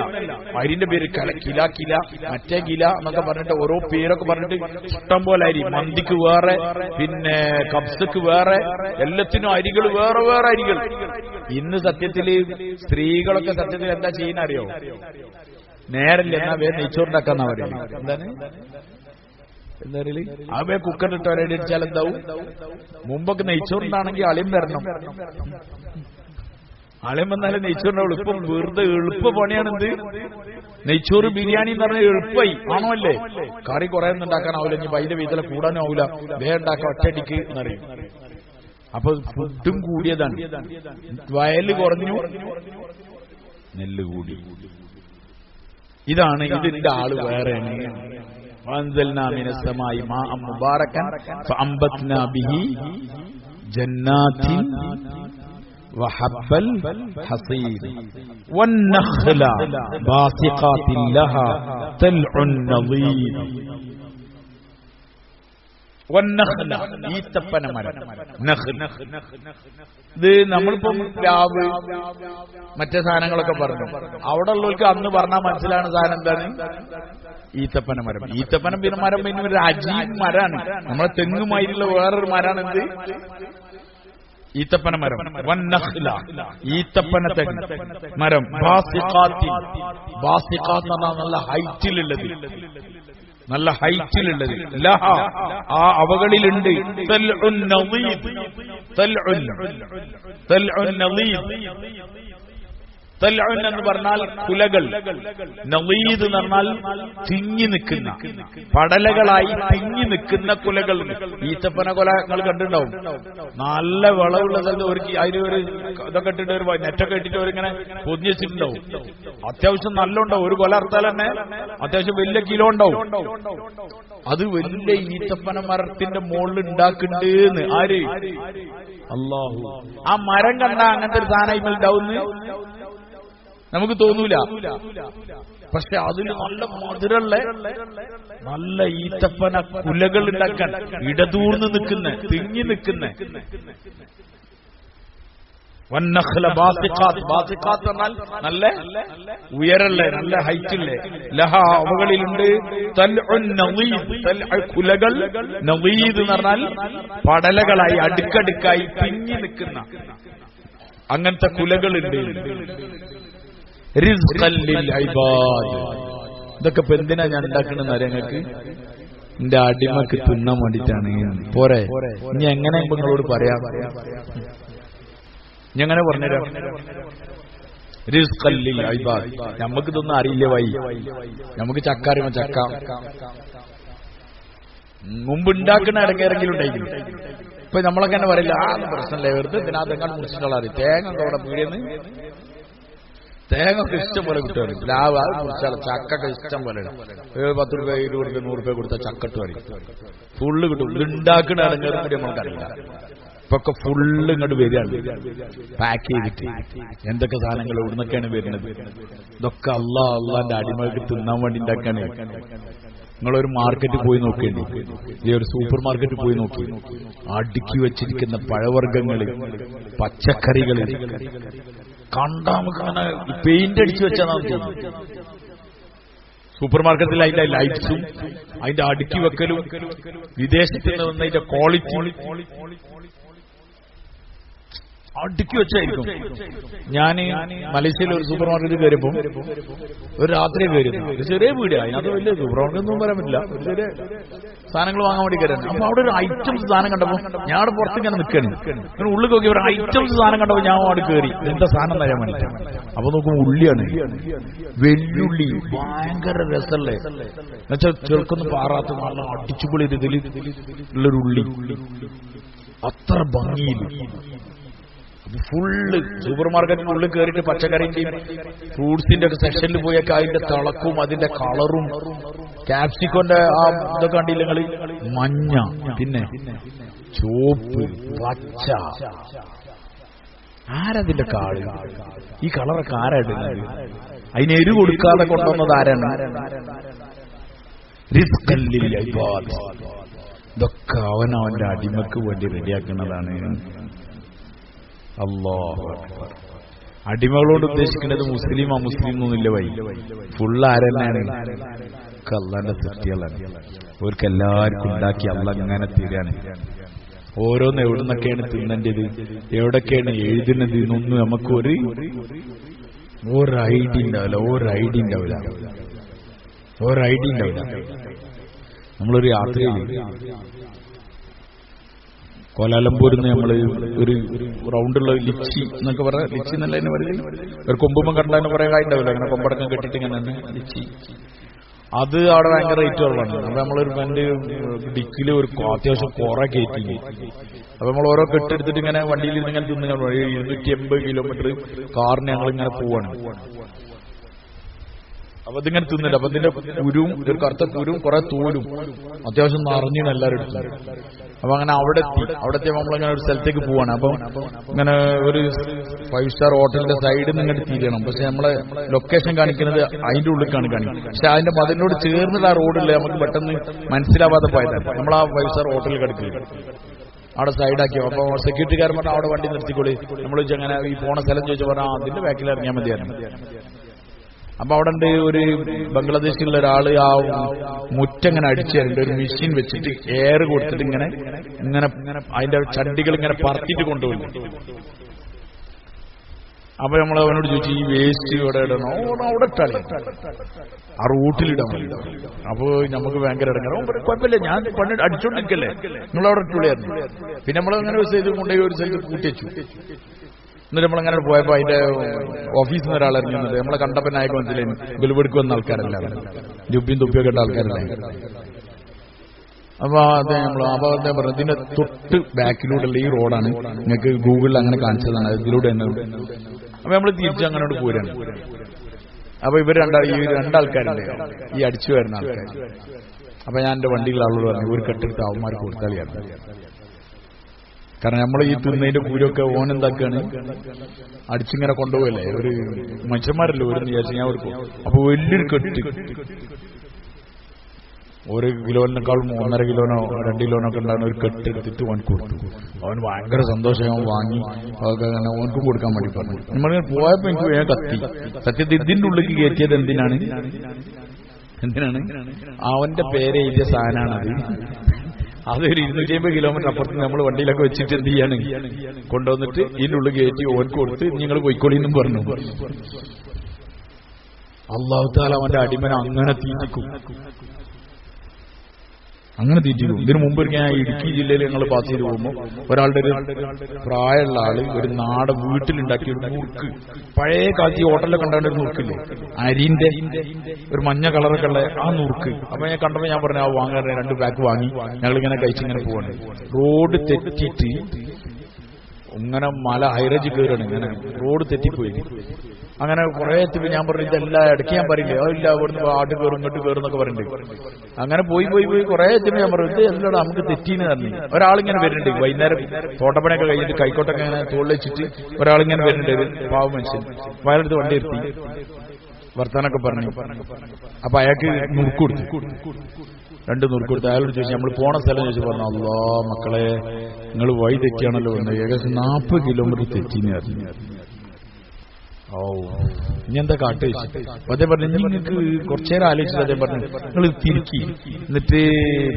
അരിന്റെ പേര് കില മറ്റേ കില എന്നൊക്കെ പറഞ്ഞിട്ട് ഓരോ പേരൊക്കെ പറഞ്ഞിട്ട് ഇഷ്ടം പോലെ അരി. മന്തിക്ക് വേറെ, പിന്നെ കബ്സക്ക് വേറെ, എല്ലാത്തിനും അരികൾ വേറെ വേറെ അരികൾ. ഇന്ന് സത്യത്തില് സ്ത്രീകളൊക്കെ സത്യത്തിൽ എന്താ ചെയ്യുന്ന അറിയോ? നേരല്ല, എന്നാ വേറെ നെയ്ച്ചോറുണ്ടാക്കാന്നാ പറയുന്നത്. എന്താണ് എന്താ പറയല്? ആ വേ കുക്കറിലിട്ട് ഒരടിച്ചാൽ എന്താവും? മുമ്പൊക്കെ നെയ്ച്ചോറുണ്ടാണെങ്കിൽ അളിയും വരണം. ആളെയും വന്നാലും നെയ്ച്ചോറിനാവുള്ളൂ. ഇപ്പം വെറുതെ എളുപ്പ പണിയാണെന്ത്? നെയ്ച്ചോറ് ബിരിയാണി എന്ന് പറഞ്ഞാൽ എളുപ്പമായി ആണോ അല്ലേ? കറി കുറെ ഒന്നും ഉണ്ടാക്കാനാവില്ല, ഇനി അതിന്റെ വീട്ടിലെ കൂടാനും ആവില്ല, വേ ഉണ്ടാക്കാൻ ഒറ്റയടിക്ക് എന്നറിയും. അപ്പൊ ഫുഡും കൂടിയതാണ്. വയല് കുറഞ്ഞു, നെല്ല് കൂടി. ഇതാണ് ഇതിന്റെ ആള് വേറെയാണ്. വഅൻസൽനാ മിനസ്സമായി മാഅൻ മുബാറകൻ ഫഅംബത്നാ ബിഹി ജന്നാത്തിൻ വഹബ്ബൽ ഹസീദ് വന്നഖ്ല ബാസിഖാത്തിൻ ലഹാ തൽഉൻ നളീദ്. വന്നഖ്ല ഈത്തപ്പന മരം. ഇത് നമ്മളിപ്പം പ്ലാവ് മറ്റേ സാധനങ്ങളൊക്കെ പറഞ്ഞു. അവിടെ ഉള്ളവർക്ക് അന്ന് പറഞ്ഞാൽ മനസ്സിലാണ് സാധനം എന്താണ്? ഈത്തപ്പന മരം. ഈത്തപ്പന പിന്നെ മരം പിന്നെ ഒരു അജീബ് മരാണ്. നമ്മളെ തെങ്ങുമായിട്ടുള്ള വേറൊരു മരാണ് എന്ത്? ഈത്തപ്പന മരം. വന്നഖ്ല ഈത്തപ്പന മരം. ബാസിഖാത്തിൻ, ബാസിഖാത്ത് എന്ന് പറഞ്ഞാൽ നല്ല ഹൈറ്റിലുള്ളത്, നല്ല ഹൈറ്റിലുള്ളത്. ലഹ ആ അവകളിലുണ്ട് തൽഉൻ നളീദ്. തൽഉൻ നളീദ് തൽഉൻ എന്ന് പറഞ്ഞാൽ കുലകൾ, നളീദ് എന്ന് പറഞ്ഞാൽ തിങ്ങി നിൽക്കുന്ന പടലകളായി തിങ്ങി നിൽക്കുന്ന കുലകൾ. ഈത്തപ്പന കൊല നിങ്ങൾ കണ്ടിട്ടുണ്ടാവും. നല്ല വിളവുള്ള സ്ഥലത്ത് ഒരു അതിലൊരു ഇതൊക്കെ ഇട്ടിട്ട് ഒരു നെറ്റൊക്കെ ഇട്ടിട്ട് അവരിങ്ങനെ പൊതിഞ്ഞ് വെച്ചിട്ടുണ്ടാവും. അത്യാവശ്യം നല്ല ഉണ്ടാവും. ഒരു കൊല അറുത്താൽ തന്നെ അത്യാവശ്യം വലിയ കിലോ ഉണ്ടാവും. അത് വലിയ ഈത്തപ്പന മരത്തിന്റെ മുകളിൽ ഉണ്ടാക്കുന്നുണ്ട്. ആര്? അല്ലാഹു. ആ മരം കണ്ട അങ്ങനത്തെ ഒരു സാധനം ഇമൽ ഉണ്ടാവുന്ന് നമുക്ക് തോന്നൂല. പക്ഷെ അതിൽ നല്ല മധുരമുള്ള നല്ല ഈത്തപ്പന കുലകൾ ഉണ്ടാക്കാൻ ഇടതൂർന്ന് നിൽക്കുന്ന, തിങ്ങി നിൽക്കുന്ന. വന്നഖ്ല ബാസിഖാത്ത്. ബാസിഖാത്ത് എന്നാൽ നല്ല ഉയരല്ലേ, നല്ല ഹൈറ്റില്ലേ. ലഹ അവകളിലുണ്ട് തൽഉൻ നളീദ്. തൽഉ കുലകൾ, നളീദ് എന്ന് പറഞ്ഞാൽ പടലകളായി അടുക്കടുക്കായി തിങ്ങി നിൽക്കുന്ന അങ്ങനത്തെ കുലകളുണ്ട്. റിസ്ഖൻ ലിൽ ഇബാദ്. ഇതൊക്കെ ഇപ്പൊ എന്തിനാ ഞാൻ ഉണ്ടാക്കണെന്ന് അറിയാം നിങ്ങൾക്ക്? എന്റെ അടിമക്ക് തിന്നാൻ വേണ്ടിട്ടാണ്. പോരെ, ഇനി എങ്ങനെ നിങ്ങളോട് പറയാം? ഞങ്ങനെ പറഞ്ഞുതരാം. റിസ്ഖൻ ലിൽ ഇബാദ്. നമുക്ക് ഇതൊന്നും അറിയില്ല വൈ. നമുക്ക് ചക്ക അറിയുമ്പോ ചക്ക മുമ്പ് ഉണ്ടാക്കുന്ന ഇടയ്ക്കിറങ്ങിലും ഉണ്ടായിരുന്നു. ഇപ്പൊ നമ്മളൊക്കെ തന്നെ പറയില്ല, ആ പ്രശ്നമല്ലേ, വെറുതെ ഇതിനകത്തെങ്ങാണ്ട് മുറിച്ചിട്ടുള്ള അറിയാം. തേങ്ങ അവിടെ പീടിയെന്ന് തേങ്ങ ഒക്കെ ഇഷ്ടം പോലെ കിട്ടുമായിരുന്നു. പ്ലാവ് അത് കുറിച്ചാൽ ചക്കൊക്കെ ഇഷ്ടം പോലെ 10 രൂപ 20 രൂപ 100 രൂപ കൊടുത്ത ചക്കട്ട് വരും. ഫുള്ള് കിട്ടും. ഇത് ഉണ്ടാക്കുന്ന ഇടങ്ങേറും കൂടി നമുക്കറിയില്ല. ഇപ്പൊക്കെ ഫുള്ള് ഇങ്ങോട്ട് വരികയാണ് പാക്ക് ചെയ്തിട്ട്. എന്തൊക്കെ സാധനങ്ങൾ ഇവിടുന്നൊക്കെയാണ് വരുന്നത്? ഇതൊക്കെ അള്ളാന്റെ അടിമകൾക്ക് തിന്നാൻ വേണ്ടി ഉണ്ടാക്കാണ്. നിങ്ങളൊരു മാർക്കറ്റിൽ പോയി നോക്കേണ്ടി, ഒരു സൂപ്പർ മാർക്കറ്റിൽ പോയി നോക്കി, അടുക്കി വെച്ചിരിക്കുന്ന പഴവർഗ്ഗങ്ങള്, പച്ചക്കറികള് കണ്ടാ നമുക്കങ്ങനെ പെയിന്റ് അടിച്ചു വെച്ചാന്നാണ് തോന്നുന്നു. സൂപ്പർ മാർക്കറ്റിൽ അതിന്റെ ലൈറ്റ്സും അതിന്റെ അടുക്കി വെക്കലും വിദേശത്ത് നിന്ന് വന്നതിന്റെ ക്വാളിറ്റി അടുക്കി വെച്ചായിരിക്കും. ഞാൻ മലേഷ്യയിൽ ഒരു സൂപ്പർ മാർക്കറ്റിൽ കയറിയപ്പോൾ ഒരു രാത്രി കയറുന്നു, ഒരു ചെറിയ വീടായി, അത് വലിയ സൂപ്പർ മാർക്കറ്റ് ഒന്നും പറയാൻ പറ്റില്ല, ഒരു ചെറിയ സാധനങ്ങൾ വാങ്ങാൻ വേണ്ടി കയറുന്നു. അപ്പൊ അവിടെ ഒരു ഐറ്റംസ് സാധനം കണ്ടപ്പോൾ ഞാൻ അവിടെ പുറത്ത് ഇങ്ങനെ നിൽക്കണേ, അങ്ങനെ ഉള്ളിൽ നോക്കി ഒരു ഐറ്റംസ് സാധനം കണ്ടപ്പോൾ ഞാൻ അവിടെ കയറി എന്താ സാധനം തരാൻ വേണ്ടിയിട്ടാണ്. അപ്പൊ നോക്കുമ്പോൾ ഉള്ളിയാണ്, വെല്ലുള്ളി, ഭയങ്കര രസമല്ലേ എന്നുവെച്ചാൽ ചെറുക്കൊന്നും പാറാത്ത നല്ല അടിച്ചുപൊളി ഇതിൽ ഉള്ളൊരു ഉള്ളി, അത്ര ഭംഗിയിൽ ഫുള്ള്. സൂപ്പർ മാർക്കറ്റിന്റെ ഉള്ളിൽ കയറിയിട്ട് പച്ചക്കറിന്റെയും ഫ്രൂട്ട്സിന്റെ ഒക്കെ സെക്ഷനിൽ പോയൊക്കെ അതിന്റെ തിളക്കും അതിന്റെ കളറും ക്യാപ്സിക്കോന്റെ ആ ഇതൊക്കെ കണ്ടില്ലെങ്കിൽ മഞ്ഞ, പിന്നെ ചുവപ്പ്, പച്ച, ആരതിന്റെ കാള്, ഈ കളറൊക്കെ ആരായിട്ടുണ്ട്? അതിന് എരു കൊടുക്കാതെ കൊണ്ടുവന്നത് ആരാണ്? ഇതൊക്കെ അവനവന്റെ അടിമക്ക് വേണ്ടി റെഡിയാക്കുന്നതാണ്. അല്ലാഹു അക്ബർ. അടിമകളോട് ഉദ്ദേശിക്കുന്നത് മുസ്ലിം അമുസ്ലിം എന്നൊന്നുമില്ല വൈ, ഫുള്ള് ആരെന്നാണ്? അള്ളാന്റെ സൃഷ്ടികളാണ്. അവർക്ക് എല്ലാവർക്കും ഉണ്ടാക്കി അള്ള അങ്ങനെ തീരാണ്. ഓരോന്ന് എവിടുന്നൊക്കെയാണ് തിന്നേണ്ടത്, എവിടൊക്കെയാണ് എഴുതുന്നത് എന്നൊന്നും നമുക്ക് ഒരു ഐഡിയ ഉണ്ടാവില്ല. നമ്മളൊരു യാത്രയിൽ കോലാലംപൂരിൽ നിന്ന് നമ്മള് ഒരു റൗണ്ടുള്ള ലിച്ചി എന്നൊക്കെ പറയാം, ലിച്ചി എന്നല്ല അതിന് പറയുന്നത്, ഒരു കൊമ്പുമ്പം കണ്ടാൽ കുറെ കായുണ്ടാവില്ല, അങ്ങനെ കൊമ്പടക്കം കെട്ടിട്ട് ഇങ്ങനെ തന്നെ ലിച്ചി, അത് അവിടെ ഭയങ്കര റേറ്റ് കുറവാണ്. അപ്പൊ നമ്മളൊരു വണ്ടി ഡിക്കില് ഒരു അത്യാവശ്യം കുറെ കയറ്റി, അപ്പൊ നമ്മൾ ഓരോ കെട്ടെടുത്തിട്ട് ഇങ്ങനെ വണ്ടിയിൽ നിന്ന് ഇങ്ങനെ തിന്നു 280 കിലോമീറ്റർ കാറിന് ഞങ്ങൾ ഇങ്ങനെ പോവാണ്. അപ്പൊ ഇതിങ്ങനെ തിന്നില്ല. അപ്പൊ ഇതിന്റെ കുരുവും, ഒരു കറുത്ത കുരുവും കുറെ തോലും അത്യാവശ്യം നിറഞ്ഞു എല്ലാവരും എടുത്തു. അപ്പൊ അങ്ങനെ അവിടെ എത്തിയപ്പോൾ നമ്മളിങ്ങനെ ഒരു സ്ഥലത്തേക്ക് പോവാണ്. അപ്പൊ ഇങ്ങനെ ഒരു 5 സ്റ്റാർ ഹോട്ടലിന്റെ സൈഡിൽ നിന്ന് ഇങ്ങോട്ട് തിരിയണം. പക്ഷെ നമ്മളെ ലൊക്കേഷൻ കാണിക്കുന്നത് അതിന്റെ ഉള്ളിലേക്കാണ് കാണിക്കുന്നത്. പക്ഷെ അതിന്റെ മതിലിനോട് ചേർന്നിട്ട് ആ റോഡില്ലേ, നമുക്ക് പെട്ടെന്ന് മനസ്സിലാവാതെ പോയതാണ്. നമ്മൾ ആ 5 സ്റ്റാർ ഹോട്ടലിൽ കിടക്കുക, അവിടെ സൈഡാക്കിയോ. അപ്പൊ സെക്യൂരിറ്റിക്കാരൻ പറഞ്ഞാൽ അവിടെ വണ്ടി നിർത്തിക്കൊള്ളി. നമ്മൾ അങ്ങനെ ഈ പോണ സ്ഥലം ചോദിച്ചു പറഞ്ഞാൽ അതിന്റെ ബാക്കിൽ ഇറങ്ങിയാൽ മതിയായിരുന്നു. അപ്പൊ അവിടെ ഉണ്ട് ഒരു ബംഗ്ലാദേശിലുള്ള ഒരാള് ആ മുറ്റങ്ങനെ അടിച്ചു തരുന്നുണ്ട്, ഒരു മെഷീൻ വെച്ചിട്ട് എയർ കൊടുത്തിട്ട് ഇങ്ങനെ ഇങ്ങനെ അതിന്റെ ചണ്ടികൾ ഇങ്ങനെ പറത്തിട്ട് കൊണ്ടുപോകുന്നു. അപ്പൊ നമ്മൾ അവനോട് ചോദിച്ചു, ഈ വേസ്റ്റ് ഇവിടെ ഇടണോ? അവിടെ ഇട്ടാളി, ആ റൂട്ടിലിടാൻ മതി. അപ്പൊ നമുക്ക് ഭയങ്കര ഇടങ്ങാറ്. കുഴപ്പമില്ല, ഞാൻ പണ്ട് അടിച്ചോണ്ടിരിക്കല്ലേ, നിങ്ങളവിടെ ഇട്ടുള്ളിയായിരുന്നു. പിന്നെ നമ്മളങ്ങനെ ഒരു സ്ഥലത്ത് കൊണ്ടുപോയി ഒരു സ്ഥലത്ത് കൂട്ടിച്ചു. എന്നിട്ട് നമ്മളങ്ങനെ പോയപ്പോ അതിന്റെ ഓഫീസിൽ നിന്ന് ഒരാൾ ഇറങ്ങിയത് നമ്മളെ കണ്ടപ്പോ നായക മനസ്സിലായി, ഗുലുപെടുക്ക് വന്ന ആൾക്കാരല്ല, ജുബിയും തൊപ്പിയൊക്കെ ഇട്ട ആൾക്കാരല്ലേ. അപ്പൊ അദ്ദേഹം പറഞ്ഞു, ഇതിന്റെ തൊട്ട് ബാക്കിലൂടെയുള്ള ഈ റോഡാണ്, നിങ്ങൾക്ക് ഗൂഗിളിൽ അങ്ങനെ കാണിച്ചതാണ്, ഇതിലൂടെ തന്നെ. അപ്പൊ നമ്മൾ തിരിച്ച് അങ്ങോട്ട് പോരാണ്. അപ്പൊ ഈ രണ്ടാൾക്കാരുണ്ട്, ഈ അടിച്ചു വരുന്ന ആൾക്കാർ. അപ്പൊ ഞാൻ എന്റെ വണ്ടിയിലുള്ള ആളോട് പറഞ്ഞു, ഒരു കെട്ടെടുത്ത് അവന്മാർക്ക് കൊടുത്താളിയാണ്. കാരണം നമ്മൾ ഈ തിന്നതിന്റെ കൂരൊക്കെ ഓനെന്താക്കാണ്, അടിച്ചിങ്ങനെ കൊണ്ടുപോകല്ലേ, ഒരു മനുഷ്യന്മാരല്ലേ ഒരു വിചാരിച്ചു ഞാൻ കൊടുക്കും. അപ്പൊ വലിയൊരു കെട്ട്, 1 കിലോനേക്കാളും 1.5 കിലോനോ 2 കിലോനോ ഒക്കെ ഉണ്ടാകുന്ന ഒരു കെട്ടെടുത്തിട്ട് ഓൻ കൊടുത്തു. അവൻ ഭയങ്കര സന്തോഷം, അവൻ വാങ്ങി അതൊക്കെ ഓനക്കും കൊടുക്കാൻ വേണ്ടി പറഞ്ഞു. നമ്മളിങ്ങനെ പോയപ്പോ എനിക്ക് വേഗം കത്തി. സത്യത്തിൽ ഇതിന്റെ ഉള്ളിലേക്ക് കയറ്റിയത് എന്തിനാണ്? അവന്റെ പേര് എഴുതിയ സാധനമാണത്. അതൊരു 250 കിലോമീറ്റർ അപ്പുറത്ത് നമ്മൾ വണ്ടിയിലൊക്കെ വെച്ചിട്ട് എന്ത് ചെയ്യാണ്, കൊണ്ടുവന്നിട്ട് ഇതിൻ്റെ ഉള്ളിൽ കയറ്റി ഓർക്ക് കൊടുത്ത് നിങ്ങൾ പൊയ്ക്കോളിന്നും പറഞ്ഞു. അല്ലാഹു തആല അവന്റെ അടിമനെ അങ്ങനെ തീറ്റിക്കും. ഇതിനു മുമ്പ് ഞാൻ ഇടുക്കി ജില്ലയിൽ ഞങ്ങൾ പാസ് ചെയ്ത് പോകുമ്പോൾ ഒരാളുടെ ഒരു പ്രായമുള്ള ആള് ഒരു നാടൻ വീട്ടിലുണ്ടാക്കിയ ഒരു നുറുക്ക്, പഴയ കാലത്ത് ഹോട്ടലിലൊക്കെ ഉണ്ടാകുന്ന ഒരു നുറുക്കില്ലേ, അരിന്റെ ഒരു മഞ്ഞ കളറൊക്കെ ഉള്ള ആ നുറുക്ക്. അപ്പൊ ഞാൻ കണ്ടപ്പോൾ ഞാൻ പറഞ്ഞു, ആ വാങ്ങാൻ 2 പാക്ക് വാങ്ങി ഞങ്ങളിങ്ങനെ കഴിച്ചിങ്ങനെ പോവാണ്. റോഡ് തെറ്റിയിട്ട് ഇങ്ങനെ മല ഹൈറേജ് കയറാണ്, ഇങ്ങനെ റോഡ് തെറ്റിപ്പോയി. അങ്ങനെ കുറെ എത്തിപ്പോ ഞാൻ പറഞ്ഞു, ഇതെല്ലാം ഇടയ്ക്ക് ഞാൻ പറയില്ലേ, അതില്ല അവിടുന്ന് ആട്ട് കയറും ഇങ്ങോട്ട് കയറും എന്നൊക്കെ പറയുന്നുണ്ട്. അങ്ങനെ പോയി കുറെ എത്തിപ്പോ ഞാൻ പറഞ്ഞു, ഇത് എന്താണ് നമുക്ക് തെറ്റീന്ന് പറഞ്ഞു. ഒരാളിങ്ങനെ വരുന്നുണ്ട് വൈകുന്നേരം, തോട്ടപ്പണിയൊക്കെ കഴിഞ്ഞിട്ട് കൈക്കോട്ടൊക്കെ ഇങ്ങനെ തോളിൽ വെച്ചിട്ട് ഒരാളിങ്ങനെ വരുന്നുണ്ട്, പാവ മനുഷ്യൻ. വയലെടുത്ത് വണ്ടി എത്തി. വർത്താനൊക്കെ പറഞ്ഞു. അപ്പൊ അയാൾക്ക് നുറുക്കൊടുത്തു, 2 നുറുക്കൊടുത്തു. അയാളോട് ചോദിച്ചു, നമ്മൾ പോണ സ്ഥലം ചോദിച്ചു. പറഞ്ഞു, അല്ലാ മക്കളെ, നിങ്ങൾ വഴി തെറ്റിയാണല്ലോ വന്നത്. ഏകദേശം 40 കിലോമീറ്റർ തെറ്റിന്ന് അറിഞ്ഞു. ഓ, ഇനി എന്താ കാട്ട് വെച്ചിട്ട് അതേ പറഞ്ഞു. നിങ്ങൾക്ക് കുറച്ചേരം ആലോചിച്ചത്. അതേ പറഞ്ഞു, നിങ്ങൾ തിരിക്കി, എന്നിട്ട്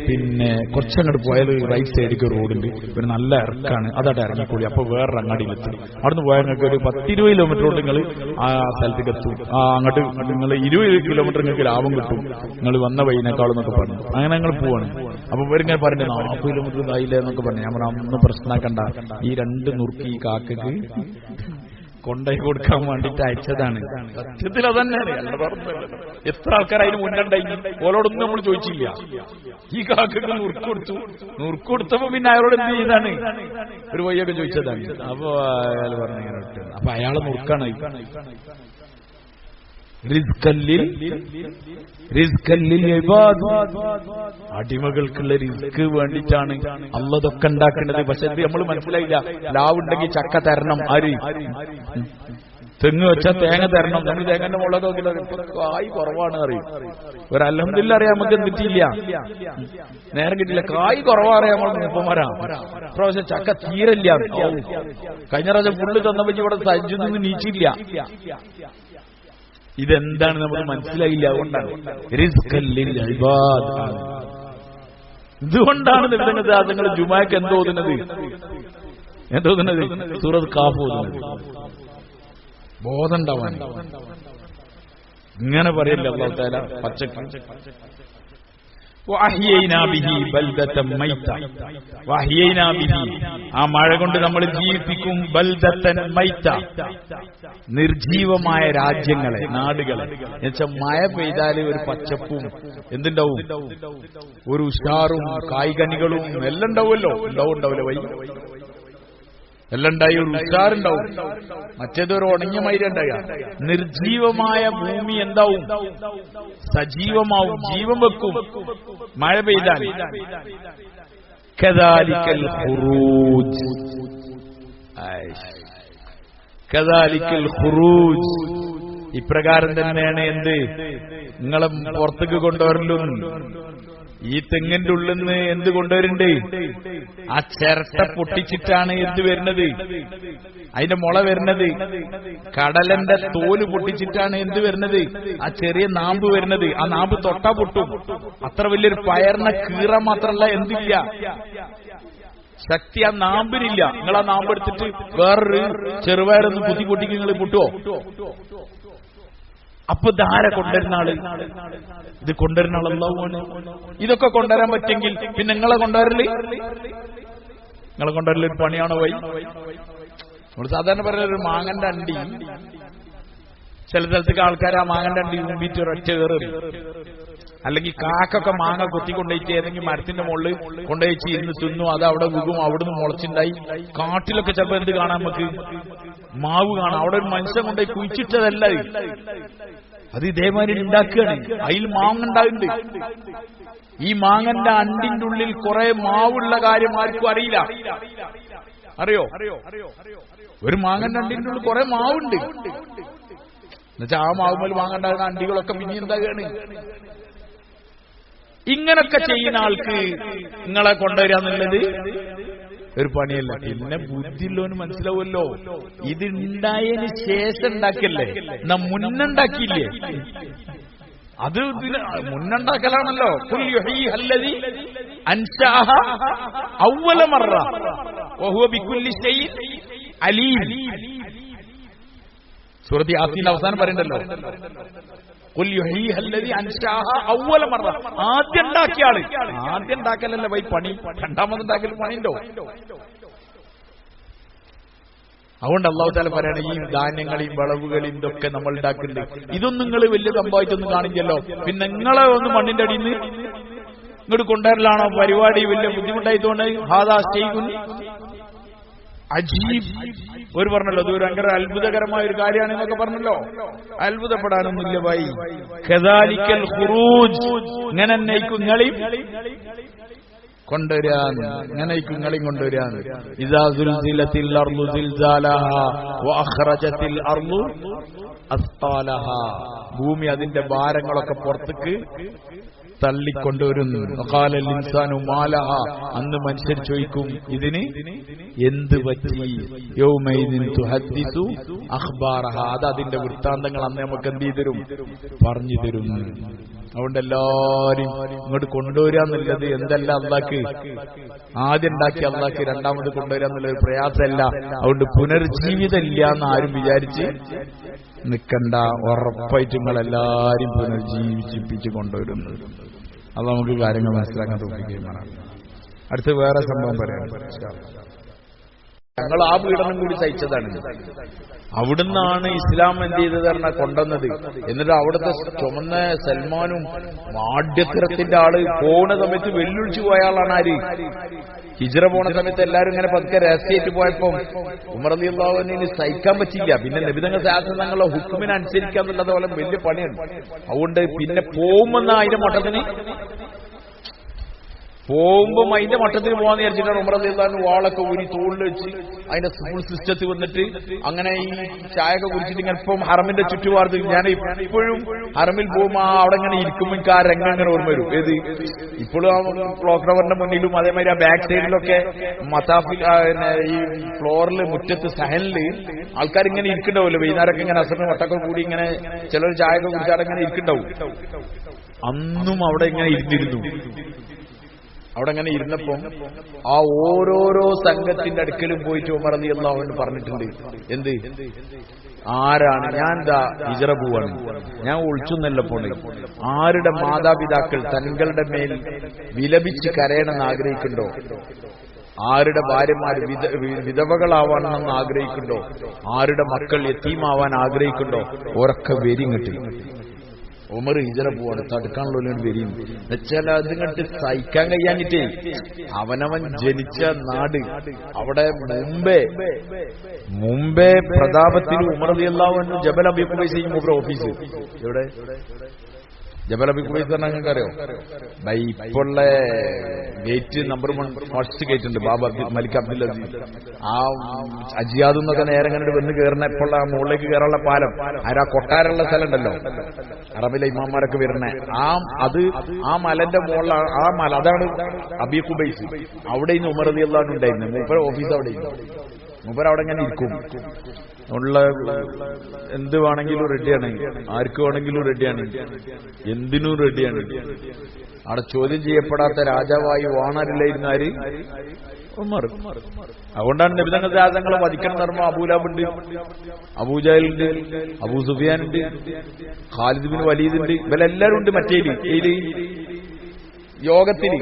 പിന്നെ കുറച്ചങ്ങോട്ട് പോയാൽ റൈറ്റ് സൈഡിലേക്ക് റോഡുണ്ട്, ഒരു നല്ല ഇറക്കാണ്, അതവിടെ ഇറങ്ങിക്കൂടി. അപ്പൊ വേറൊരു അങ്ങാടിയിലെത്തും. അവിടുന്ന് പോയാൽ നിങ്ങൾക്ക് ഒരു 10-20 കിലോമീറ്റർ കൊണ്ട് നിങ്ങൾ ആ സ്ഥലത്തേക്ക് എത്തും. അങ്ങോട്ട് നിങ്ങൾ 20 കിലോമീറ്റർ നിങ്ങൾക്ക് ലാഭം കിട്ടും, നിങ്ങൾ വന്ന വൈനേക്കാളെന്നൊക്കെ പറഞ്ഞു. അങ്ങനെ ഞങ്ങൾ പോവാണ്. അപ്പൊ ഇവരിങ്ങനെ പറഞ്ഞു 40 കിലോമീറ്റർ ഇതായില്ലേ എന്നൊക്കെ പറഞ്ഞു. ഞാൻ പറഞ്ഞു, ഒന്നും പ്രശ്നമാക്കണ്ട, ഈ 2 നുറുക്കി ഈ കാക്കക്ക് കൊണ്ടായി കൊടുക്കാൻ വേണ്ടിട്ട് അയച്ചതാണ്. സത്യത്തിൽ അതന്നെയാണ്. എത്ര ആൾക്കാർ അതിന് മുന്നുണ്ടായി, ഓരോടൊന്നും നമ്മൾ ചോദിച്ചില്ല. ഈ കാക്കക്ക് നുറുക്കൊടുത്തപ്പോ പിന്നെ അയാളോട് എന്ത് ചെയ്താണ്, ഒരു വയ്യൊക്കെ ചോദിച്ചതാണ്. അപ്പൊ അയാൾ പറഞ്ഞു ഇങ്ങനെ വിട്ടു. അപ്പൊ അയാളെ നുറുക്കാണ്. അടിമകൾക്കുള്ള റിസ്ക് വേണ്ടിയിട്ടാണ് അള്ളതൊക്കെ ഉണ്ടാക്കേണ്ടത്. പക്ഷെ ഇത് നമ്മൾ മനസ്സിലായില്ല. ലാവുണ്ടെങ്കിൽ ചക്ക തരണം, ആര് തെങ്ങ് വെച്ചാൽ തേങ്ങ തരണം. നമ്മൾ തേങ്ങന്റെ മുളക് കായ് കുറവാണ് അറിയും. ഒരു അൽഹംദുലില്ലാ അറിയാം, നമുക്ക് എന്തിട്ടില്ല, നേരം കിട്ടില്ല. കായ് കുറവാ അറിയാം നമ്മൾ മൂപ്പന്മാരാ. പ്രാവശ്യം ചക്ക തീരല്ല. കഴിഞ്ഞ പ്രാവശ്യം പുള്ളി തന്നപ്പോ ഇവിടെ സജ്ജൊന്നും നീച്ചില്ല. ഇതെന്താണ് നമുക്ക് മനസ്സിലായില്ല. അതുകൊണ്ടാണ് ഇതുകൊണ്ടാണ് നിങ്ങൾ ജുമാക്ക് എന്തോതുന്നത് സൂറത്ത് കാഫ് ഓതുന്നത്. ബോധം ഉണ്ടാവാൻ ഇങ്ങനെ പറയില്ല അല്ലാഹു തആല പച്ചക്ക്. ആ മഴ കൊണ്ട് നമ്മൾ ജീവിപ്പിക്കും ബൽദത്തൻ മൈത്ത, നിർജീവമായ രാജ്യങ്ങളെ, നാടുകളെ. എന്നുവെച്ചാൽ മഴ പെയ്താല് ഒരു പച്ചപ്പും എന്തുണ്ടാവും, ഒരു ഉഷാറും കായ്കനികളും എല്ലാം ഉണ്ടാവുമല്ലോ. ഉണ്ടാവില്ല വൈ എല്ലാം ഉണ്ടായി, ഒരു ഉഷാറുണ്ടാവും. മറ്റേതൊരു ഉണങ്ങിയ മൈര ഉണ്ടായ. നിർജീവമായ ഭൂമി എന്താവും, സജീവമാവും, ജീവൻ വെക്കും മഴ പെയ്താൽ. കദാലിക്കൽ ഖുറൂജ്, കദാലിക്കൽ ഖുറൂജ്, ഇപ്രകാരം തന്നെയാണ് എന്ത് നിങ്ങളെ പുറത്തേക്ക് കൊണ്ടുവരലും. ഈ തെങ്ങിന്റെ ഉള്ളിൽ നിന്ന് എന്ത് കൊണ്ടുവരുന്നുണ്ട്, ആ ചിരട്ട പൊട്ടിച്ചിട്ടാണ് എന്ത് വരുന്നത്, അതിന്റെ മുള വരുന്നത്. കടലന്റെ തോല് പൊട്ടിച്ചിട്ടാണ് എന്ത് വരുന്നത്, ആ ചെറിയ നാമ്പ് വരുന്നത്. ആ നാമ്പ് തൊട്ടാ പൊട്ടും. അത്ര വലിയൊരു പയറിനെ കീറാൻ മാത്രമല്ല എന്തില്ല, ശക്തി ആ നാമ്പിനില്ല. നിങ്ങൾ ആ നാമ്പ് എടുത്തിട്ട് വേറൊരു ചെറുപയറൊന്ന് കുത്തി പൊട്ടിക്ക് നിങ്ങൾ പൊട്ടുവോ? അപ്പൊ ധാര കൊണ്ടുവരുന്ന ആള്, ഇത് കൊണ്ടുവരുന്ന ആൾ അല്ലാഹുവാണ്. ഇതൊക്കെ കൊണ്ടുവരാൻ പറ്റുമെങ്കിൽ പിന്നെ നിങ്ങളെ കൊണ്ടുവരല് ഒരു പണിയാണോ വൈ? നമ്മൾ സാധാരണ പറയുന്ന ഒരു മാങ്ങന്റെ അണ്ടി, ചില സ്ഥലത്തേക്ക് ആൾക്കാർ ആ മാങ്ങന്റെ അണ്ടി മുമ്പിട്ട് ഒരൊറ്റ കയറി, അല്ലെങ്കിൽ കാക്കൊക്കെ മാങ്ങ കൊത്തിക്കൊണ്ടേച്ച് ഏതെങ്കിലും മരത്തിന്റെ മുകളിൽ കൊണ്ടുവച്ച് ഇരുന്ന് തിന്നു, അത് അവിടെ വീകും, അവിടുന്ന് മുളച്ചുണ്ടായി. കാട്ടിലൊക്കെ ചിലപ്പോൾ എന്ത് കാണാം, നമുക്ക് മാവ് കാണാം. അവിടെ ഒരു മനുഷ്യൻ കൊണ്ടുപോയി കുഴിച്ചിട്ടതല്ല, അത് ഇതേമാതിരി ഉണ്ടാക്കുകയാണ്. അതിൽ മാങ്ങ ഉണ്ടാകുന്നുണ്ട്. ഈ മാങ്ങന്റെ അണ്ടിന്റെ ഉള്ളിൽ കുറെ മാവുള്ള കാര്യം ആർക്കും അറിയില്ല. അറിയോ? ഒരു മാങ്ങന്റെ അണ്ടിന്റെ ഉള്ളിൽ കുറെ മാവുണ്ട്. എന്നുവെച്ചാൽ ആ മാവുമ്പോൾ മാങ്ങണ്ടാകുന്ന അണ്ടികളൊക്കെ പിന്നെ എന്താകുകയാണ്. ഇങ്ങനൊക്കെ ചെയ്യുന്ന ആൾക്ക് നിങ്ങളെ കൊണ്ടുവരാന്നുള്ളത് ഒരു പണിയല്ല. പിന്നെ ബുദ്ധിയുള്ളവന് മനസ്സിലാവുമല്ലോ, ഇത് ഉണ്ടായതിന് ശേഷം ഉണ്ടാക്കിയല്ലേ, എന്നാ മുന്നുണ്ടാക്കിയില്ലേ, അത് മുന്നുണ്ടാക്കലാണല്ലോ. സൂറത്ത് യാസീൻ അവസാനം പറയണ്ടല്ലോ, ആദ്യം ഉണ്ടാക്കിയ ആള്. ആദ്യം ഉണ്ടാക്കലല്ല വൈ പണി, രണ്ടാമതുണ്ടാക്കൽ പണിയുണ്ടോ? അതുകൊണ്ട് അല്ലാഹു തആല പറയാണ്, ഈ ധാന്യങ്ങളെയും വിളവുകളെയും ഇതൊക്കെ നമ്മൾ ഉണ്ടാക്കുന്നുണ്ട്. ഇതൊന്നും നിങ്ങൾ വലിയ സംഭവിച്ചൊന്നും കാണില്ലല്ലോ. പിന്നെ നിങ്ങളെ ഒന്ന് മണ്ണിന്റെ അടിയിൽ നിന്ന് ഇങ്ങോട്ട് കൊണ്ടുവരലാണോ പരിപാടി? വലിയ ബുദ്ധിമുട്ടായിത്തോണ്ട് ഹാദാ ശൈഉൻ അജീബ്. ഒരു പറഞ്ഞല്ലോ, അത് ഭയങ്കര അത്ഭുതകരമായ ഒരു കാര്യമാണ് എന്നൊക്കെ പറഞ്ഞല്ലോ. അത്ഭുതപ്പെടാനൊന്നുമില്ല ഭായി. കദാലിക്കൽ ഖുറൂജ്, ഇങ്ങനെ നയിക്കും നിങ്ങളെയും കൊണ്ടുവരാൻ, ഇങ്ങനെ നിങ്ങളെയും കൊണ്ടുവരാൻ. ഇദാ സുൽസിലത്തിൽ അർളു സിൽസാലഹാ വഅഖ്റജത്തിൽ അർളു അസ്താലഹ, ഭൂമി അതിന്റെ ഭാരങ്ങളൊക്കെ പുറത്തേക്ക് തള്ളിക്കൊണ്ടുവരുന്നു. ഖാലൽ ഇൻസാനു മാലഹ, അന്ന് മനുഷ്യർ ചോദിക്കും ഇതിന് എന്ത് പറ്റി. യൗമൈദിൻ തുഹദ്ദിസു അഖ്ബാറഹ, അത് അതിന്റെ വൃത്താന്തങ്ങൾ അന്ന് നമുക്ക് എന്ത് ചെയ്തുതരും, പറഞ്ഞു തരും. അതുകൊണ്ട് എല്ലാരും ഇങ്ങോട്ട് കൊണ്ടുവരാന്നുള്ളത് എന്തല്ല അള്ളാക്ക് ആദ്യം ഉണ്ടാക്കി അള്ളാക്ക് രണ്ടാമത് കൊണ്ടുവരാന്നുള്ളത് പ്രയാസമല്ല. അതുകൊണ്ട് പുനർജീവിതം ഇല്ല എന്ന് ആരും വിചാരിച്ച് നിൽക്കണ്ട. ഉറപ്പായിട്ട് നിങ്ങളെല്ലാരും പുനർജീവിപ്പിച്ച് കൊണ്ടുവരുന്നത്. അത് നമുക്ക് കാര്യങ്ങൾ മനസ്സിലാക്കാൻ തോന്നിക്കുകയാണ്. അടുത്ത് വേറെ സംഭവം പറയാം. ഞങ്ങൾ ആ പീഡനം കൂടി സഹിച്ചതാണ്. അവിടുന്നാണ് ഇസ്ലാം എന്ത് ചെയ്തത് പറഞ്ഞാൽ കൊണ്ടുവന്നത്. എന്നിട്ട് അവിടുത്തെ ചുമന്ന സൽമാനും ആഢ്യത്തരത്തിന്റെ ആള് പോണ സമയത്ത് വെല്ലുവിളിച്ചു പോയ ആളാണ് ആര്? ഹിജ്റ പോണ സമയത്ത് എല്ലാവരും ഇങ്ങനെ പതുക്കെ രഹസ്യമായിട്ട് പോയപ്പോ ഉമർ റളിയല്ലാഹു അൻഹുവിന് സഹിക്കാൻ പറ്റില്ല. പിന്നെ നബിതങ്ങൾ ശാസ്ത്രങ്ങളെ ഹുക്കുമിനെ അനുസരിക്കാന്നുള്ളത് പോലെ വലിയ പണിയാണ്. അതുകൊണ്ട് പിന്നെ പോകുമെന്ന അതിന്റെ മട്ടത്തിന് പോകുമ്പം അതിന്റെ മട്ടത്തിന് പോകാന്ന് വിചാരിച്ചിട്ടാണ് ഉമർ റളിയല്ലാഹു അൻഹു വാളൊക്കെ ഊരി തോളിൽ വെച്ച് അതിന്റെ സ്കൂൾ സിസ്റ്റത്തിൽ വന്നിട്ട് അങ്ങനെ ഈ ചായയൊക്കെ കുടിച്ചിട്ട് ഇങ്ങനെ ഇപ്പം ഹറമിന്റെ ചുറ്റുപാട് ഞാൻ ഇപ്പോഴും ഹറമിൽ പോകുമ്പോ അവിടെ ഇങ്ങനെ ഇരിക്കുമ്പോൾ എനിക്ക് ആ രംഗം ഇങ്ങനെ ഓർമ്മ വരും. ഏത് ഇപ്പോഴും ആ ക്ലോക്ക് ടവറിന്റെ മുന്നിലും അതേമാതിരി ആ ബാക്ക് സൈഡിലൊക്കെ മതാഫിൽ ഈ ഫ്ലോറിൽ മുറ്റത്ത് സഹനില് ആൾക്കാരിങ്ങനെ ഇരിക്കണ്ടാവുമല്ലോ. വൈകുന്നേരമൊക്കെ ഇങ്ങനെ അസറിന് വട്ടൊക്കെ കൂടി ഇങ്ങനെ ചിലർ ചായയൊക്കെ കുടിച്ചാൽ ഇങ്ങനെ ഇരിക്കണ്ടാവും. അന്നും അവിടെ ഇങ്ങനെ ഇരുന്നിരുന്നു. അവിടെ അങ്ങനെ ഇരുന്നപ്പോ ആ ഓരോരോ സംഘത്തിന്റെ അടുക്കലും പോയിട്ട് ഉമർ റളിയല്ലാഹു അൻഹു പറഞ്ഞിട്ടുണ്ട്. എന്ത് ആരാണ് ഞാൻ ദാ ഹിജ്റ പോവാണ്, ഞാൻ ഒളിച്ചൊന്നല്ല പോണേ. ആരുടെ മാതാപിതാക്കൾ തങ്ങളുടെ മേൽ വിലപിച്ച് കരയണമെന്ന് ആഗ്രഹിക്കുന്നുണ്ടോ, ആരുടെ ഭാര്യമാർ വിധവകളാവാണെന്ന് ആഗ്രഹിക്കുന്നുണ്ടോ, ആരുടെ മക്കൾ യതീമാവാൻ ആഗ്രഹിക്കുന്നുണ്ടോ, ഓരൊക്കെ വരിങ്ങട്ട് ഉമർ ഹിജ്റ പോവാണ്. തടുക്കാനുള്ള വരും എന്നുവെച്ചാൽ അതിങ്ങട്ട് സഹിക്കാൻ കഴിയാഞ്ഞിട്ടേ അവനവൻ ജനിച്ച നാട് അവിടെ മുമ്പേ പ്രതാപത്തിൽ ഉമർ റളിയല്ലാഹു അൻഹു ജബൽ അബീ ഖുബൈസ് മൂപ്പർ ഓഫീസ് എവിടെ? ജബൽ അബീ ഖുബൈസ് പറഞ്ഞാൽ നിങ്ങൾക്ക് അറിയോ? ഇപ്പോഴുള്ള ഗേറ്റ് നമ്പർ 1 ഫസ്റ്റ് ഗേറ്റ് ഉണ്ട്, ബാബ മലിക് അബ്ദുൽ അസീസ്. ആ അജിയാദ് എന്നൊക്കെ നേരെ കണ്ടിട്ട് വന്ന് കയറുന്ന ഇപ്പോൾ ആ മുകളിലേക്ക് കയറാനുള്ള പാലം ആരാ കൊട്ടാരമുള്ള സ്ഥലം ഉണ്ടല്ലോ, അറബിലെ ഇമാമാരൊക്കെ വരുന്ന ആ മലന്റെ മുകളിലാണ്. ആ മല അതാണ് അബീ ഖുബൈസ്. അവിടെ ഇന്ന് ഉമർ റളിയല്ലാഹു അൻഹു ഉണ്ടായിരുന്നു. മൂപ്പർ ഓഫീസ് അവിടെ മൂപ്പർ അവിടെ ഇങ്ങനെ ഇരിക്കും. ഉള്ള എന്ത് വേണമെങ്കിലും റെഡിയാണ്, ആർക്ക് വേണമെങ്കിലും റെഡിയാണ്, എന്തിനും റെഡിയാണ്. അവിടെ ചോദ്യം ചെയ്യപ്പെടാത്ത രാജാവായി വാണരില്ലായിരുന്നു ആര്? ഉമർ. അതുകൊണ്ടാണ് നബിതങ്ങൾ രാജാക്കളെ വധിക്കണം ധർമ്മ അബൂലഹബുണ്ട്, അബൂജഹലുണ്ട്, അബൂ സുഫിയാനുണ്ട്, ഖാലിദ് ബിൻ വലീദ് ഉണ്ട്, ഇവരെല്ലാരും ഉണ്ട് മറ്റേ യോഗത്തിന്.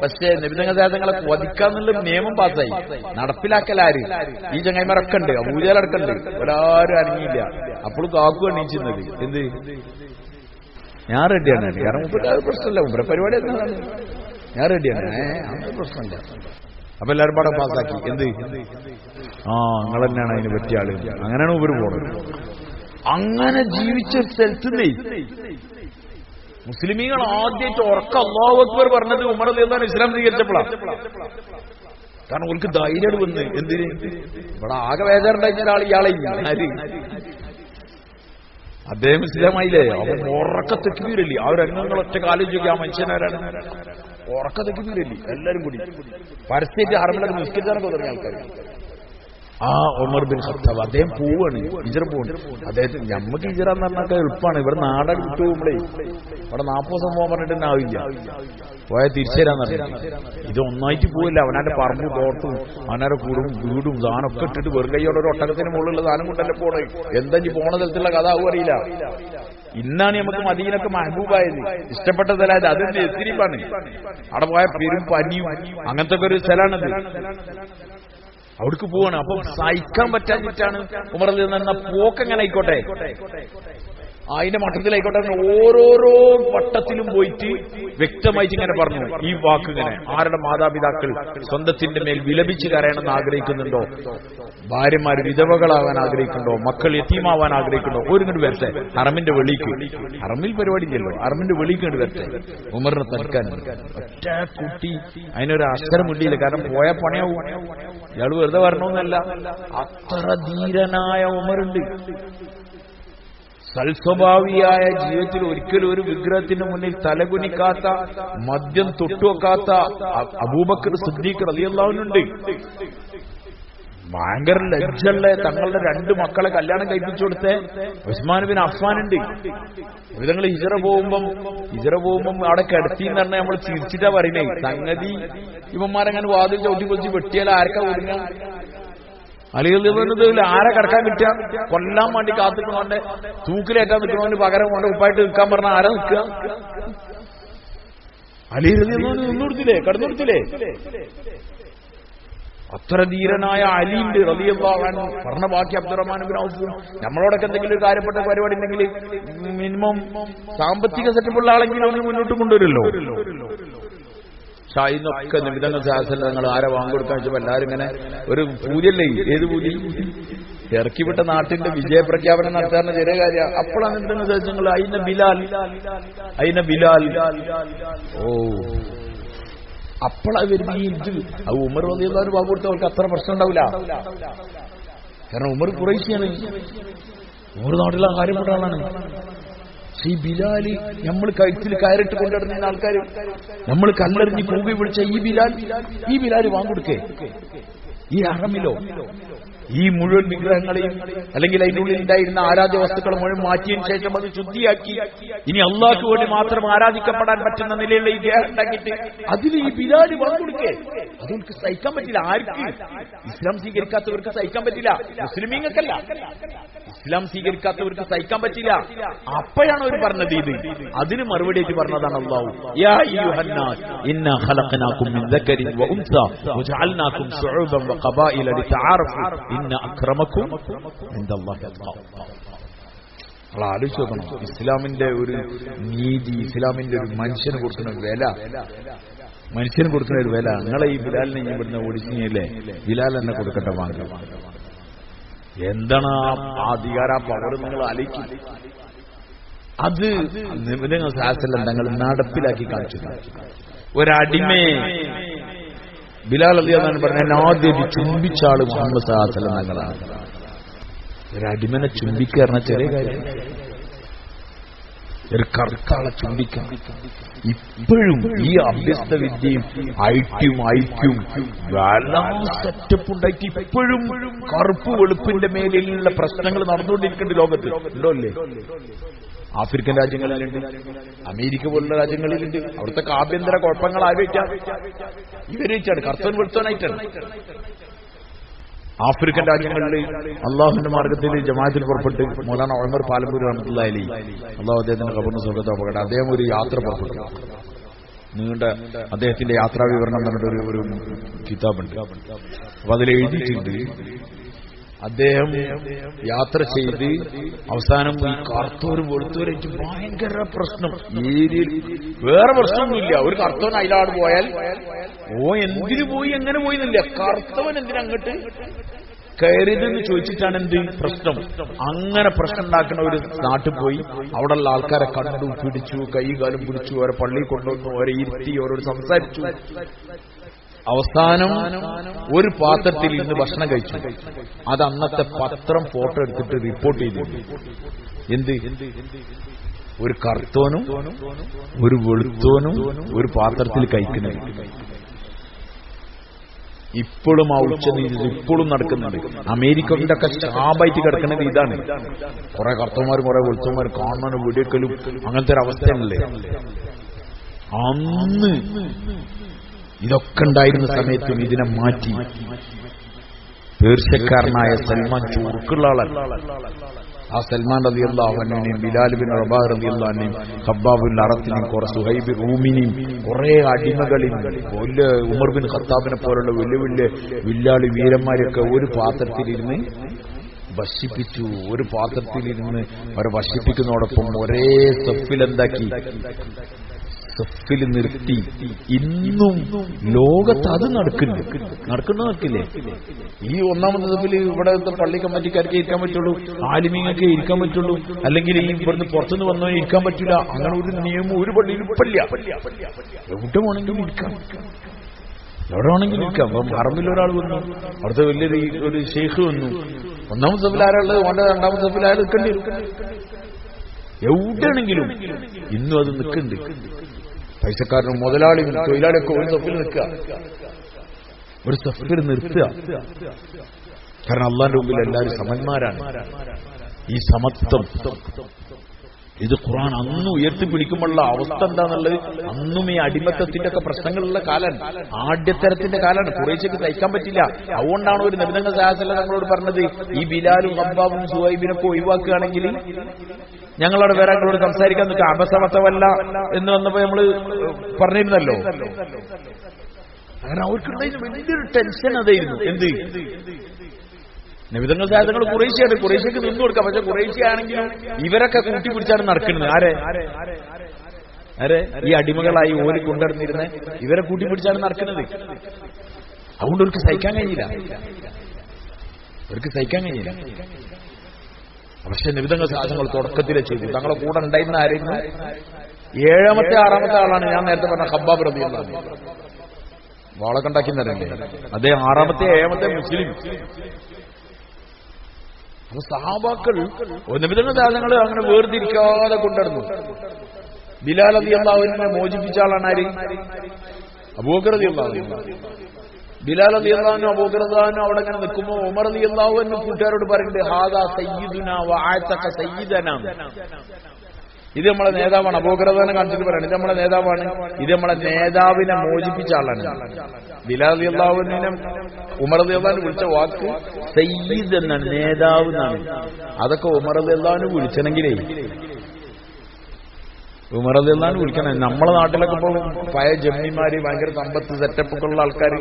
പക്ഷേ നബിതങ്ങൾ രാജാക്കളെ വധിക്കാന്നുള്ള നിയമം പാസ്സായി, നടപ്പിലാക്കലാര്? ഈ ചങ്ങായിമാരൊക്കെ ഉണ്ട്, അബൂജഹലടക്കുണ്ട്, ഒരാരും അനങ്ങിയില്ല. അപ്പോഴും കാക്കു എണീച്ചിരുന്നത് എന്ത്? ഞാൻ റെഡിയാണ്. കാരണം മുമ്പ് പ്രശ്നമില്ല, മുമ്പ് പരിപാടി എന്താണ്, ഞാൻ റെഡിയാണ്, അങ്ങനെ പ്രശ്നമില്ല. അപ്പൊ എല്ലാവരും പാടെ പാസ്സാക്കി. എന്ത്? നിങ്ങൾ തന്നെയാണ് അതിന് പറ്റിയ ആള്. അങ്ങനെയാണ് ഇവര് പോണത്. അങ്ങനെ ജീവിച്ച സ്ഥലത്തുനിന്നേ മുസ്ലിമീങ്ങൾ ആദ്യമായിട്ട് ഉറക്ക അല്ലാഹു അക്ബർ പറഞ്ഞത് ഉമർ റളിയല്ലാഹു അൻഹു ഇസ്ലാം സ്വീകരിച്ചപ്പോഴാണ്. കാരണം അവർക്ക് ധൈര്യം വന്ന് എന്തിന് ഇവിടെ ആകെ വേദാറുണ്ടായിരുന്ന ഒരാൾ ഇയാളെ ആര്? അദ്ദേഹം ഇസ്ലാമായില്ലേ? അവൻ ഉറക്ക തെക്കുവീരല്ലേ? ആ രംഗങ്ങൾ ഒറ്റ ആലോചിക്കുക. ആ മനുഷ്യനാരാണ്? ഉറക്ക തെക്കുവീരല്ലേ? എല്ലാരും കൂടി പരസ്യമായിട്ട് ഹറമിലൊക്കെ നിസ്കരിച്ചാനൊക്കെ തുടങ്ങിയ ആൾക്കാർ. ആ ഉമർ ബിൻ ഖത്താബ് അദ്ദേഹം പോവാണ്, ഹിജ്റ പോവാണ്. അദ്ദേഹത്തിന് നമുക്ക് ഹിജ്റ എന്ന് പറഞ്ഞാൽ എളുപ്പമാണ്. ഇവിടെ നാടക വിട്ടു പോകുമ്പോഴേ ഇവിടെ 40 ദിവസം പോകാൻ പറഞ്ഞിട്ട് തന്നെ ആവില്ല, പോയാൽ തിരിച്ചുതരാന്ന് പറഞ്ഞിട്ട്. ഇത് ഒന്നായിട്ട് പോവില്ല. അവനാന്റെ പറമ്പും തോട്ടവും അവനാരുടെ കൂടും വീടും സാധനമൊക്കെ ഇട്ടിട്ട് വെറും കൈയോടെ ഒരു ഒട്ടകത്തിന് മുകളിലുള്ള സാധനം കൊണ്ടല്ലേ പോണേ. എന്താ ഈ പോണ തരത്തിലുള്ള കഥ ആവും അറിയില്ല. ഇന്നാണ് നമുക്ക് മദീനക്ക് മഹബൂബായത്, ഇഷ്ടപ്പെട്ട സ്ഥലമായത്. അതിന്റെ എത്തിരിപ്പാണ്. അവിടെ പോയ പെരും പനിയും അങ്ങനത്തെ ഒക്കെ ഒരു സ്ഥലമാണത്. അവിടേക്ക് പോവാണ്. അപ്പൊ സഹിക്കാൻ പറ്റാഞ്ഞിട്ടാണ് ഉമർ റളിയല്ലാഹു അൻഹു പോക്കെങ്ങനെ ആയിക്കോട്ടെ, അതിന്റെ മട്ടത്തിലായിക്കോട്ടെ, ഓരോരോ വട്ടത്തിലും പോയിട്ട് വ്യക്തമായിട്ട് ഇങ്ങനെ പറഞ്ഞു ഈ വാക്കിങ്ങനെ. ആരുടെ മാതാപിതാക്കൾ സ്വന്തത്തിന്റെ മേൽ വിലപിച്ച് കരയണമെന്ന് ആഗ്രഹിക്കുന്നുണ്ടോ, ഭാര്യമാര് വിധവകളാവാൻ ആഗ്രഹിക്കുന്നുണ്ടോ, മക്കൾ യതീമാവാൻ ആഗ്രഹിക്കുന്നുണ്ടോ, ഒരുങ്ങോട്ട് വരട്ടെ ഹറമിന്റെ വെളിക്ക്. ഹറമിൽ പരിപാടി ഇല്ലല്ലോ, ഹറമിന്റെ വെളിക്ക് കൊണ്ട് വരട്ടെ. ഉമറിനെ തടുക്കാൻ ഒറ്റ കുട്ടി അതിനൊരു അക്ഷരം മുണ്ടിയില്ല. കാരണം പോയ പണിയാവും. ഇയാൾ വെറുതെ വരണമെന്നല്ല, അത്ര ധീരനായ ഉമറുണ്ട്. സൽസ്വഭാവിയായ ജീവിതത്തിൽ ഒരിക്കലും ഒരു വിഗ്രഹത്തിന് മുന്നിൽ തലകുനിക്കാത്ത, മദ്യം തൊട്ടുവെക്കാത്ത അബൂബക്കർ സിദ്ദീഖ് റളിയല്ലാഹു അൻഹു ഉണ്ട്. ഭയങ്കര ലജ്ജള്ള തങ്ങളുടെ 2 മക്കളെ കല്യാണം കഴിപ്പിച്ചു കൊടുത്ത ഉസ്മാൻ ബിൻ അഫ്ഫാൻ ഉണ്ട്. ഇവങ്ങൾ ഹിജറ പോകുമ്പം അവിടെ കിടത്തിന്ന് പറഞ്ഞാൽ നമ്മൾ ചിരിച്ചിട്ടാ പറയുന്നേ. സംഗതി ഇവന്മാരങ്ങനെ വാതിൽ ചവിട്ടി പൊളിച്ച് വെട്ടിയാൽ ആർക്കാ ഒരുങ്ങ? അലികളിൽ ആരെ കിടക്കാൻ കിട്ടുക? കൊല്ലാൻ വേണ്ടി കാത്തിക്കണോണ്ട്, തൂക്കിലേറ്റാൻ നിൽക്കണോണ്ട് പകരം കൊണ്ട് ഉപ്പായിട്ട് നിൽക്കാൻ പറഞ്ഞാൽ ആരാ നിൽക്കുക? അലികളിൽ നിന്നുകൊടുത്തില്ലേ, കടന്നുകൊടുത്തില്ലേ? അത്ര ധീരനായ അലിയുണ്ട് റളിയല്ലാഹു അൻഹു. പറഞ്ഞ ബാക്കി അബ്ദുറഹ്മാൻ ബിൻ ഔഫ്. നമ്മളോടൊക്കെ എന്തെങ്കിലും ഒരു കാര്യപ്പെട്ട പരിപാടി ഉണ്ടെങ്കിൽ മിനിമം സാമ്പത്തിക സെറ്റപ്പുള്ള ആളെങ്കിലും ഒന്ന് മുന്നോട്ട് കൊണ്ടുവരുമല്ലോ. ഷായിന്നൊക്കെ നിമിതങ്ങൾ ശാസനങ്ങൾ ആരെ വാങ്ങിക്കൊടുക്കാൻ വെച്ചപ്പോ എല്ലാവരും ഇങ്ങനെ ഒരു പൂതിയല്ലേ. ഏത് പൂതി? ഇറക്കിവിട്ട നാട്ടിന്റെ വിജയപ്രഖ്യാപനം നടത്താറുള്ള ചെറിയ കാര്യം. അപ്പോഴാണ് നിമിതങ്ങൾ ശാസനങ്ങൾ അയിന ബിലാൽ. ഓ, അപ്പോഴാ വരുന്ന ഈ ഇത്. അത് ഉമർ റളിയല്ലാഹു അൻഹു വാങ്ങി കൊടുത്തവർക്ക് അത്ര പ്രശ്നം ഉണ്ടാവില്ല. കാരണം ഉമർ ഖുറൈശിയാണ്, ഉമർ നാട്ടിലെ കാര്യപ്പെട്ട ആളാണ്. ഈ ബിലാല് നമ്മൾ കഴുത്തിൽ കയറിട്ട് കൊണ്ടിടുന്ന ആൾക്കാർ, നമ്മൾ കല്ലെറിഞ്ഞ് കൂകി വിളിച്ച ഈ ബിലാല് വാങ്ങിക്കൊടുക്കേ. ഈ ഹറമിലോ ഈ മുഴുവൻ വിഗ്രഹങ്ങളെയും അല്ലെങ്കിൽ അതിനുള്ളിൽ ഉണ്ടായിരുന്ന ആരാധ്യ വസ്തുക്കളെ മുഴുവൻ മാറ്റിയതിനു ശേഷം അത് ശുദ്ധിയാക്കി ഇനി അള്ളാഹ്ക്ക് വേണ്ടി മാത്രം ആരാധിക്കപ്പെടാൻ പറ്റുന്ന നിലയിലുള്ള ഈ ദേഹം ഉണ്ടാക്കിയിട്ട് അതിൽ ഈ ബിലാല് വാങ്ങിക്കൊടുക്കേ. അതൊക്കെ സഹിക്കാൻ പറ്റില്ല. ആർക്ക്? ഇസ്ലാം സ്വീകരിക്കാത്തവർക്ക് സഹിക്കാൻ പറ്റില്ല. മുസ്ലിമീങ്ങൾക്കല്ല, ഇസ്ലാം സ്വീകരിക്കാത്തവർക്ക് സഹിക്കാൻ പറ്റില്ല. അപ്പോഴാണ് അവർ പറഞ്ഞത് ഇത്. അതിന് മറുപടിയായിട്ട് പറഞ്ഞതാണ് അല്ലാഹു, യാ അയ്യുഹന്നാസ് ഇന്നാ ഖലഖനാകും മിൻ ദക്കരിൻ വ ഉൻസ വജഅൽനാകും ശുഉബൻ വ ഖബായില ലിതആറഫു ഇന്ന അക്രമക്കും ഇൻദല്ലാഹി അത്ഖാക്കും. നമ്മൾ ആലോചിച്ച് നോക്കണം. ഇസ്ലാമിന്റെ ഒരു നീതി, ഇസ്ലാമിന്റെ ഒരു മനുഷ്യന് കൊടുക്കുന്ന വില, മനുഷ്യന് കൊടുക്കുന്ന ഒരു വില. നിങ്ങളെ ഈ ബിലാലിനെ ഇവിടുന്ന് ഓടിച്ചില്ലേ, ബിലാൽ എന്നെ കൊടുക്കട്ടെ വാങ്ങി. എന്താണ് ആ അധികാര പവർ നിങ്ങൾ ആലോചിക്കും. അത് നിമിതങ്ങൾ ശാസ്ത്രം തങ്ങൾ നടപ്പിലാക്കി കാണിച്ചു. ഒരടിമയെ ബിലാൽ റളിയല്ലാഹു അൻഹു പറഞ്ഞ ആദ്യം ചുംബിച്ച ആള് മുഹമ്മദ് സല്ലല്ലാഹു അലൈഹി വസല്ലം തങ്ങളാണ്. ഒരടിമനെ ചുംബിക്കുക പറഞ്ഞ ചെറിയ കാര്യം. ഒരു കറുത്താളെ ചുംബിക്കാം. ഇപ്പോഴും ഈ അഭ്യസ്ത വിദ്യയും ഐക്യം സെറ്റപ്പ് ഉണ്ടായിട്ട് ഇപ്പോഴും കറുപ്പ് വെളുപ്പിന്റെ മേലുള്ള പ്രശ്നങ്ങൾ നടന്നുകൊണ്ടിരിക്കേണ്ട ലോകത്ത് ഉണ്ടോ അല്ലേ? ആഫ്രിക്കൻ രാജ്യങ്ങളിലുണ്ട്, അമേരിക്ക പോലുള്ള രാജ്യങ്ങളിലുണ്ട്. അവിടുത്തെ ആഭ്യന്തര കുഴപ്പങ്ങൾ ആലോചിക്കാം. ഇവരേച്ചാണ് കർത്തൻ വെളുത്തനായിട്ടാണ്. ആഫ്രിക്കൻ രാജ്യങ്ങളിൽ അള്ളാഹുവിന്റെ മാർഗത്തിൽ ജമാഅത്തിൽ പുറപ്പെട്ട് മൗലാന ഉമർ പാലമ്പൂർ റഹ്മത്തുള്ളാഹി അലൈഹി, അള്ളാഹു അദ്ദേഹത്തിന്റെ ഖബറിന് സ്വർഗ്ഗത്തിൽ പോകട്ടെ, അദ്ദേഹം ഒരു യാത്ര പുറപ്പെട്ടു. നീണ്ട അദ്ദേഹത്തിന്റെ യാത്രാ വിവരണം പറഞ്ഞിട്ട് ഒരു കിതാബുണ്ട്. അപ്പൊ അതിൽ എഴുതിയിട്ടുണ്ട്, അദ്ദേഹം യാത്ര ചെയ്ത് അവസാനം ഈ കറുത്തോരും വെളുത്തോരായിട്ട് ഭയങ്കര പ്രശ്നം. ഏരിയയിൽ വേറെ പ്രശ്നമൊന്നുമില്ല. ഒരു കറുത്തവൻ അയിലാട് പോയാൽ എന്തിനു പോയി എങ്ങനെ പോയിന്നില്ല, കറുത്തവൻ എന്തിനങ്ങോട്ട് കയറിയതെന്ന് ചോദിച്ചിട്ടാണ് എന്ത് പ്രശ്നം. അങ്ങനെ പ്രശ്നം ഉണ്ടാക്കുന്ന ഒരു നാട്ടിൽ പോയി അവിടെയുള്ള ആൾക്കാരെ കണ്ടു, പിടിച്ചു, കൈകാലം പിടിച്ചു, ഓരോ പള്ളിയിൽ കൊണ്ടുവന്നു, ഓരോ ഇരുത്തി, ഓരോട് സംസാരിച്ചു. അവസാനം ഒരു പാത്രത്തിൽ ഇന്ന് ഭക്ഷണം കഴിച്ചു. അത് അന്നത്തെ പത്രം ഫോട്ടോ എടുത്തിട്ട് റിപ്പോർട്ട് ചെയ്തു. എന്ത്? ഒരു കറുത്തോനും ഒരു വെളുത്തോനും ഒരു പാത്രത്തിൽ കഴിക്കുന്നത്. ഇപ്പോഴും ആ ഉച്ചനീതി ഇപ്പോഴും നടക്കുന്നുണ്ട്. അമേരിക്കന്റെ ഒക്കെ ശാപായിട്ട് കിടക്കുന്നത് ഇതാണ്. കുറെ കറുത്തന്മാരും കുറെ വെളുത്തന്മാരും കാണാനും വെടിവെക്കലും അങ്ങനത്തെ ഒരു അവസ്ഥയല്ലേ. അന്ന് ഇതൊക്കെ ഉണ്ടായിരുന്ന സമയത്തും ഇതിനെ മാറ്റി പേർഷ്യക്കാരനായ സൽമാൻ ചുറുക്കുള്ള ആളല്ല. ആ സൽമാൻ റളിയല്ലാഹു അൻഹുവിനെയും ബിലാൽ ബിൻ റബാഹ് റളിയല്ലാഹു അൻഹുവിനെയും ഖബ്ബാബുൽ അറത്തിനെയും കുറെ സുഹൈബ് റൂമിനെയും കുറെ അടിമകളെയും ഉമർ ബിൻ ഖത്താബിനെ പോലുള്ള വലിയ വലിയ വില്ലാളി വീരന്മാരെയൊക്കെ ഒരു പാത്രത്തിലിരുന്ന് ഭക്ഷിപ്പിച്ചു. ഒരു പാത്രത്തിലിരുന്ന് അവരെ ഭക്ഷിപ്പിക്കുന്നതോടൊപ്പം ഒരേ സഫിലെന്താക്കി, സഫിൽ നിർത്തി. ഇന്നും ലോകത്ത് അത് നടക്കില്ലേ? ഈ ഒന്നാമത്തെ സഫിൽ ഇവിടെ പള്ളി കമ്മിറ്റിക്കാർക്ക് ഇരിക്കാൻ പറ്റുള്ളൂ, ആലിമീങ്ങൾക്ക് ഇരിക്കാൻ പറ്റുള്ളൂ, അല്ലെങ്കിൽ ഈ ഇവിടുന്ന് പുറത്തുനിന്ന് വന്നവന് ഇരിക്കാൻ പറ്റില്ല. അങ്ങനെ ഒരു നിയമം ഒരു പള്ളിയിലും ഇല്ല. എവിടെ വേണമെങ്കിലും ഇരിക്കാം. എവിടെ വേണമെങ്കിലും ഇരിക്കാം. അപ്പം ഹറമിൽ ഒരാൾ വന്നു, അവിടുത്തെ ഒരു ഷെയ്ഖ് വന്നു, ഒന്നാമത്തെ സഫിൽ ആരാളുള്ളത്, ഓന്റെ രണ്ടാമത്തെ സഫിൽ ആയാലും നിൽക്കേണ്ടി വരും. എവിടെയാണെങ്കിലും ഇന്നും അത് നിൽക്കുന്നുണ്ട്. പൈസക്കാരനും മുതലാളിയും തൊഴിലാളിയൊക്കെ ഒരു സഫിൽ നിൽക്കുക, ഒരു സഫിൽ നിർത്തുക. കാരണം അള്ളാന്റെ മുമ്പിൽ എല്ലാവരും സമന്മാരാണ്. ഈ സമത്വം ഇത് ഖുർആൻ അന്ന് ഉയർത്തിപ്പിടിക്കുമ്പോഴുള്ള അവസ്ഥ എന്താന്നുള്ളത്, അന്നും ഈ അടിമത്തത്തിന്റെ ഒക്കെ പ്രശ്നങ്ങളുള്ള കാലാണ്, ആദ്യത്തരത്തിന്റെ കാലാണ്. കുറേശ്ശേക്ക് സഹിക്കാൻ പറ്റില്ല. അതുകൊണ്ടാണ് ഒരു നബി തങ്ങൾ സല്ലല്ലാഹു അലൈഹി വസല്ലം നമ്മളോട് പറഞ്ഞത്, ഈ ബിലാലും ഹബ്ബാബും സുഹൈബിനൊക്കെ ഒഴിവാക്കുകയാണെങ്കിൽ ഞങ്ങളവിടെ വേറെ ഞങ്ങളോട് സംസാരിക്കാൻ നിൽക്കുക, അബസമത്തവല്ല എന്ന് വന്നപ്പോ നമ്മള് പറഞ്ഞിരുന്നല്ലോ. അങ്ങനെ അവർക്കുണ്ടായിരുന്ന വലിയൊരു ടെൻഷൻ അതായിരുന്നു. എന്ത് നബിതങ്ങൾ സാധനങ്ങൾ കുറേശ്ശിയാണ്, കുറേശ്ശിക്ക് നിന്നു കൊടുക്കാം. പക്ഷെ കുറേശ്ശിയാണെങ്കിലും ഇവരൊക്കെ കൂട്ടിപ്പിടിച്ചാണ് നടക്കുന്നത്. ആരെ ഈ അടിമകളായി ഓരി കൊണ്ടുവരുന്നിരുന്ന ഇവരെ കൂട്ടിപ്പിടിച്ചാണ് നടക്കുന്നത്. അതുകൊണ്ട് അവർക്ക് സഹിക്കാൻ കഴിഞ്ഞില്ല. പക്ഷെ നബിതങ്ങൾ സാധനങ്ങൾ തുടക്കത്തിലെ ചെയ്തു. തങ്ങളെ കൂടെ ഉണ്ടായിരുന്ന ആരെങ്കിലും 7ാമത്തെ 6ാമത്തെ ആളാണ് ഞാൻ നേരത്തെ പറഞ്ഞ ഖബ്ബാബ് റളിയല്ലാഹു അൻഹു. വാളൊക്കെ ഉണ്ടാക്കിയെന്നറിയില്ലേ അദ്ദേഹം 6ാമത്തെ 7ാമത്തെ മുസ്ലിം. അപ്പൊ സഹാബാക്കൾ നബിതങ്ങൾ സാധനങ്ങൾ അങ്ങനെ വേർതിരിക്കാതെ കൊണ്ടുവരുന്നു. ബിലാൽ റളിയല്ലാഹു അൻഹുവിനെ മോചിപ്പിച്ച ആളാണ് ആര്? അബൂബക്കർ റളിയല്ലാഹു അൻഹു. ബിലാൽ റളിയല്ലാഹു അൻഹു അബൂബക്കർ റളിയല്ലാഹു അൻഹു അവിടെ അങ്ങനെ നിൽക്കുമ്പോൾ ഉമർ റളിയല്ലാഹു അൻഹു കൂട്ടുകാരോട് പറയുന്നുണ്ട്, ഹാദാ സയ്യിദുനാ വഅതക സയ്യിദനാ. ഇത് നമ്മളെ നേതാവാണ്. അബൂബക്കർ റളിയല്ലാഹു കാണിച്ചിട്ട് പറയാണ്, ഇത് നമ്മളെ നേതാവാണ്, ഇത് നമ്മളെ നേതാവിനെ മോചിപ്പിച്ച ആളാണ്. ബിലാൽ റളിയല്ലാഹു അൻഹുവിനെ ഉമർ റളിയല്ലാഹു അൻഹു വിളിച്ച വാക്ക് സയ്യിദ് എന്നാണ്, നേതാവ് എന്നാണ്. അതൊക്കെ ഉമർ റളിയല്ലാഹു അൻഹു വിളിച്ചണെങ്കിലേ ഉമർ റളിയല്ലാഹു അൻഹു വിളിക്കണം. നമ്മളെ നാട്ടിലൊക്കെ ഇപ്പോൾ പഴയ ജമ്മിമാര് ഭയങ്കര സമ്പത്ത് സെറ്റപ്പൊക്കെ ഉള്ള ആൾക്കാർ,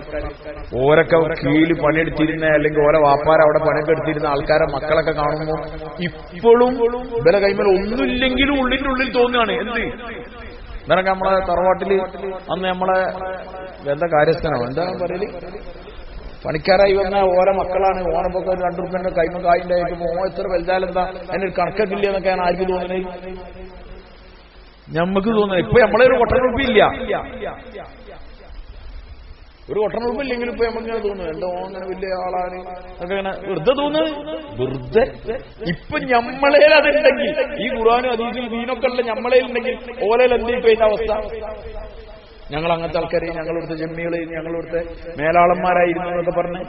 ഓരൊക്കെ കീഴിൽ പണിയെടുത്തിരുന്ന അല്ലെങ്കിൽ ഓരോ വാപ്പാര അവിടെ പണിയൊക്കെ എടുത്തിരുന്ന ആൾക്കാരെ മക്കളൊക്കെ കാണുമ്പോൾ ഇപ്പോഴും ഇവരെ കൈമേൽ ഒന്നുമില്ലെങ്കിലും ഉള്ളിന്റെ ഉള്ളിൽ തോന്നുകയാണ്. എന്ത് എന്നാലും നമ്മളെ തറവാട്ടില് അന്ന് നമ്മളെ എന്താ കാര്യസ്ഥനാണ് എന്താ പറയല്, പണിക്കാരായി വന്ന ഓരോ മക്കളാണ്. ഓണപ്പൊക്കെ 2 റുപ്യന്റെ കൈമ കായിണ്ടായിട്ട് ഓ എത്ര വലുതാലെന്താ എന്നൊരു കണക്കൊക്കെ എന്നൊക്കെയാണ് ആർക്ക് തോന്നുന്നത്? ഞമ്മക്ക് തോന്നുന്നത്. ഇപ്പൊ നമ്മളെ ഒരു ഒട്ടനുറുപ്പില്ല, ഒരു ഒട്ടനുറുപ്പില്ലെങ്കിലും ഇപ്പൊ നമ്മളിങ്ങനെ തോന്നുന്നു എന്തോ അങ്ങനെ വലിയ ആളാണ് ഒക്കെ ഇങ്ങനെ വെറുതെ തോന്നുന്നത്. വെറുതെ ഇപ്പൊ ഞമ്മളേൽ അതുണ്ടെങ്കിൽ, ഈ ഖുർആനും ഹദീസും ദീനൊക്കെ ഉള്ള ഞമ്മളേൽ ഉണ്ടെങ്കിൽ ഓലയിൽ എന്ത് ഇപ്പൊ ഇതിന്റെ അവസ്ഥ? ഞങ്ങൾ അങ്ങനത്തെ ആൾക്കാരെ, ഞങ്ങളിവിടുത്തെ ജമ്മികള്, ഞങ്ങളിവിടുത്തെ മേലാളന്മാരായിരുന്നു എന്നൊക്കെ പറഞ്ഞ്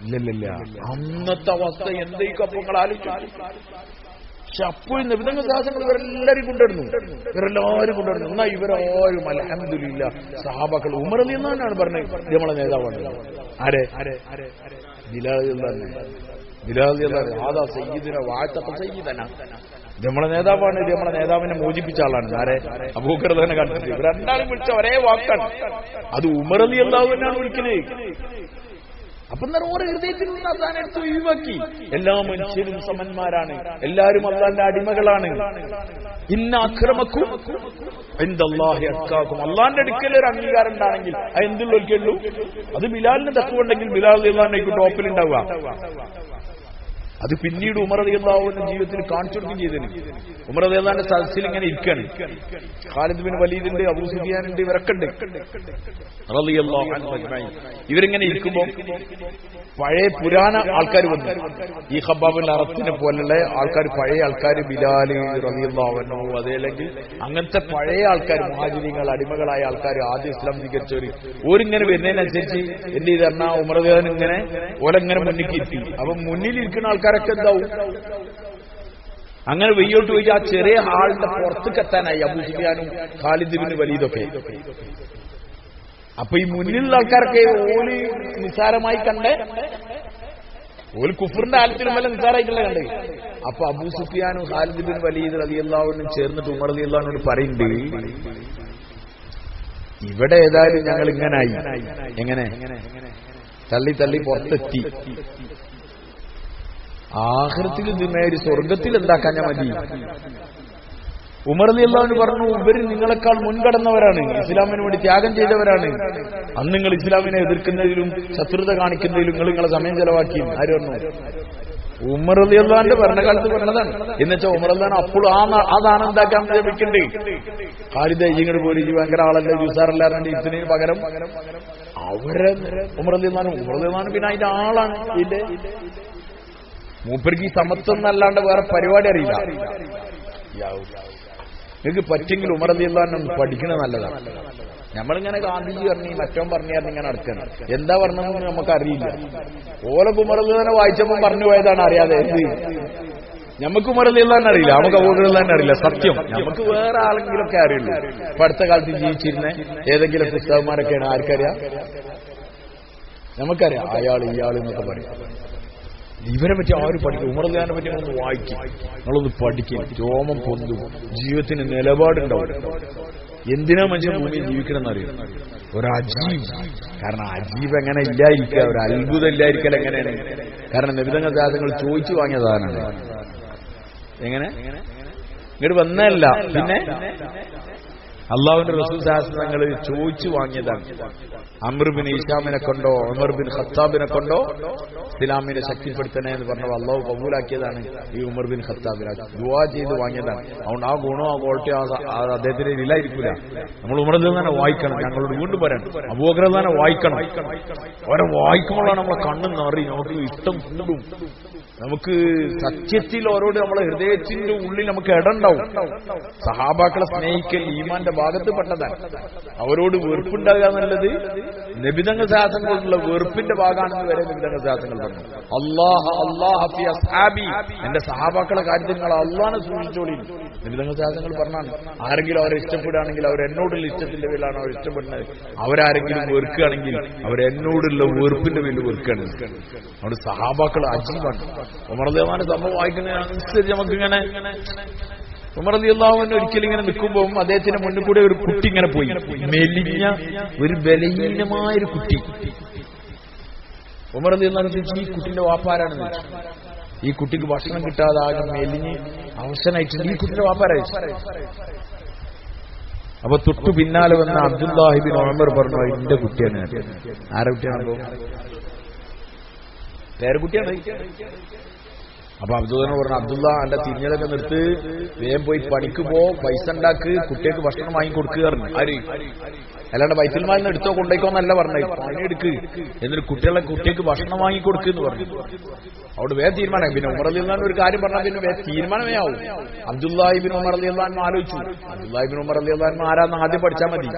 ഇല്ലല്ല. അന്നത്തെ അവസ്ഥ എന്തേക്കും അപ്പൊ നിങ്ങൾ ആലോചിച്ചു. പക്ഷെ അപ്പോഴും നബിതങ്ങൾ സാഹസങ്ങൾ ഇവരെല്ലാവരും കൊണ്ടുവരുന്നു. എന്നാ ഇവരാരും അൽഹംദുലില്ലാ സഹാബാക്കൾ ഉമർ റളിയല്ലാഹു അൻഹു പറഞ്ഞത് ഇത് നമ്മളെ നേതാവാണ്. ആരെ? ബിലാൽ റളിയല്ലാഹു അൻഹു. ഹാദാ സയ്യിദുനാ വഅതക സയ്യിദനാ. ഇത് നമ്മളെ നേതാവാണ്, ഇത് നമ്മളെ നേതാവിനെ മോചിപ്പിച്ച ആളാണ്. ആരെ? അബൂബക്കർ റളിയല്ലാഹു അൻഹു കണ്ടിട്ട് ഇവർ രണ്ടാളും വിളിച്ച ഒരേ വാക്കാണ്. അത് ഉമർ റളിയല്ലാഹു അൻഹു വിളിക്കുന്നത്. അപ്പൊ ഓരോ ഹൃദയത്തിൽ നിന്ന് അള്ളാനെ എടുത്ത് ഒഴിവാക്കി. എല്ലാ മനുഷ്യരും സമന്മാരാണ്, എല്ലാവരും അള്ളാന്റെ അടിമകളാണ്. ഇന്ന അക്രമക്കും ഇൻദല്ലാഹി അത്ഖാക്കും. അള്ളാന്റെ അടുക്കൽ ഒരു അംഗീകാരം ഉണ്ടാണെങ്കിൽ അത് എന്തുള്ളവർക്കുള്ളൂ? അത് ബിലാലിന് തക്കുണ്ടെങ്കിൽ ബിലാൽ റളിയല്ലാഹു അൻഹു ടോപ്പിൽ ഉണ്ടാവുക. അത് പിന്നീട് ഉമർ റളിയല്ലാഹു അൻഹു ജീവിതത്തിൽ കാണിച്ചു കൊടുക്കുകയും ചെയ്തതിന്. ഉമർ റളിയല്ലാഹു അൻഹു സദസ്സിൽ ഇങ്ങനെ ഇരിക്കുകയാണ്. ഖാലിദ് ബിൻ വലീദുണ്ട്, അബൂ സുഫിയാനുണ്ട്, ഇവരൊക്കെ ഉണ്ട് റളിയല്ലാഹു അൻഹു അജ്മഈൻ. ഇവരിങ്ങനെ ഇരിക്കുമ്പോൾ പഴയ പുരാണ ആൾക്കാർ വന്നു. ഈ ഖബ്ബാബിൻ അറത്തിനെ പോലുള്ള ആൾക്കാർ, പഴയ ആൾക്കാർ, ബിലാൽ റളിയല്ലാഹു അൻഹു, അതല്ലെങ്കിൽ അങ്ങനത്തെ പഴയ ആൾക്കാർ, മുഹാജിരീങ്ങൾ, അടിമകളായ ആൾക്കാർ, ആദ്യം ഇസ്ലാം സ്വീകരിച്ചവർ, ഓരിങ്ങനെ വരുന്നതിനനുസരിച്ച് എന്ത് ചെയ്തെന്നാ ഉമർ റളിയല്ലാഹു അൻഹു ഇങ്ങനെ ഓലെങ്ങനെ മുന്നിലേക്ക് ഇരുത്തി. അപ്പൊ മുന്നിലിരിക്കുന്ന ആൾക്കാരൊക്കെ എന്താവും? അങ്ങനെ വെയ്യോട്ട് പോയിട്ട് ആ ചെറിയ ഹാളിന്റെ പുറത്തേക്ക് എത്താനായി അബൂ സുഫിയാനും ഖാലിദ് ബിൻ വലീദൊക്കെ. അപ്പൊ ഈ മുന്നിലുള്ള ആൾക്കാരൊക്കെ ഓല് നിസ്സാരമായി കണ്ടേ, ഓല് കുഫറിന്റെ ആലത്തിലും വല്ല നിസ്സാരമായിട്ടുള്ള കണ്ടേ. അപ്പൊ അബൂ സുഫിയാനും ഖാലിദ് ബിൻ വലീദ് റളിയല്ലാഹു അൻഹു ചേർന്നിട്ട് ഉമർ റളിയല്ലാഹു അൻഹു പറയുന്നുണ്ട്, ഇവിടെ ഏതായാലും ഞങ്ങൾ ഇങ്ങനായി. എങ്ങനെ തള്ളി തള്ളി പുറത്തെത്തി. ആഖിറത്തിൽ ഇതിനേരി സ്വർഗത്തിൽ എന്താക്കാൻ ഞാൻ മതി. ഉമർ റളിയല്ലാഹു അൻഹു പറഞ്ഞു, ഇവര് നിങ്ങളെക്കാൾ മുൻകടന്നവരാണ്, ഇസ്ലാമിന് വേണ്ടി ത്യാഗം ചെയ്തവരാണ്. അന്ന് നിങ്ങൾ ഇസ്ലാമിനെ എതിർക്കുന്നതിലും ശത്രുത കാണിക്കുന്നതിലും നിങ്ങളെ സമയം ചെലവാക്കി. ആര് പറഞ്ഞു? ഉമർ റളിയല്ലാഹുവിന്റെ ഭരണകാലത്ത് പറഞ്ഞതാണ്. എന്നുവെച്ചാൽ ഉമർ റളിയല്ലാഹു അപ്പോൾ ആ ദാനം എന്താക്കാൻ ശ്രമിക്കണ്ടേ? ഖാലിദ് ഇങ്ങോട്ട് പോലും ഈ ഭയങ്കര ആളല്ലേ ജൂസാറല്ലാറുണ്ട് ഇതിന് പകരം അവരെ ഉമർ റളിയല്ലാഹു പിന്നെ അതിന്റെ ആളാണ്. ഇതിന്റെ മൂപ്പർക്ക് ഈ സമത്വം എന്നല്ലാണ്ട് വേറെ പരിപാടി അറിയില്ല. നിങ്ങൾക്ക് പറ്റെങ്കിൽ ഉമർ റളിയല്ലാഹു പഠിക്കണത് നല്ലതാണ്. നമ്മളിങ്ങനെ ഗാന്ധിജി പറഞ്ഞു മറ്റോ പറഞ്ഞു ഇങ്ങനെ നടക്കണം. എന്താ പറഞ്ഞതെന്ന് നമുക്കറിയില്ല. ഓല ഉമർ റളിയല്ലാഹു വായിച്ചപ്പോൾ പറഞ്ഞു പോയതാണ് അറിയാതെ. നമുക്ക് ഉമർ റളിയല്ലാഹു അറിയില്ല, നമുക്ക് അബൂബക്കർ റളിയല്ലാഹു അറിയില്ല. സത്യം നമുക്ക് വേറെ ആളെങ്കിലൊക്കെ അറിയുള്ളൂ. ഇപ്പൊ അടുത്ത കാലത്ത് ജീവിച്ചിരുന്ന ഏതെങ്കിലും പുസ്തകന്മാരൊക്കെയാണ് ആർക്കറിയാം? നമുക്കറിയാം അയാൾ ഇയാൾ എന്നൊക്കെ പറയും. ഇവരെ പറ്റി ആരും പഠിക്കും. ഉമർ റളിയല്ലാഹുവിനെ പറ്റി ഒന്ന് വായിക്കും, നിങ്ങളൊന്ന് പഠിക്കും. രോമം പൊന്തും, ജീവിതത്തിന് നിലപാടുണ്ടാവും. എന്തിനാ മനുഷ്യൻ ഭൂമിയിൽ ജീവിക്കണം എന്നറിയാം. ഒരു അജീബ്. കാരണം അജീബ് എങ്ങനെ ഇല്ലായിരിക്കുക, ഒരു അത്ഭുതം ഇല്ലായിരിക്കൽ എങ്ങനെയാണ്? കാരണം നബിതങ്ങൾ സാധനങ്ങൾ ചോദിച്ചു വാങ്ങിയ സാധനമാണ്. എങ്ങനെ ഇങ്ങോട്ട് വന്നതല്ല, പിന്നെ അള്ളാഹുവിന്റെ റസൂൽ സാഹസങ്ങൾ ചോദിച്ചു വാങ്ങിയതാണ്. അംർ ബിൻ ഹിശാമിനെ കൊണ്ടോ ഉമർ ബിൻ ഖത്താബിനെ കൊണ്ടോ ഇസ്ലാമിനെ ശക്തിപ്പെടുത്തണേ എന്ന് പറഞ്ഞപ്പോൾ അള്ളാഹു കബൂലാക്കിയതാണ് ഈ ഉമർ ബിൻ ഖത്താബിനെ. ദുആ ചെയ്ത് വാങ്ങിയതാണ്. അതുകൊണ്ട് ആ ഗുണവും ആ ക്വാളിറ്റി അദ്ദേഹത്തിന് ഇല്ലായിരിക്കില്ല. നമ്മൾ ഉമർ തന്നെ വായിക്കണം. ഞങ്ങളോട് വീണ്ടും പറയാൻ അബൂബക്കർ തന്നെ വായിക്കണം. അവരെ വായിക്കുമ്പോഴാണ് നമ്മളെ കണ്ണ് നിറയും, നമുക്ക് ഇഷ്ടം കൂടും. നമുക്ക് സത്യത്തിൽ അവരോട് നമ്മളെ ഹൃദയത്തിന്റെ ഉള്ളിൽ നമുക്ക് ഇടണ്ടാവും. സഹാബാക്കളെ സ്നേഹിക്കൽ ഈമാന്റെ ഭാഗത്ത് പെട്ടതാണ്. അവരോട് വെറുപ്പുണ്ടാകുക എന്നുള്ളത് നബിതങ്ങൾ ശാസനങ്ങളുള്ള വെറുപ്പിന്റെ ഭാഗമാണെന്ന് വരെ നബിതങ്ങൾ ശാസനങ്ങൾ പറഞ്ഞു. അല്ലാഹു അസ്ഹാബി, എന്റെ സഹാബാക്കളെ കാര്യത്തിൽ നിങ്ങൾ അള്ളാഹനെ സൂക്ഷിച്ചോളി നബിതങ്ങൾ ശാസനങ്ങൾ പറഞ്ഞാണ്. ആരെങ്കിലും അവരെ ഇഷ്ടപ്പെടുകയാണെങ്കിൽ അവർ എന്നോടുള്ള ഇഷ്ടത്തിന്റെ പേരിലാണ് അവർ ഇഷ്ടപ്പെടുന്നത്. അവരാരെങ്കിലും വെറുക്കുകയാണെങ്കിൽ അവരെന്നോടുള്ള വെറുപ്പിന്റെ പേരിൽ വെറുക്കുകയാണ്. അവിടെ സഹാബാക്കൾ അജീബാണ്. ഉമർ റളിയല്ലാഹു സംഭവം വായിക്കുന്നതിനനുസരിച്ച് നമുക്കിങ്ങനെ ഉമർ റളിയല്ലാഹു ഒരിക്കലും ഇങ്ങനെ നിൽക്കുമ്പോൾ അദ്ദേഹത്തിന്റെ മുന്നിൽ കൂടെ ഒരു കുട്ടി ഇങ്ങനെ പോയി. മെലിഞ്ഞ ഒരു ബലഹീനമായൊരു കുട്ടി. ഉമർ റളിയല്ലാഹു ഈ കുട്ടിന്റെ വാപ്പാരാണെന്ന് വെച്ചു. ഈ കുട്ടിക്ക് ഭക്ഷണം കിട്ടാതെ ആകെ മെലിഞ്ഞ് അവശനായിട്ടുണ്ട്. ഈ കുട്ടിന്റെ വാപ്പാരായി. അപ്പൊ തൊട്ടു പിന്നാലെ വന്ന അബ്ദുല്ലാഹി ബിൻ ഉമർ പറഞ്ഞു എന്റെ കുട്ടിയാണ്. ആരെ കുട്ടിയാണോ? പേരക്കുട്ടിയാണ്. അപ്പൊ അബ്ദുള്ള പറഞ്ഞു അബ്ദുള്ള എന്റെ തിരിഞ്ഞതൊക്കെ നിർത്ത്, വേഗം പോയി പണിക്ക് പോ, പൈസ ഉണ്ടാക്ക്, കുട്ടികൾക്ക് ഭക്ഷണം വാങ്ങിക്കൊടുക്കുക. ആര്? അല്ലാണ്ട് ബൈത്തുൽമാലിൽ നിന്ന് എടുത്തോ കൊണ്ടേക്കോന്നല്ല പറഞ്ഞത്. പണിയെടുക്ക്, എന്നിട്ട് കുട്ടികൾക്ക് ഭക്ഷണം വാങ്ങിക്കൊടുക്കുന്നു പറഞ്ഞു. അവിടെ വേഗം തീരുമാനം. പിന്നെ ഉമർ റളിയല്ലാഹു ഒരു കാര്യം പറഞ്ഞാൽ പിന്നെ വേഗം തീരുമാനമേ ആവും. അബ്ദുല്ലാഹി ബിൻ ഉമർ റളിയല്ലാഹു ആലോചിച്ചു. അബ്ദുല്ലാഹി ബിൻ ഉമർ റളിയല്ലാഹു ആരാന്ന് ആദ്യം പഠിച്ചാൽ മതി.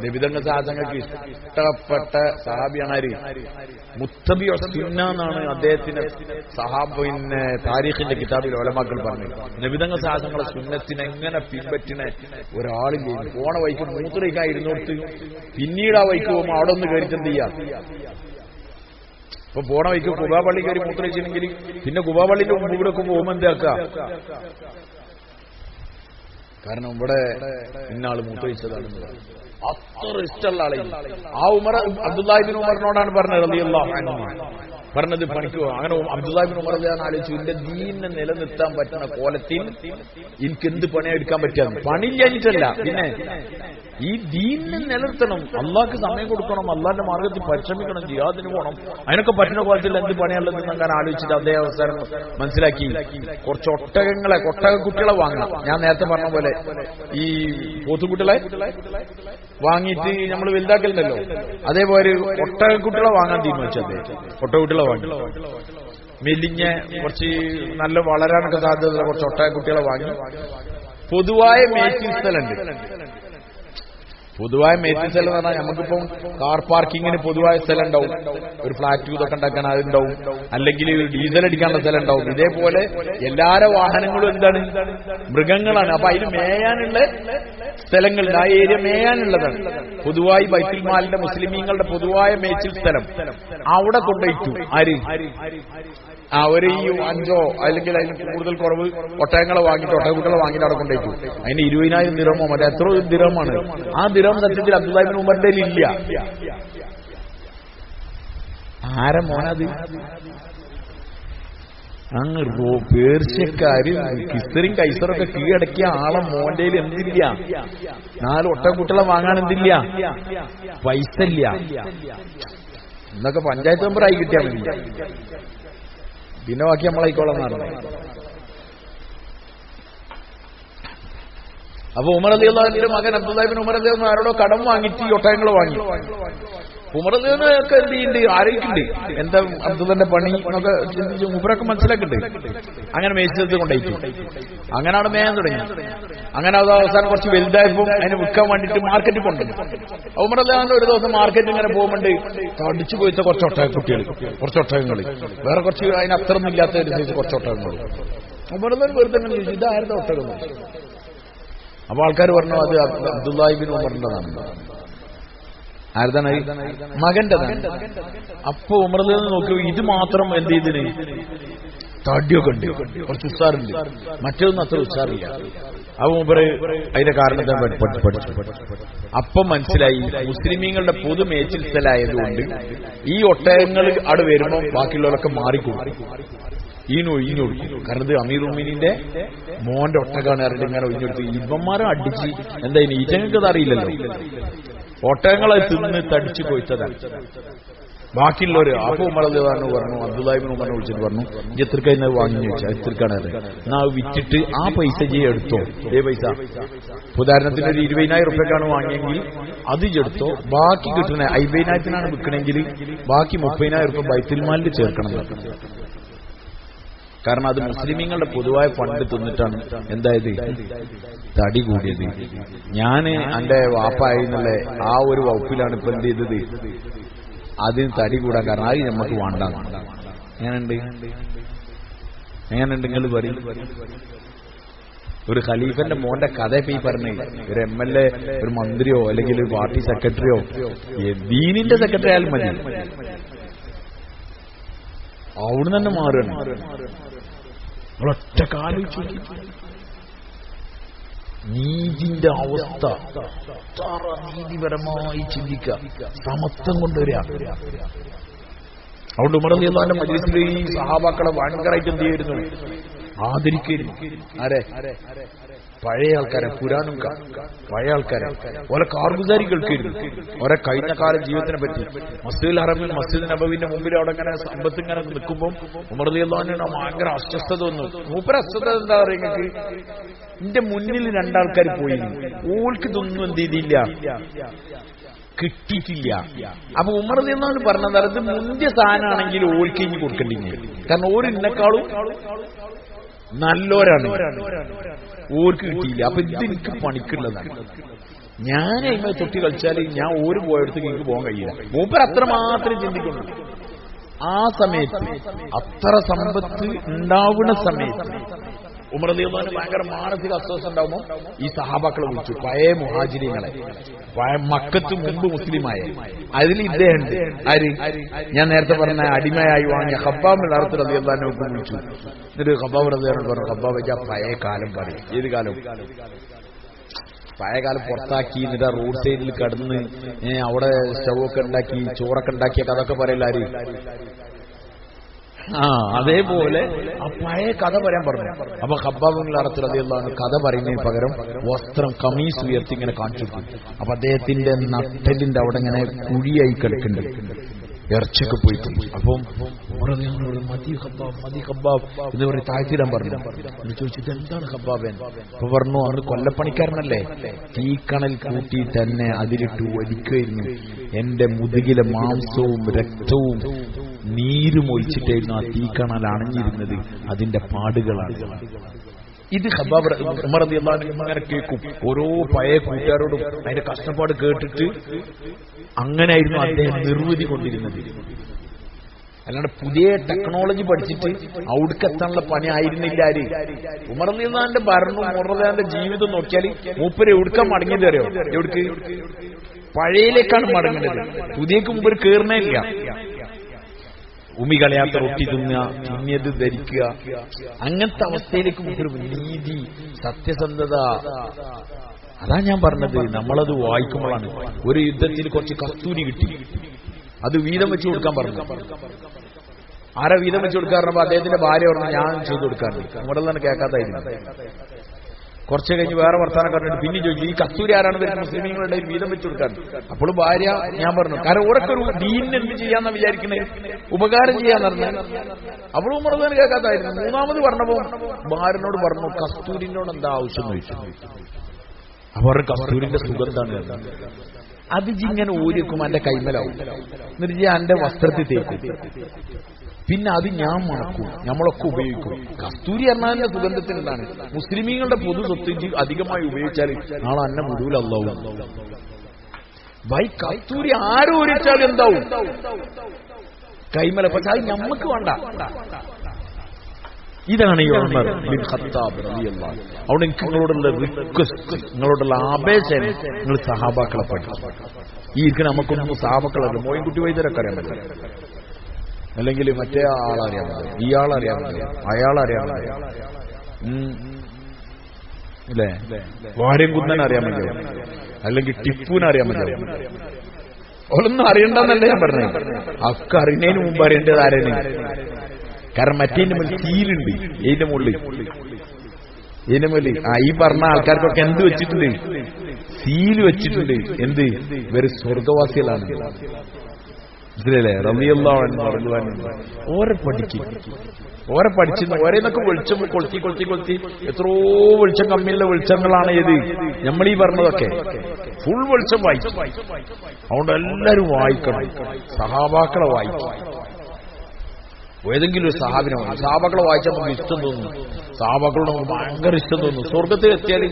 നബിതങ്ങൾ സാഹചര്യങ്ങൾക്ക് ഇഷ്ടപ്പെട്ട സഹാബിയാണ് ആര്? മുത്തബിഉ സുന്ന എന്നാണ് അദ്ദേഹത്തിന്റെ പിന്നെ താരീഖിന്റെ കിതാബിൽ ഉലമാക്കൾ പറഞ്ഞു. നബിതങ്ങൾ സാഹചര്യങ്ങളെ സുന്നത്തിനെ എങ്ങനെ പിൻപറ്റിന ഒരാളില്ലേ. പോണ വൈക്ക് മൂത്രയിക്കാൻ ഇരുന്നോട്ട് പിന്നീട് ആ വൈക്ക് പോകുമ്പോൾ അവിടെ ഒന്ന് കയറിച്ച് എന്ത് ചെയ്യാം? ഇപ്പൊ പോണ വൈക്ക് കുബാ പള്ളി കയറി മൂത്രയിച്ചില്ലെങ്കിൽ പിന്നെ കുബാ പള്ളിന്റെ മുമ്പിലൂടെ ഒക്കെ പോകുമ്പോൾ എന്താക്കുക? കാരണം ഇവിടെ ഇന്നാള് മൂത്രയിച്ചതാണെന്ന് പറഞ്ഞു. അത്ര ഇഷ്ടമുള്ള ആളെയും ആ ഉമർ അബ്ദുല്ലാഹി ബിൻ ഉമറിനോടാണ് പറഞ്ഞത് റളിയല്ലാഹു അൻഹു പറഞ്ഞത് പണിക്ക്. അങ്ങനെ അബ്ദുല്ലാഹി ബിൻ ഉമർ ആലോചിച്ചു, എന്റെ ദീനിനെ നിലനിർത്താൻ പറ്റുന്ന കോലത്തിൽ എനിക്ക് എന്ത് പണിയെടുക്കാൻ പറ്റാന്ന്. പണിയില്ലാഞ്ഞിട്ടല്ല, പിന്നെ ഈ ദീനിനെ നിലനിർത്തണം, അള്ളാഹ്ക്ക് സമയം കൊടുക്കണം, അള്ളാഹിന്റെ മാർഗത്തിൽ പരിശ്രമിക്കണം, ജിഹാദിന് പോകണം. അതിനൊക്കെ പറ്റുന്ന കോലത്തിൽ എന്ത് പണിയുള്ളതെന്ന് അങ്ങനെ ആലോചിച്ചിട്ട് അദ്ദേഹം അവസാനം മനസ്സിലാക്കി കുറച്ച് ഒട്ടകക്കുട്ടികളെ വാങ്ങണം. ഞാൻ നേരത്തെ പറഞ്ഞ പോലെ ഈ പോത്തുകുട്ടികളെ വാങ്ങിയിട്ട് നമ്മൾ വലുതാക്കലുണ്ടല്ലോ, അതേപോലെ ഒട്ടകക്കുട്ടികളെ വാങ്ങാൻ തീരുമാനിച്ചു അദ്ദേഹം. ഒട്ടകക്കുട്ടികളെ വാങ്ങി മെലിഞ്ഞ കുറച്ച് നല്ല വളരാനൊക്കെ സാധ്യതയുള്ള കുറച്ച് ഒട്ടകക്കുട്ടികളെ വാങ്ങി. പൊതുവായ മേച്ചിങ് സ്ഥലമുണ്ട്. പൊതുവായ മേച്ചിങ് സ്ഥലം എന്ന് പറഞ്ഞാൽ നമുക്കിപ്പം കാർ പാർക്കിങ്ങിന് പൊതുവായ സ്ഥലം ഉണ്ടാവും, ഒരു ഫ്ലാറ്റ് ഇതൊക്കെ ഉണ്ടാക്കാൻ അതുണ്ടാവും, അല്ലെങ്കിൽ ഡീസൽ അടിക്കാനുള്ള സ്ഥലം ഉണ്ടാവും. ഇതേപോലെ എല്ലാവരുടെ വാഹനങ്ങളും എന്താണ്? മൃഗങ്ങളാണ്. അപ്പൊ അതിന് മേയാനുള്ള സ്ഥലങ്ങളുണ്ട്. ആ ഏരിയ മേയാനുള്ളതാണ്. പൊതുവായി ബൈത്തുൽ മാലിന്റെ മുസ്ലിമീങ്ങളുടെ പൊതുവായ മേച്ചിൽ സ്ഥലം അവിടെ കൊണ്ടുപോയിട്ടു. ആര്? അവര് ഈ 5 അല്ലെങ്കിൽ അതിന് കൂടുതൽ കുറവ് ഒട്ടകങ്ങളെ വാങ്ങിയിട്ട് ഒട്ടകക്കുട്ടികളെ വാങ്ങിയിട്ട് അവിടെ കൊണ്ടുപോയിട്ടു. അതിന് 20,000 ദിർഹമോ മറ്റേ എത്ര ദിർഹമാണ്. ആ ദിർഹം സത്യത്തിൽ അബ്ദുല്ലാഹി ബിൻ ഉമറിന്റെ ഇല്ല. ആരെ മോനത്? അങ്ങ് പേർഷ്യക്കാര് കിസ്തറിയും കൈസറൊക്കെ കീഴടക്കിയ ആളെ മോന്റെ എന്തില്ല? 4 ഒട്ടകക്കുട്ടികളെ വാങ്ങാൻ എന്തില്ല? പൈസ ഇല്ല. എന്നൊക്കെ പഞ്ചായത്ത് മെമ്പറായി കിട്ടിയാൽ മതി. പിന്നെ ബാക്കി നമ്മളായിക്കോളാം എന്നാണ്. അപ്പൊ ഉമർ റളിയല്ലാഹു അൻഹുവിന്റെ മകൻ അബ്ദുല്ലാഹി ഇബ്നു ഉമർ റളിയല്ലാഹു അൻഹു ആരോടോ കടം വാങ്ങിയിട്ട് ഈ ഒട്ടകങ്ങൾ വാങ്ങി. ഉമർ റളിയല്ലാഹു അൻഹു ഒക്കെ എന്ത് ചെയ്യുന്നുണ്ട്, ആലോചിക്കുന്നുണ്ട് എന്താ അബ്ദുല്ലാന്റെ പണി എന്നൊക്കെ ചിന്തിച്ച് മൂപ്പരൊക്കെ മനസ്സിലാക്കുന്നുണ്ട്. അങ്ങനെ മേച്ചിടത്ത് കൊണ്ടേറ്റു. അങ്ങനെയാണ് മേയാൻ തുടങ്ങി. അങ്ങനെ അത് അവസാനം കുറച്ച് വലുതായപ്പോൾ അതിനെ വിൽക്കാൻ വേണ്ടിയിട്ട് മാർക്കറ്റിൽ കൊണ്ടുവന്നു. ഉമർ റളിയല്ലാഹു അൻഹു ഒരു ദിവസം മാർക്കറ്റിൽ ഇങ്ങനെ പോകുമ്പോണ്ട് തടിച്ചു പോയിച്ച കുറച്ച് ഒട്ടകക്കുട്ടികൾ, കുറച്ച് ഒട്ടകങ്ങൾ, വേറെ കുറച്ച് അതിന് അത്രയൊന്നും ഇല്ലാത്ത ഒരു സൈസ് കുറച്ച് ഒട്ടകങ്ങൾ. ഉമർ റളിയല്ലാഹു അൻഹു വെറുതെ ചോദിച്ചു, ഇതാരുടെ ഒട്ടകം? അപ്പൊ ആൾക്കാർ പറഞ്ഞു അത് അബ്ദുല്ലാഹി ഇബ്നു ഉമറിന്റെതാണ്. ആരുതാണ്? മകന്റെതാണ്. അപ്പൊ ഉമർ റളിയല്ലാഹു അൻഹു നോക്കി, ഇത് മാത്രം എന്ത് ചെയ്തിന് തടിയൊക്കെ ഉണ്ട്, കുറച്ച് ഉഷാറുണ്ട്, മറ്റൊന്നും അത്ര ഉഷാറില്ല. അപ്പൊ മൂപ്പര് അതിന്റെ കാരണത്തെ പഠിച്ചു. അപ്പം മനസ്സിലായി മുസ്ലിമീങ്ങളുടെ പൊതു മേച്ചിൽ സ്ഥലമായതുകൊണ്ട് ഈ ഒട്ടകങ്ങൾ അവിടെ വരുമ്പോൾ ബാക്കിയുള്ളവരൊക്കെ മാറിക്കൊടുക്കും, ഒഴിഞ്ഞൊടുക്കും. കാരണം ഇത് അമീറുൽ മുഅ്മിനീന്റെ മോന്റെ ഒട്ടകാണ് അറിയിട്ട് ഇങ്ങനെ ഒഴിഞ്ഞെടുത്ത് ഇവന്മാരെ അടിച്ച് എന്താ ഈറ്റങ്ങൾക്ക് അത് അറിയില്ലല്ലോ. ഒട്ടകങ്ങളെ തിന്ന് തടിച്ചു പോയിച്ചതാണ് ബാക്കിയുള്ളവര്. അപ്പൊ ഉമർ റളിയല്ലാഹു അൻഹു പറഞ്ഞു, അബ്ദുല്ലാഹി ഇബ്നു ഉമറിനെ വിളിച്ചിട്ട് പറഞ്ഞു, എത്രക്ക് അതിനെ വാങ്ങി ചോദിച്ചാൽ എത്രക്കാണ് അത്, എന്നാ വിറ്റിട്ട് ആ പൈസ എടുത്തോ. ഏ പൈസ? ഉദാഹരണത്തിന് ഒരു 20,000 റുപ്യക്കാണ് വാങ്ങിയെങ്കിൽ അത് എടുത്തോ, ബാക്കി കിട്ടുന്ന 50,000-ത്തിനാണ് വിൽക്കണമെങ്കിൽ ബാക്കി 30,000 റുപ്യ ബൈത്തുൽ മാലിൽ ചേർക്കണം. കാരണം അത് മുസ്ലിമീങ്ങളുടെ പൊതുവായ ഫണ്ട് തിന്നിട്ടാണ് എന്തായത് തടി കൂടിയത്. ഞാന് എന്റെ വാപ്പായി എന്നുള്ള ആ ഒരു വകുപ്പിലാണ് ഇപ്പൊ എന്ത് ചെയ്തത്, അതിന് തടി കൂടാൻ കാരണം അത് നമുക്ക് വേണ്ട. എങ്ങനെയുണ്ട് നിങ്ങൾ പറയും? ഒരു ഖലീഫന്റെ മോന്റെ കഥ ഇപ്പൊ ഈ പറഞ്ഞേ, ഒരു MLA, ഒരു മന്ത്രിയോ അല്ലെങ്കിൽ ഒരു പാർട്ടി സെക്രട്ടറിയോ, ദീനിന്റെ സെക്രട്ടറി ആയാലും മതി, അവിടുന്ന് തന്നെ മാറുകയാണ്. ഒറ്റ കാലിച്ചു നീതിന്റെ അവസ്ഥ നീതിപരമായി ചിന്തിക്കുക, സമത്വം കൊണ്ടുവരിക. അതുകൊണ്ട് ഉമർ റളിയല്ലാഹു അൻഹു മജ്‌ലിസിൽ ഈ സഹാബാക്കളെ ഭയങ്കരമായിട്ട് എന്ത് ചെയ്യുന്നു, ആദരിക്കുന്നു. ആരെ? പഴയ ആൾക്കാരെ, പുരാണം പഴയ ആൾക്കാരെ, ഓരോ കാർഗുസാരി കേൾക്കുന്നു, ഓരോ കഴിഞ്ഞ കാല ജീവിതത്തിനെ പറ്റി. മസ്ജിദുൽ ഹറമിൽ മസ്ജിദ് നബവിന്റെ മുമ്പിൽ അവിടെ ഇങ്ങനെ സമ്പത്ത് ഇങ്ങനെ നിൽക്കുമ്പോൾ ഉമർ റളിയല്ലാഹു അൻഹു ഭയങ്കര അസ്വസ്ഥത വന്നു. മൂപ്പര അസ്വസ്ഥത എന്താ പറയുക, എന്റെ മുന്നിൽ രണ്ടാൾക്കാർ പോയി, ഓൾക്ക് ഇതൊന്നും എന്ത് ചെയ്തില്ല, കിട്ടിയിട്ടില്ല. അപ്പൊ ഉമർ റളിയല്ലാഹു അൻഹു പറഞ്ഞത് അത് മുന്തിയ സാധനമാണെങ്കിൽ ഓൾക്ക് ഇനി കൊടുക്കേണ്ടി, കാരണം ഓര് ഇന്നെക്കാളും നല്ലോരാണ്, ഓർക്ക് കിട്ടിയില്ല. അപ്പൊ ഇത് എനിക്ക് പണിക്കുള്ളതാണ്, ഞാൻ അതിനെ തൊട്ടി കളിച്ചാൽ ഞാൻ ഓര് പോയടത്തേക്ക് എനിക്ക് പോകാൻ കഴിയില്ല. മൂപ്പർ അത്രമാത്രം ചിന്തിക്കുന്നു. ആ സമയത്ത് അത്ര സമ്പത്ത് ഉണ്ടാവുന്ന സമയത്ത് ഉമർ റളിയല്ലാഹു അൻഹു ഭയങ്കര മാനസിക അസ്വസ്ഥ ഉണ്ടാവുമ്പോൾ ഈ സഹാബാക്കളെ വിളിച്ചു, പഴയ മുഹാജിരികളെ, മക്കത്ത് മുമ്പ് മുസ്ലിമായ. അതിൽ ഇദ്ദേഹം ഉണ്ട്. ആര്? ഞാൻ നേരത്തെ പറഞ്ഞ അടിമയായി വാങ്ങിയ ഖബ്ബാബ് റളിയല്ലാഹു അൻഹു വിളിച്ചു. എന്നിട്ട് ഖബ്ബാബ് റളിയല്ലാഹു അൻഹു പറഞ്ഞു, ഖബ്ബാബ് പഴയ കാലം പറയും. ഏത് കാലം? പഴയ കാലം പുറത്താക്കി, എന്നിട്ട് റോഡ് സൈഡിൽ കിടന്ന് അവിടെ സ്റ്റൗവൊക്കെ ഉണ്ടാക്കി ചോറൊക്കെ ഉണ്ടാക്കിയൊക്കെ അതൊക്കെ പറയില്ല ആര്? അതേപോലെ ആ പഴയ കഥ പറയാൻ പറഞ്ഞു. അപ്പൊ ഖബ്ബാബ് റളിയല്ലാഹു അൻഹു കഥ പറയുന്നതിന് പകരം വസ്ത്രം കമീസ് ഉയർത്തി ഇങ്ങനെ കാണിച്ചു കൊടുക്കും. അപ്പൊ അദ്ദേഹത്തിന്റെ നട്ടലിന്റെ അവിടെ ഇങ്ങനെ കുഴിയായി കിടക്കുന്നുണ്ട്, ഇറച്ചൊക്കെ പോയിട്ട്. അപ്പം മതി ഖബ്ബാബ്, മതി ഖബ്ബാബ് എന്ന് പറയും, താഴ്ത്തിടാൻ പറഞ്ഞു. ചോദിച്ചിട്ട് എന്താണ് ഖബ്ബാബൻ? അപ്പൊ പറഞ്ഞു, അന്ന് കൊല്ലപ്പണിക്കാരനല്ലേ, തീക്കണൽ കൂട്ടി തന്നെ അതിലിട്ട് ഒലിക്കുമായിരുന്നു, എന്റെ മുതുകിലെ മാംസവും രക്തവും നീരും ഒഴിച്ചിട്ടായിരുന്നു ആ തീക്കണൽ അണഞ്ഞിരുന്നത്, അതിന്റെ പാടുകളാണ്. ഇത് ഖബ്ബാബ് ഉമർ റളിയല്ലാഹു അൻഹു അങ്ങനെ കേൾക്കും. ഓരോ പഴയ കൂട്ടുകാരോടും അതിന്റെ കഷ്ടപ്പാട് കേട്ടിട്ട് അങ്ങനെയായിരുന്നു അദ്ദേഹം നിർവൃതി കൊണ്ടിരുന്നത്. അല്ലാണ്ട് പുതിയ ടെക്നോളജി പഠിച്ചിട്ട് അവിടേക്കെത്താനുള്ള പണി ആയിരുന്നില്ല ആര്? ഉമർ റളിയല്ലാഹു അൻഹുവിന്റെ ഭരണവും ഉമർ റളിയല്ലാഹു അൻഹുവിന്റെ ജീവിതം നോക്കിയാൽ മൂപ്പര് എവിടുക്കാൻ മടങ്ങിയത് അറിയോ? എവിടേക്ക്? പഴയയിലേക്കാണ് മടങ്ങുന്നത്. പുതിയക്ക് മുമ്പ് കേറുന്നേ ഇല്ല. ഉമി കളയാത്ത റൊട്ടി തിന്നുക, തിന്നിയത് ധരിക്കുക, അങ്ങനത്തെ അവസ്ഥയിലേക്ക് മുമ്പ് നീതി, സത്യസന്ധത. അതാ ഞാൻ പറഞ്ഞത്, നമ്മളത് വായിക്കുമ്പോഴാണ്. ഒരു യുദ്ധത്തിൽ കുറച്ച് കസ്തൂരി കിട്ടി, അത് വീതം വെച്ച് കൊടുക്കാൻ പറഞ്ഞു. ആരാ വീതം വെച്ച് കൊടുക്കാൻ പറഞ്ഞപ്പോ അദ്ദേഹത്തിന്റെ ഭാര്യ പറഞ്ഞു, ഞാൻ ചെയ്തു കൊടുക്കാറുണ്ട്. നമ്മുടെ തന്നെ കേൾക്കാത്തായിരുന്നു. കുറച്ച് കഴിഞ്ഞ് വേറെ വർത്താനം കണ്ടിട്ട് പിന്നെ ചോദിച്ചു ഈ കസ്തൂരി ആരാണ് വരുന്നത് മുസ്ലിമീങ്ങളുടെ വീതം വെച്ചു കൊടുക്കാൻ. അപ്പോൾ ഭാര്യ ഞാൻ പറഞ്ഞു കാരണം ഓരൊക്കെ ഒരു ദീനിന് എന്ത് ചെയ്യാന്നാ വിചാരിക്കണേ, ഉപകാരം ചെയ്യാന്ന് പറഞ്ഞാൽ. അപ്പോൾ ഉമർദാൻ കേൾക്കാത്തായിരുന്നു. മൂന്നാമത് പറഞ്ഞപ്പോൾ ഭാര്യനോട് പറഞ്ഞു കസ്തൂരിനോട് എന്താ ആവശ്യം എന്ന് ചോദിച്ചു. അവർ കസ്തൂരിന്റെ സുഗന്ധാണ്. അത് ജിങ്ങനെ ഊരിക്കും എന്റെ കൈമലാവും, എന്നിട്ട് എന്റെ വസ്ത്രത്തിൽ തേക്കും, പിന്നെ അത് ഞാൻ മണക്കും, നമ്മളൊക്കെ ഉപയോഗിക്കും. കസ്തൂരി പറഞ്ഞാൽ സുഗന്ധത്തിനെന്താണ്? മുസ്ലിമീങ്ങളുടെ പൊതു സ്വത്ത് അധികമായി ഉപയോഗിച്ചാൽ നാളെ അന്നെ മുഴുവല്ലാവും. വൈ കസ്തൂരി ആരും ഒരിച്ചാൽ എന്താവും കൈമല. പക്ഷെ അത് ഞമ്മക്ക് വേണ്ട. ഇതാണ് ഈ ഉമർ ബിൻ ഖത്താബ് റളിയല്ലാഹു അൻഹു. അവിടെ എനിക്ക് നിങ്ങളോടുള്ള റിക്വസ്റ്റ്, നിങ്ങളോടുള്ള അപേക്ഷ, നിങ്ങൾ സഹാബാക്കളെ പഠിച്ചു. ഈ ഇരിക്കുന്ന നമുക്കൊന്നും സഹാബാക്കളല്ല. മോയിൻകുട്ടി വൈദ്യരൊക്കെ അറിയാൻ പറ്റില്ല, അല്ലെങ്കിൽ മറ്റേ ആളറിയാൻ പറ്റില്ല, ഇയാളറിയാൻ പറ്റില്ല, അയാളറിയാൻ പറ്റില്ല, അല്ലേ വാര്യം കുന്നൻ അറിയാൻ പറ്റില്ല, അല്ലെങ്കിൽ ടിപ്പുവിനറിയാൻ പറ്റില്ല. അവരൊന്നും അറിയണ്ടെന്നല്ല ഞാൻ പറഞ്ഞത്. ഒക്കെ അറിയുന്നതിന് മുമ്പ് അറിയേണ്ടത് ആരെയാണ്? കാരണം മറ്റേന്റെ മുകളിൽ സീലുണ്ട്. ഇതിന്റെ മുകളിൽ ഈ പറഞ്ഞ ആൾക്കാർക്കൊക്കെ എന്ത് വെച്ചിട്ടുണ്ട്? സീല് വെച്ചിട്ടുണ്ട്. എന്ത്? ഇവര് സ്വർഗവാസികളാണ്. മനസ്സിലല്ലേ? റളിയല്ലാഹു അൻഹു ഓരെ പഠിക്കും, ഓരെ പഠിച്ചിരുന്നു. ഓരോന്നൊക്കെ വെളിച്ചം കൊളുത്തി കൊളുത്തി കൊളുത്തി എത്രയോ വെളിച്ചം കമ്മിയുള്ള വെളിച്ചങ്ങളാണ് ഏത് നമ്മളീ പറഞ്ഞതൊക്കെ. ഫുൾ വെളിച്ചം വായിച്ചു. അതുകൊണ്ട് എല്ലാവരും വായിക്കണം, സഹാബാക്കളെ വായിക്കും. ഏതെങ്കിലും ഒരു സഹാബിനെ സഹാബാക്കളെ വായിച്ചാൽ നമുക്ക് ഇഷ്ടം തോന്നും, സഹാബാക്കളോട് നമുക്ക് ഭയങ്കര ഇഷ്ടം തോന്നും. സ്വർഗത്തിൽ എത്തിയാൽ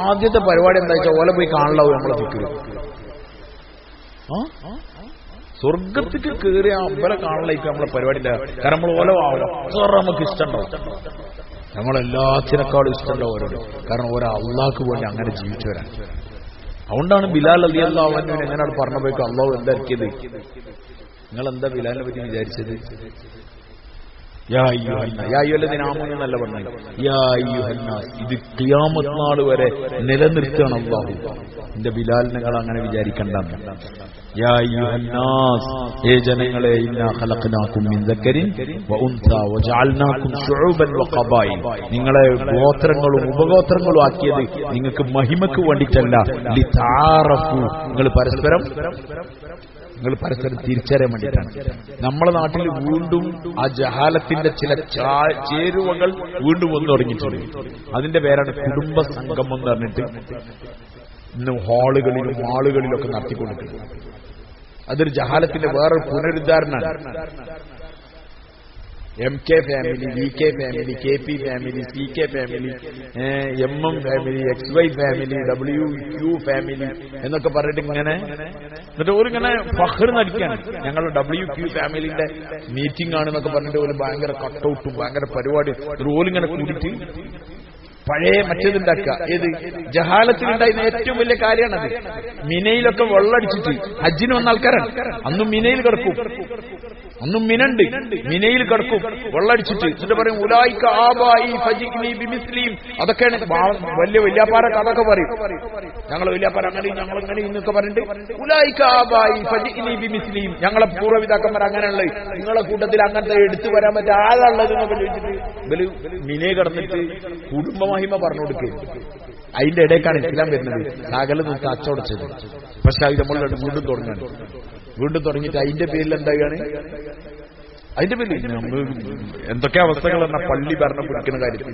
ആദ്യത്തെ പരിപാടി എന്താ വെച്ചാൽ ഓല പോയി കാണലാവും നമ്മളെ ഫിക്ർ. സ്വർഗത്തിക്ക് കയറിയ അമ്പലം കാണലായിരിക്കും നമ്മളെ പരിപാടിയില്ല. കാരണം നമ്മൾ ഓല അത്ര നമുക്ക് ഇഷ്ടമുണ്ടാവും, നമ്മളെല്ലാത്തിനേക്കാളും ഇഷ്ടമുണ്ടാവും അവരോട്. കാരണം ഓരോ അള്ളാഹ്ക്ക് വേണ്ടി അങ്ങനെ ജീവിച്ചു വരാൻ. അതുകൊണ്ടാണ് ബിലാൽ റളിയല്ലാഹു അൻഹുവിനെ എങ്ങനെയാണ് പറഞ്ഞപ്പോഴേക്കും അള്ളാഹു എന്താക്കിയത്? നിങ്ങൾ എന്താ ബിലാലിനെ പറ്റി വിചാരിച്ചത്? എന്നല്ല പറഞ്ഞത്, ഇത് ഖിയാമത്ത് നാൾ വരെ നിലനിർത്തുകയാണ് അല്ലാഹു. എന്റെ ബിലാലിനെ നിങ്ങൾ അങ്ങനെ വിചാരിക്കണ്ട. യാ അയ്യുഹന്നാസ്, ഏ ജനങ്ങളെ, ഇന്നാ ഖലഖനാകും മിൻ ദക്കരിൻ വഉൻസാ വജഅൽനാകും ശുഉബൻ വഖബായിൽ, നിങ്ങളെ ഗോത്രങ്ങളും ഉപഗോത്രങ്ങളും ആക്കിയത് നിങ്ങൾക്ക് മഹിമക്ക് വേണ്ടിയിട്ടല്ല, ലിതആറഫു, നിങ്ങൾ പരസ്പരം തിരിച്ചറിയാൻ വേണ്ടിയിട്ടാണ്. നമ്മളെ നാട്ടിൽ വീണ്ടും ആ ജഹാലത്തിന്റെ ചില ചേരുവകൾ വീണ്ടും വന്നു തുടങ്ങിയിട്ടുണ്ട്. അതിന്റെ പേരാണ് കുടുംബ സംഗമം എന്ന് പറഞ്ഞിട്ട് ഇന്ന് ഹാളുകളിലും ആളുകളിലൊക്കെ നടത്തിക്കൊണ്ടിരിക്കുന്നത്. അതൊരു ജഹാലത്തിന്റെ വേറൊരു പുനരുദ്ധാരണമാണ്. MK family, VK family, KP family, CK family, MM family, XY family, WQ family എന്നൊക്കെ പറഞ്ഞിട്ട് ഇങ്ങനെ, എന്നിട്ട് ഓരിങ്ങനെ ഫഖ്ർ നടിക്കാണ്. ഞങ്ങളുടെ WQ ഫാമിലിന്റെ മീറ്റിംഗ് ആണെന്നൊക്കെ പറഞ്ഞിട്ട് ഒരു ഭയങ്കര കട്ടൗട്ടും ഭയങ്കര പരിപാടി ഓലിങ്ങനെ കൂടിയിട്ട് പഴയ മറ്റേതുണ്ടാക്കുക. ഏത് ജഹാലത്തിലുണ്ടായിരുന്ന ഏറ്റവും വലിയ കാര്യമാണത്. മിനയിലൊക്കെ വെള്ളടിച്ചിട്ട് ഹജ്ജിന് വന്ന ആൾക്കാരാണ്. അന്നും മിനയിൽ കിടക്കും, അന്നും മിനുണ്ട്, മിനയിൽ കിടക്കും വെള്ളടിച്ചിട്ട്. എന്നിട്ട് പറയും ഉലായിക ആബായി ഫജിഗ്നി ബിമിസ്ലിം. അതൊക്കെയാണ് വലിയ വല്യാപ്പാര കഥയൊക്കെ പറയും. ഞങ്ങളെ വല്യാപ്പാര അങ്ങനെ ഞങ്ങളങ്ങനെ ഇന്നൊക്കെ പറഞ്ഞിട്ട് ഉലായിക ആബായി ഫജിഗ്നി ബിമിസ്ലിം, ഞങ്ങളെ പൂർവ്വപിതാക്കന്മാർ അങ്ങനെയുള്ള, നിങ്ങളെ കൂട്ടത്തിൽ അങ്ങനത്തെ എടുത്തു വരാൻ പറ്റിയ ആളുള്ളത് എന്നൊക്കെ ചോദിച്ചിട്ട് ഇവര് മിനെ കിടന്നിട്ട് കുടുംബമഹിമ പറഞ്ഞു കൊടുക്കുക. അതിന്റെ ഇടയ്ക്കാണ് ഇസ്ലാം വരുന്നത്. സകല നിർത്തി അച്ചോടച്ചത്. പക്ഷെ അത് നമ്മൾ വീണ്ടും തുടങ്ങാണ്. വീണ്ടും തുടങ്ങിയിട്ട് അതിന്റെ പേരിൽ എന്തായാണ്? അതിന്റെ പേരിൽ നമ്മൾ എന്തൊക്കെ അവസ്ഥകൾ പറഞ്ഞാൽ പള്ളി ഭരണം പിടിക്കുന്ന കാര്യത്തിൽ,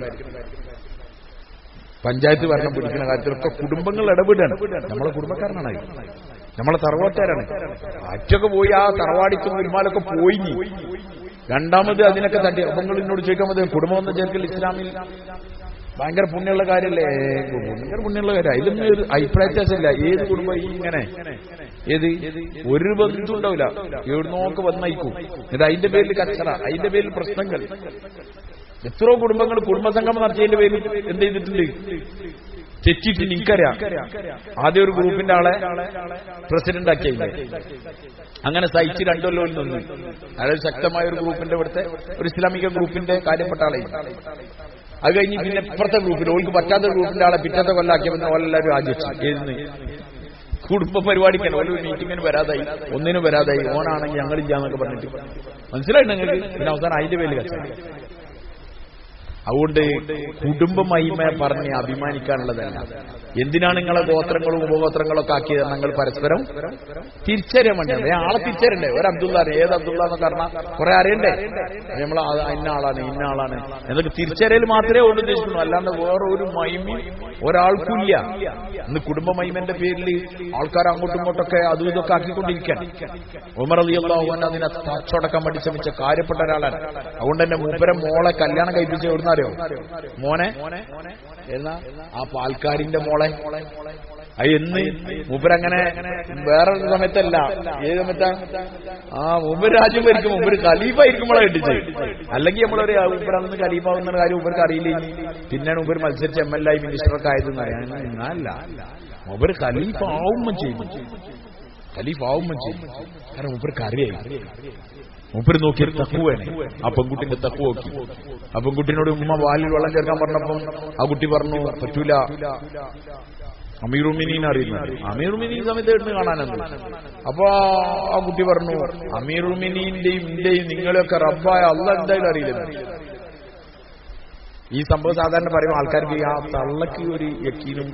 പഞ്ചായത്ത് ഭരണം പിടിക്കുന്ന കാര്യത്തിലൊക്കെ കുടുംബങ്ങൾ ഇടപെടാണ്. നമ്മളെ കുടുംബക്കാരനാണ്, നമ്മളെ തറവാട്ടുകാരാണ്. അറ്റൊക്കെ പോയി ആ തറവാടിക്കും ഒരുമാലൊക്കെ പോയി. രണ്ടാമത് അതിനൊക്കെ തട്ടി. അപ്പങ്ങൾ എന്നോട് ചോദിക്കാൻ മതി, കുടുംബം എന്ന ചേർക്കൽ ഇസ്ലാമിൽ ഭയങ്കര പുണ്യമുള്ള കാര്യമല്ലേ? ഭയങ്കര പുണ്യമുള്ള കാര്യം. അതിലൊന്നും ഒരു അഭിപ്രായ വ്യത്യാസമില്ല. ഏത് കുടുംബം ഈ ഇങ്ങനെ ഏത് ഒരു ബന്ധും ഉണ്ടാവില്ല, എവിടുന്നോക്ക് വന്നയക്കും. ഇത് അതിന്റെ പേരിൽ കച്ചറ, അതിന്റെ പേരിൽ പ്രശ്നങ്ങൾ. എത്രയോ കുടുംബങ്ങൾ കുടുംബസംഗമം നടത്തിയതിന്റെ പേരിൽ എന്ത് ചെയ്തിട്ടുണ്ട്? തെറ്റിട്ട് എനിക്കറിയാം. ആദ്യം ഒരു ഗ്രൂപ്പിന്റെ ആളെ പ്രസിഡന്റ് ആക്കിയില്ലേ, അങ്ങനെ സഹിച്ച് 2 കൊല്ലം നിന്ന്. അതായത് ശക്തമായ ഒരു ഗ്രൂപ്പിന്റെ ഇവിടുത്തെ ഒരു ഇസ്ലാമിക ഗ്രൂപ്പിന്റെ കാര്യപ്പെട്ട ആളെ. അത് കഴിഞ്ഞ് പിന്നെ ഇപ്പുറത്തെ ഗ്രൂപ്പിൽ ഓൾക്ക് പറ്റാത്ത ഗ്രൂപ്പിന്റെ ആളെ പിറ്റത്തെ കൊല്ലാക്കിയപ്പോൾ ഓലെല്ലാവരും ആചരിച്ചു. എഴുന്ന് കുടുംബ പരിപാടിക്കാൻ ഓരോ മീറ്റിങ്ങിന് വരാതായി, ഒന്നിനും വരാതായി. ഓണാണെങ്കിൽ ഞങ്ങളില്ലാന്നൊക്കെ പറഞ്ഞിട്ട് മനസ്സിലായി നിങ്ങൾക്ക്. പിന്നെ അവസാനം അതിന്റെ പേരിൽ കച്ചവടം. അതുകൊണ്ട് കുടുംബ മഹിമയെ പറഞ്ഞ് അഭിമാനിക്കാനുള്ളതല്ല. എന്തിനാണ് നിങ്ങളെ ഗോത്രങ്ങളും ഉപഗോത്രങ്ങളൊക്കെ ആക്കിയത്? ഞങ്ങൾ പരസ്പരം തിരിച്ചറിയാൻ വേണ്ടിയാണ്. ആളെ തിരിച്ചറിയണ്ടേ? ഒരു അബ്ദുള്ളാണ്, ഏത് അബ്ദുള്ള എന്ന് പറഞ്ഞാൽ കുറെ അറിയണ്ടേ? നമ്മൾ ഇന്ന ആളാണ് ഇന്ന ആളാണ് എന്നൊക്കെ തിരിച്ചറിയൽ മാത്രമേ കൊണ്ട് ഉദ്ദേശിക്കുന്നു. അല്ലാണ്ട് വേറെ ഒരു മഹിമയും ഒരാൾക്കില്ല. ഇന്ന് കുടുംബ മഹിമന്റെ പേരിൽ ആൾക്കാർ അങ്ങോട്ടും ഇങ്ങോട്ടൊക്കെ അതും ഇതൊക്കെ ആക്കിക്കൊണ്ടിരിക്കാൻ. ഉമർ റളിയല്ലാഹു അൻഹു അതിനെ തച്ചടക്കാൻ വേണ്ടി ശ്രമിച്ച കാര്യപ്പെട്ട ഒരാളാണ്. അതുകൊണ്ട് തന്നെ മൂപ്പരെ മോളെ കല്യാണം കഴിപ്പിച്ച എവിടുന്നറിയോ? മോനെ ആ പാൽക്കാരിന്റെ മോളെ എന്ന് മൂപ്പരങ്ങനെ വേറൊരു സമയത്തല്ല. ഏത് സമയത്താ? മൂപ്പര് രാജ്യം ഭരിക്കും, മൂപ്പര് ഖലീഫ ഇരിക്കുമ്പോഴാണ് കെട്ടിച്ചത്. അല്ലെങ്കിൽ നമ്മളൊരു മൂപ്പരാണെന്ന് ഖലീഫാവുന്ന കാര്യം മൂപ്പർക്ക് അറിയില്ല. പിന്നെയാണ് മൂപ്പര് മത്സരിച്ച് MLA ആയി മിനിസ്റ്ററൊക്കെ ആയതെന്ന് അറിയാൻ. അല്ല, മൂപ്പര് ഖലീഫ ആവുമ്പം ചെയ്യും, ഖലീഫ ആവുമ്പം ചെയ്യും. കാരണം മൂപ്പർക്ക് അറിയായി. മൂപ്പര് നോക്കിയൊരു തക്കുവാണ്. ആ പെൺകുട്ടിന്റെ തക്കു നോക്കി. ആ പെൺകുട്ടിനോട് ഉമ്മ വാലിൽ വെള്ളം ചേർക്കാൻ പറഞ്ഞപ്പം ആ കുട്ടി പറഞ്ഞു പറ്റൂല, അമീറുമിനീൻ അറിയുന്നത്. അമീറുമിനീൻ സമയത്ത് എടുത്ത് കാണാനുണ്ട്. അപ്പൊ ആ കുട്ടി പറഞ്ഞു അമീറുമിനീന്റെയും ഇന്റെയും നിങ്ങളെയൊക്കെ റബ്ബായ അള്ളാഹ് എന്തായാലും അറിയില്ല. ഈ സംഭവം സാധാരണ പറയുമ്പോൾ ആൾക്കാർക്ക് ആ തള്ളക്ക് ഒരു യക്കീനും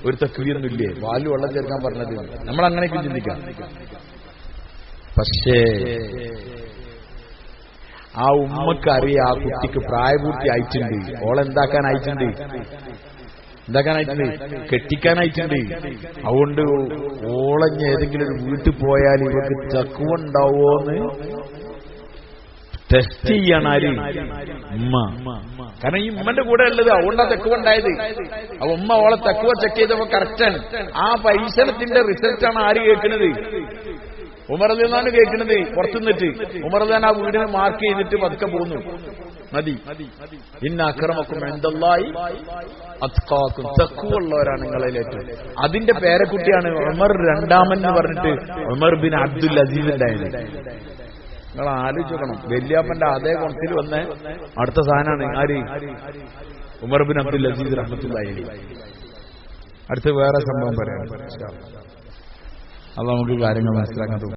ഒരു തക്വീറൊന്നും ഇല്ലേ? വാലിൽ വെള്ളം ചേർക്കാൻ പറഞ്ഞത് നമ്മൾ അങ്ങനെയൊക്കെ ചിന്തിക്കാം. പക്ഷേ ആ ഉമ്മക്കറിയാം ആ കുട്ടിക്ക് പ്രായപൂർത്തി ആയിട്ടുണ്ട്. ഓളെന്താക്കാനായിട്ടുണ്ട്? കെട്ടിക്കാനായിട്ടുണ്ട്. അതുകൊണ്ട് ഓളഞ്ഞ ഏതെങ്കിലും ഒരു വീട്ടിൽ പോയാൽ ഇവർക്ക് ചക്കുവുണ്ടാവോന്ന് ടെസ്റ്റ് ചെയ്യാണ് ആര്? ഉമ്മ. കാരണം ഈ ഉമ്മന്റെ കൂടെ ഉള്ളത്, അതുകൊണ്ടാ തെക്കുവുണ്ടായത്. അപ്പൊ ഉമ്മ ഓളെ തെക്കുവ ചെക്ക് ചെയ്തപ്പോ കറക്റ്റാണ്. ആ പരീക്ഷണത്തിന്റെ റിസൾട്ടാണ് ആര് കേൾക്കുന്നത്? ഉമർ റളിയല്ലാഹു കേൾക്കുന്നത്. പുറത്തുനിന്നിട്ട് ഉമർ റളിയല്ലാഹു ആ വീടിന് മാർക്ക് ചെയ്തിട്ട് പതുക്കെ പോകുന്നു. മതി, ഇന്ന അക്രമക്കും ഇൻദല്ലാഹി അത്ഖാക്കും, തഖ്വയുള്ളവരാണ് നിങ്ങളിൽ ഏറ്റവും. അതിന്റെ പേരക്കുട്ടിയാണ് ഉമർ രണ്ടാമൻ എന്ന് പറഞ്ഞിട്ട് ഉമർ ബിൻ അബ്ദുൽ അസീസ് ഉണ്ടായത്. നിങ്ങൾ ആലോചിക്കണം, വല്യാപ്പന്റെ അതേ കുണത്തിൽ വന്ന അടുത്ത സാധനമാണ് ആര്? ഉമർ ബിൻ അബ്ദുൽ അസീസ് റഹ്മത്തുള്ളാഹി അലൈഹി. അടുത്ത് വേറെ സംഭവം പറയാം. അത് നമുക്ക് കാര്യങ്ങൾ മനസ്സിലാക്കാൻ